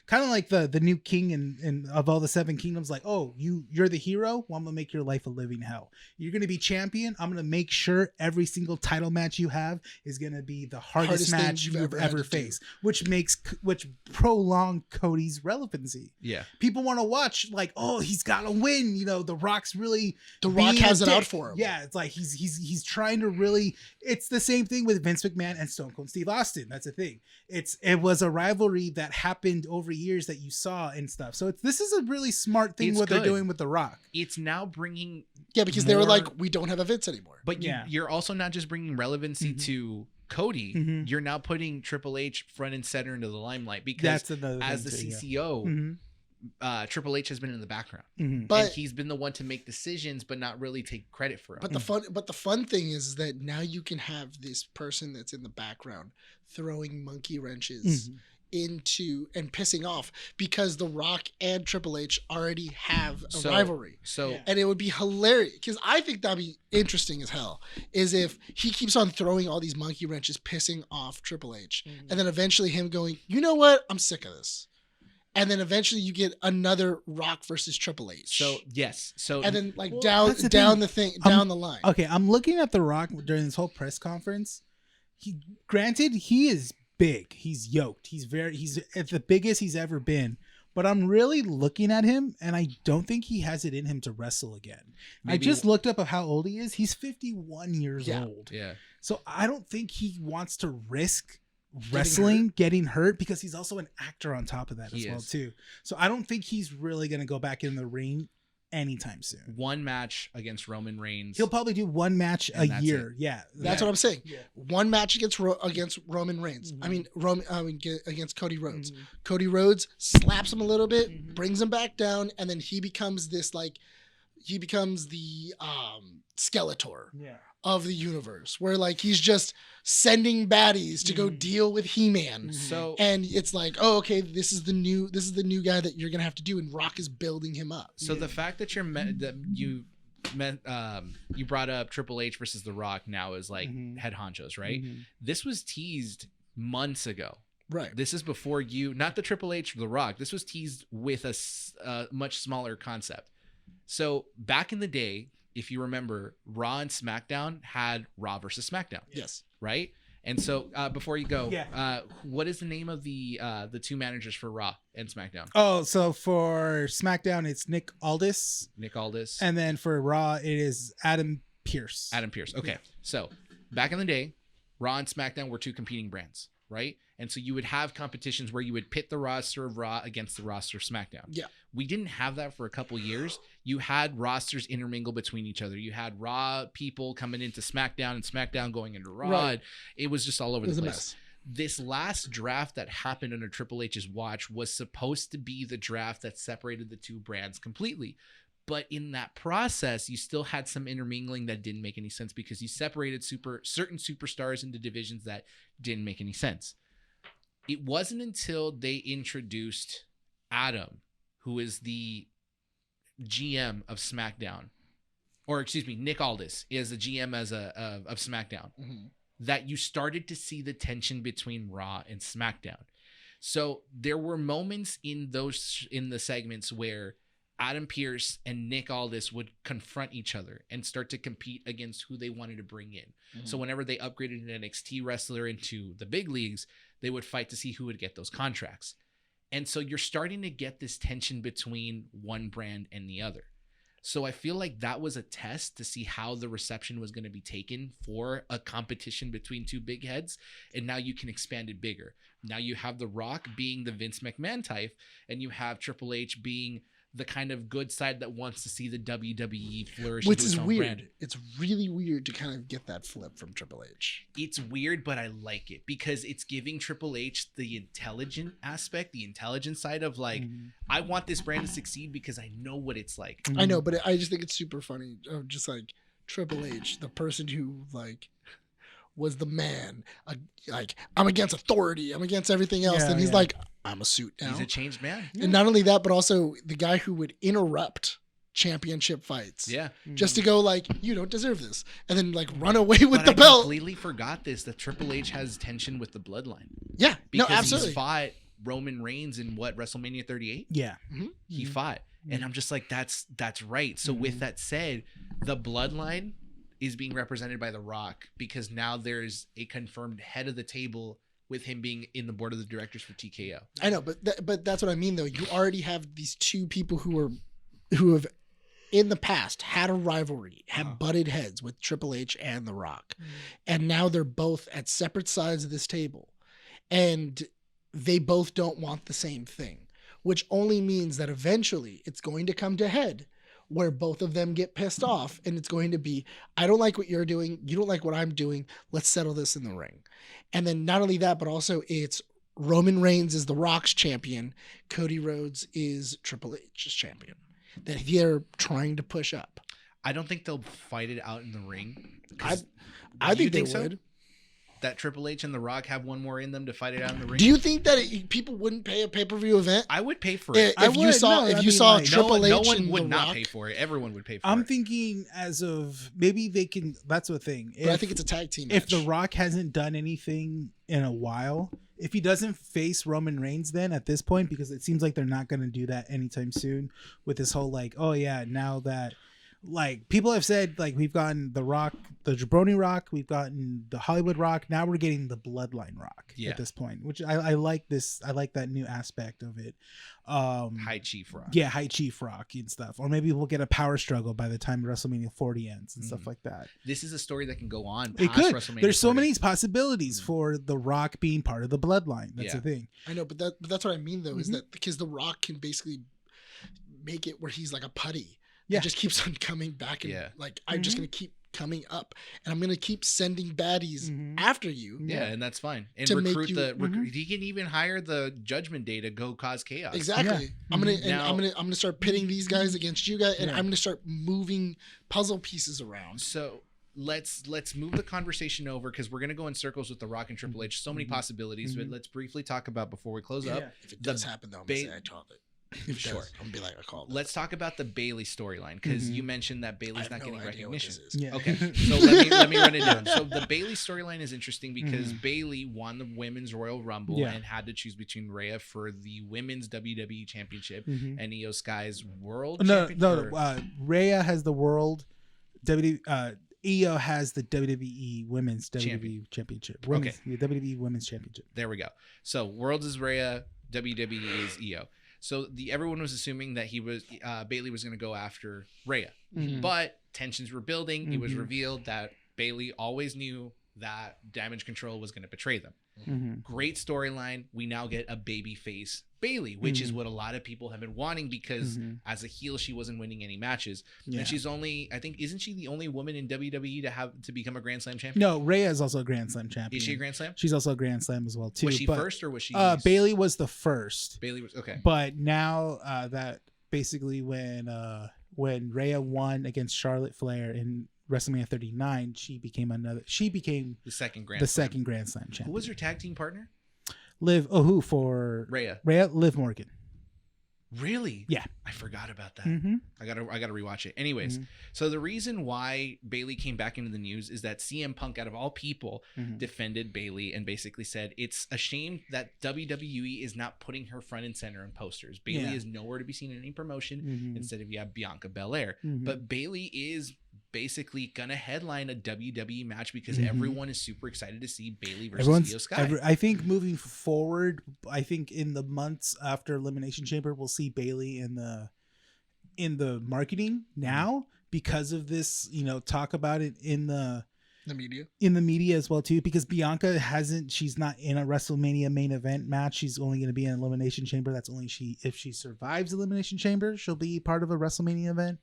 kind of like the new king and of all the 7 kingdoms, like, oh, you're the hero, well, I'm gonna make your life a living hell. You're gonna be champion, I'm gonna make sure every single title match you have is gonna be the hardest match you've ever faced, which prolong Cody's relevancy. Yeah. People want to watch, like, oh, he's gotta win, The Rock's really The Rock has it out for him. Yeah, it's like he's trying to really. It's the same thing with Vince McMahon and Stone Cold Steve Austin. That's the thing. It was a rivalry that happened over years that you saw and stuff. So this is a really smart thing they're doing with The Rock. It's now bringing because they were like, we don't have a Vince anymore. But you're also not just bringing relevancy to Cody. You're now putting Triple H front and center into the limelight, because as the CCO, Triple H has been in the background, but and he's been the one to make decisions, but not really take credit for it. But the fun thing is that now you can have this person that's in the background throwing monkey wrenches into and pissing off, because The Rock and Triple H already have a rivalry. And it would be hilarious, because I think that'd be interesting as hell, is if he keeps on throwing all these monkey wrenches, pissing off Triple H, and then eventually him going, you know what, I'm sick of this. And then eventually you get another Rock versus Triple H. So yes. So and then down the line. Okay, I'm looking at The Rock during this whole press conference. He is big. He's yoked. He's at the biggest he's ever been. But I'm really looking at him, and I don't think he has it in him to wrestle again. I just looked up how old he is. He's 51 years old. Yeah. So I don't think he wants to risk getting hurt, because he's also an actor on top of that as well too. So I don't think he's really going to go back in the ring anytime soon. One match against Roman Reigns. He'll probably do one match a year. Yeah, that's what I'm saying. Yeah. One match against Roman Reigns. I mean against Cody Rhodes. Cody Rhodes slaps him a little bit, brings him back down, and then he becomes the Skeletor of the universe, where like he's just sending baddies to go deal with He-Man. So, and it's like, oh, okay, this is the new guy that you're gonna have to do, and Rock is building him up. So the fact that you brought up Triple H versus The Rock now as like head honchos, right? This was teased months ago. Right. This is before not the Triple H, The Rock. This was teased with a much smaller concept. So back in the day, if you remember, Raw and SmackDown had Raw versus SmackDown. Yes. Right? And so before you go, what is the name of the 2 managers for Raw and SmackDown? Oh, so for SmackDown, it's Nick Aldis. And then for Raw, it is Adam Pearce. Okay. Yeah. So back in the day, Raw and SmackDown were 2 competing brands, right? And so you would have competitions where you would pit the roster of Raw against the roster of SmackDown. Yeah. We didn't have that for a couple years. You had rosters intermingle between each other. You had Raw people coming into SmackDown and SmackDown going into Raw. Right. It was just all over the place. This last draft that happened under Triple H's watch was supposed to be the draft that separated the 2 brands completely. But in that process, you still had some intermingling that didn't make any sense, because you separated certain superstars into divisions that didn't make any sense. It wasn't until they introduced Adam, who is the GM of SmackDown, or excuse me, Nick Aldis is the GM of SmackDown. that you started to see the tension between Raw and SmackDown. So there were moments in the segments where Adam Pearce and Nick Aldis would confront each other and start to compete against who they wanted to bring in. Mm-hmm. So whenever they upgraded an NXT wrestler into the big leagues, they would fight to see who would get those contracts. And so you're starting to get this tension between one brand and the other. So I feel like that was a test to see how the reception was going to be taken for a competition between two big heads. And now you can expand it bigger. Now you have The Rock being the Vince McMahon type, and you have Triple H being the kind of good side that wants to see the WWE flourish. Which is weird. Brand. It's really weird to kind of get that flip from Triple H. It's weird, but I like it because it's giving Triple H the intelligent aspect, the intelligent side of like, I want this brand to succeed because I know what it's like. I know, but I just think it's super funny. Just like Triple H, the person who like was the man, like I'm against authority, I'm against everything else, and he's like, I'm a suit now. He's a changed man. And not only that, but also the guy who would interrupt championship fights. Yeah. Just to go like, you don't deserve this. And then like run away with the belt. I completely forgot this, that Triple H has tension with the bloodline. Yeah. Because no, absolutely. he's fought Roman Reigns in WrestleMania 38? Yeah. Mm-hmm. He fought. And I'm just like, that's right. So with that said, the bloodline is being represented by The Rock because now there's a confirmed head of the table with him being in the board of the directors for TKO. I know, but that's what I mean though. You already have these two people who have in the past had a rivalry, have butted heads with Triple H and The Rock. And now they're both at separate sides of this table. And they both don't want the same thing, which only means that eventually it's going to come to head where both of them get pissed off, and it's going to be, I don't like what you're doing, you don't like what I'm doing, let's settle this in the ring. And then not only that, but also it's Roman Reigns is The Rock's champion, Cody Rhodes is Triple H's champion, that they're trying to push up. I don't think they'll fight it out in the ring. I think they would. That Triple H and The Rock have one more in them to fight it out in the ring? Do you think that people wouldn't pay a pay-per-view event? I would pay for it. If you saw Triple H, no one and would The not Rock, pay for it. Everyone would pay for it. I'm thinking as of maybe they can. That's the thing. But I think it's a tag team match. If The Rock hasn't done anything in a while, if he doesn't face Roman Reigns, then at this point, because it seems like they're not going to do that anytime soon with this whole like, oh yeah, now that. Like people have said, like we've gotten The Rock, the Jabroni Rock, we've gotten the Hollywood Rock. Now we're getting the Bloodline Rock at this point, which I like this. I like that new aspect of it. High Chief Rock. Yeah, High Chief Rock and stuff. Or maybe we'll get a power struggle by the time WrestleMania 40 ends and stuff like that. This is a story that can go on past it could. WrestleMania There's so 40. many possibilities for The Rock being part of the Bloodline. That's the thing. I know, but that's what I mean though, is that because The Rock can basically make it where he's like a putty. It just keeps on coming back and like I'm just gonna keep coming up and I'm gonna keep sending baddies after you. Yeah, and that's fine. And To recruit make he can even hire the Judgment Day to go cause chaos. Exactly. I'm gonna start pitting these guys against you guys, and I'm gonna start moving puzzle pieces around. So let's move the conversation over because we're gonna go in circles with The Rock and Triple H. So many possibilities, but let's briefly talk about before we close up. If it does happen though, I'm gonna say I called it. Sure. I'm gonna be like, I called it. Let's talk about the Bayley storyline because you mentioned that Bayley's not getting recognition. Yeah. Okay, so let me run it down. So the Bayley storyline is interesting because Bayley won the Women's Royal Rumble and had to choose between Rhea for the Women's WWE Championship and Io Sky's World Championship. Rhea has the World Io has the WWE Women's WWE Championship. WWE Women's Championship. There we go. So Worlds is Rhea, WWE is Io. So everyone was assuming that Bayley was going to go after Rhea, but tensions were building. It was revealed that Bayley always knew that Damage Control was going to betray them. Great storyline. We now get a babyface Bayley, which is what a lot of people have been wanting because as a heel, she wasn't winning any matches. And she's only, I think, isn't she the only woman in WWE to become a Grand Slam champion? No, Rhea is also a Grand Slam champion. Is she a Grand Slam? She's also a Grand Slam as well too. Was she first or was she? Bayley was the first. Bayley was okay. But now that basically when Rhea won against Charlotte Flair in WrestleMania 39, she became the second Grand Slam champion. Who was her tag team partner? Liv. Oh, who for Rhea? Liv Morgan. Really? Yeah. I forgot about that. Mm-hmm. I gotta rewatch it. Anyways, so the reason why Bayley came back into the news is that CM Punk, out of all people, defended Bayley and basically said it's a shame that WWE is not putting her front and center in posters. Bayley is nowhere to be seen in any promotion. Instead of you have Bianca Belair, but Bayley is basically gonna headline a WWE match because everyone is super excited to see Bayley versus Io Sky. I think moving forward, I think in the months after Elimination Chamber, we'll see Bayley in the marketing now because of this, talk about it in the media as well too, because Bianca she's not in a WrestleMania main event match. She's only going to be in Elimination Chamber. That's only if she survives Elimination Chamber, she'll be part of a WrestleMania event.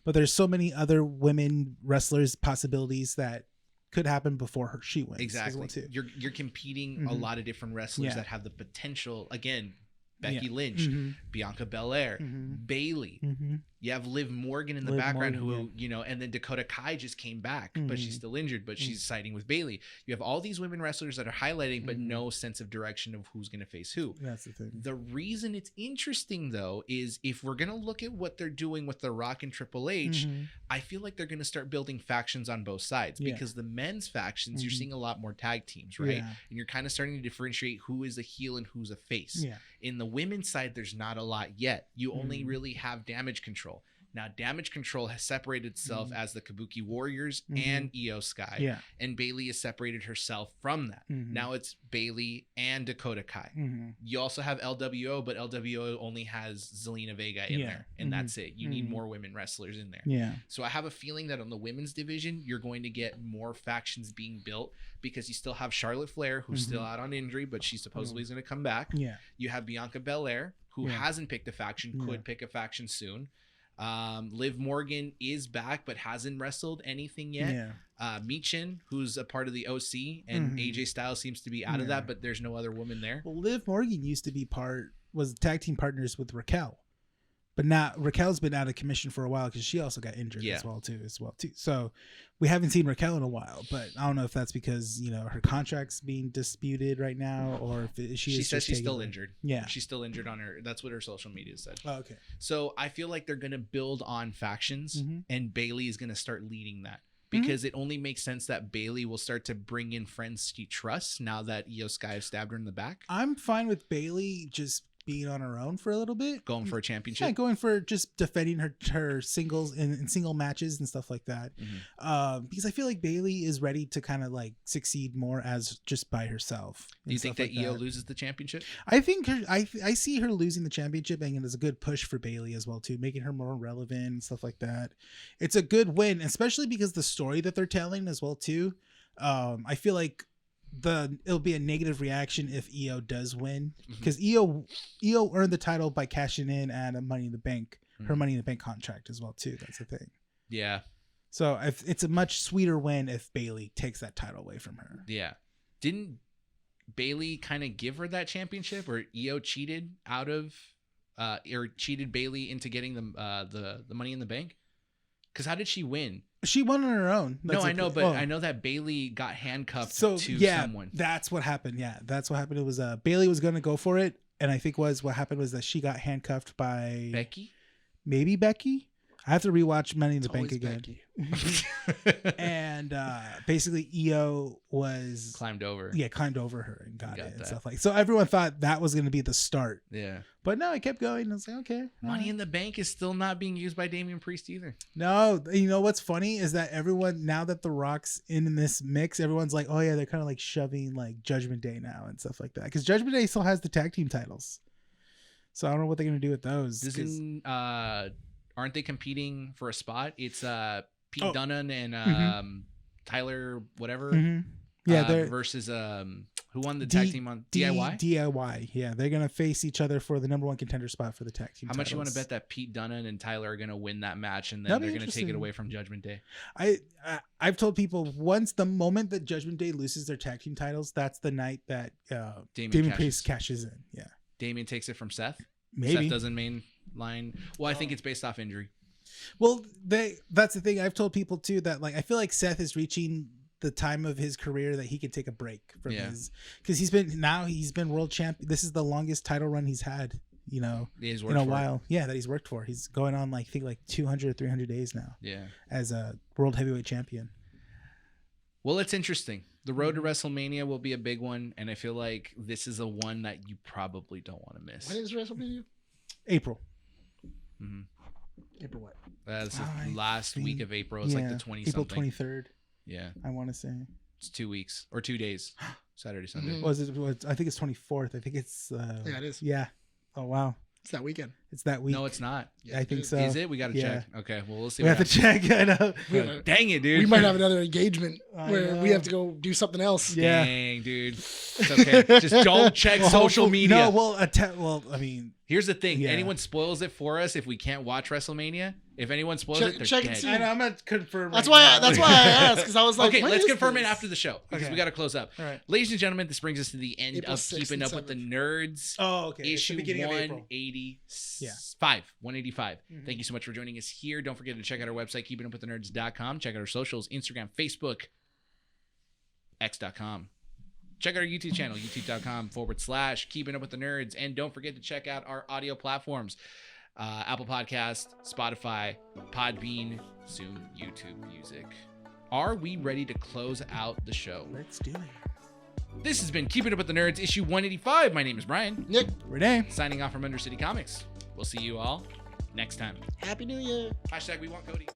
But there's so many other women wrestlers possibilities that could happen before she wins. Exactly. Well too. You're competing a lot of different wrestlers that have the potential. Again, Becky Lynch, Bianca Belair, Bayley. You have Liv Morgan in the background who, and then Dakota Kai just came back, but she's still injured, but she's siding with Bayley. You have all these women wrestlers that are highlighting, but no sense of direction of who's going to face who. That's the thing. The reason it's interesting, though, is if we're going to look at what they're doing with The Rock and Triple H, I feel like they're going to start building factions on both sides because the men's factions, you're seeing a lot more tag teams, right? And you're kind of starting to differentiate who is a heel and who's a face. In the women's side, there's not a lot yet. You only really have Damage Control. Now, Damage Control has separated itself as the Kabuki Warriors and Io Sky. And Bayley has separated herself from that. Now it's Bayley and Dakota Kai. You also have LWO, but LWO only has Zelina Vega in there. And that's it. You need more women wrestlers in there. So I have a feeling that on the women's division, you're going to get more factions being built because you still have Charlotte Flair, who's still out on injury, but she supposedly is going to come back. You have Bianca Belair, who hasn't picked a faction, could pick a faction soon. Liv Morgan is back but hasn't wrestled anything yet. Michin, who's a part of the OC, and AJ Styles seems to be out of that, but there's no other woman there. Well, Liv Morgan used to be was tag team partners with Raquel, but now Raquel's been out of commission for a while because she also got injured as well too. So we haven't seen Raquel in a while, but I don't know if that's because her contract's being disputed right now, or if she says she's still injured. Yeah, she's still injured on her. That's what her social media said. Oh, okay. So I feel like they're gonna build on factions, and Bayley is gonna start leading that. Because it only makes sense that Bayley will start to bring in friends she trusts now that Io Sky has stabbed her in the back. I'm fine with Bayley just being on her own for a little bit, going for a championship. Yeah, going for just defending her singles in single matches and stuff like that. Because I feel like Bayley is ready to kind of like succeed more as just by herself. Do you think that Io loses the championship? I think I see her losing the championship, and it's a good push for Bayley as well too, making her more relevant and stuff like that. It's a good win, especially because the story that they're telling as well too. I feel like it'll be a negative reaction if Io does win, because Io earned the title by cashing in at a Money in the Bank, her Money in the Bank contract as well too. That's the thing. Yeah. So it's a much sweeter win if Bayley takes that title away from her. Yeah. Didn't Bayley kind of give her that championship, or Io cheated out of, or cheated Bayley into getting the Money in the Bank? Because how did she win? She won on her own. I know, but I know that Bayley got handcuffed to someone. That's what happened. Yeah, that's what happened. It was Bayley was going to go for it, and I think what happened was that she got handcuffed by Becky. Maybe Becky. I have to rewatch Money in the Bank again. And basically Io was climbed over her and got it and stuff like. So everyone thought that was going to be the start. Yeah. But no, it kept going. I was like, okay. Money in the Bank is still not being used by Damian Priest either. No, you know what's funny is that everyone, now that The Rock's in this mix, everyone's like, oh yeah, they're kind of like shoving like Judgment Day now and stuff like that, because Judgment Day still has the tag team titles. So I don't know what they're gonna do with those. Aren't they competing for a spot? It's Pete Dunne and Tyler whatever. Yeah, they're versus who won the tag team on DIY? DIY. Yeah, they're gonna face each other for the #1 contender spot for the tag team. How much you want to bet that Pete Dunne and Tyler are gonna win that match, and then they're gonna take it away from Judgment Day? I've told people, the moment that Judgment Day loses their tag team titles, that's the night that Damian Priest cashes in. Yeah, Damian takes it from Seth. Maybe Seth doesn't mainline. Well, I think it's based off injury. Well, that's the thing. I've told people too that like I feel like Seth is reaching the time of his career that he can take a break from his, because he's been world champ. This is the longest title run he's had you know, He's in a while. Yeah, that he's worked for. He's going on like I think like 200 or 300 days now. Yeah. As a world heavyweight champion. Well, it's interesting. The road to WrestleMania will be a big one, and I feel like this is a one that you probably don't want to miss. When is WrestleMania? April. Mm-hmm. April what? That's the last week of April. It's like the 20 April something. 23rd. Yeah. I want to say. It's 2 weeks or 2 days. Saturday, Sunday. I think it's 24th. I think it's. Yeah, it is. Yeah. Oh wow. It's that weekend. It's that week. No, it's not. Yeah, I think so. Is it? We got to check. Okay, well, we'll see. We have to check. I know. Dang it, dude. We might have another engagement where we have to go do something else. Yeah. Dang, dude. It's okay. Just don't check social media. No, well, I mean, here's the thing. Anyone spoils it for us if we can't watch WrestleMania. If anyone spoils it, they're check dead. and see. I know, I'm not confirming. That's why I asked, because I was like, okay, let's confirm this? it after the show because we got to close up. All right. Ladies and gentlemen, this brings us to the end April of 6th Keeping and Up with the 7th. Nerds. Oh, okay. It's the Issue beginning of April. 185. 185. Thank you so much for joining us here. Don't forget to check out our website, keepingupwiththenerds.com. Check out our socials, Instagram, Facebook, x.com. Check out our YouTube channel, youtube.com/Keeping Up with the Nerds. And don't forget to check out our audio platforms, Apple Podcast, Spotify, Podbean, soon YouTube Music. Are we ready to close out the show? Let's do it. This has been Keeping Up with the Nerds, issue 185. My name is Bryan. Nick, Rene. Signing off from Undercity Comics. We'll see you all next time. Happy New Year. #we want Cody.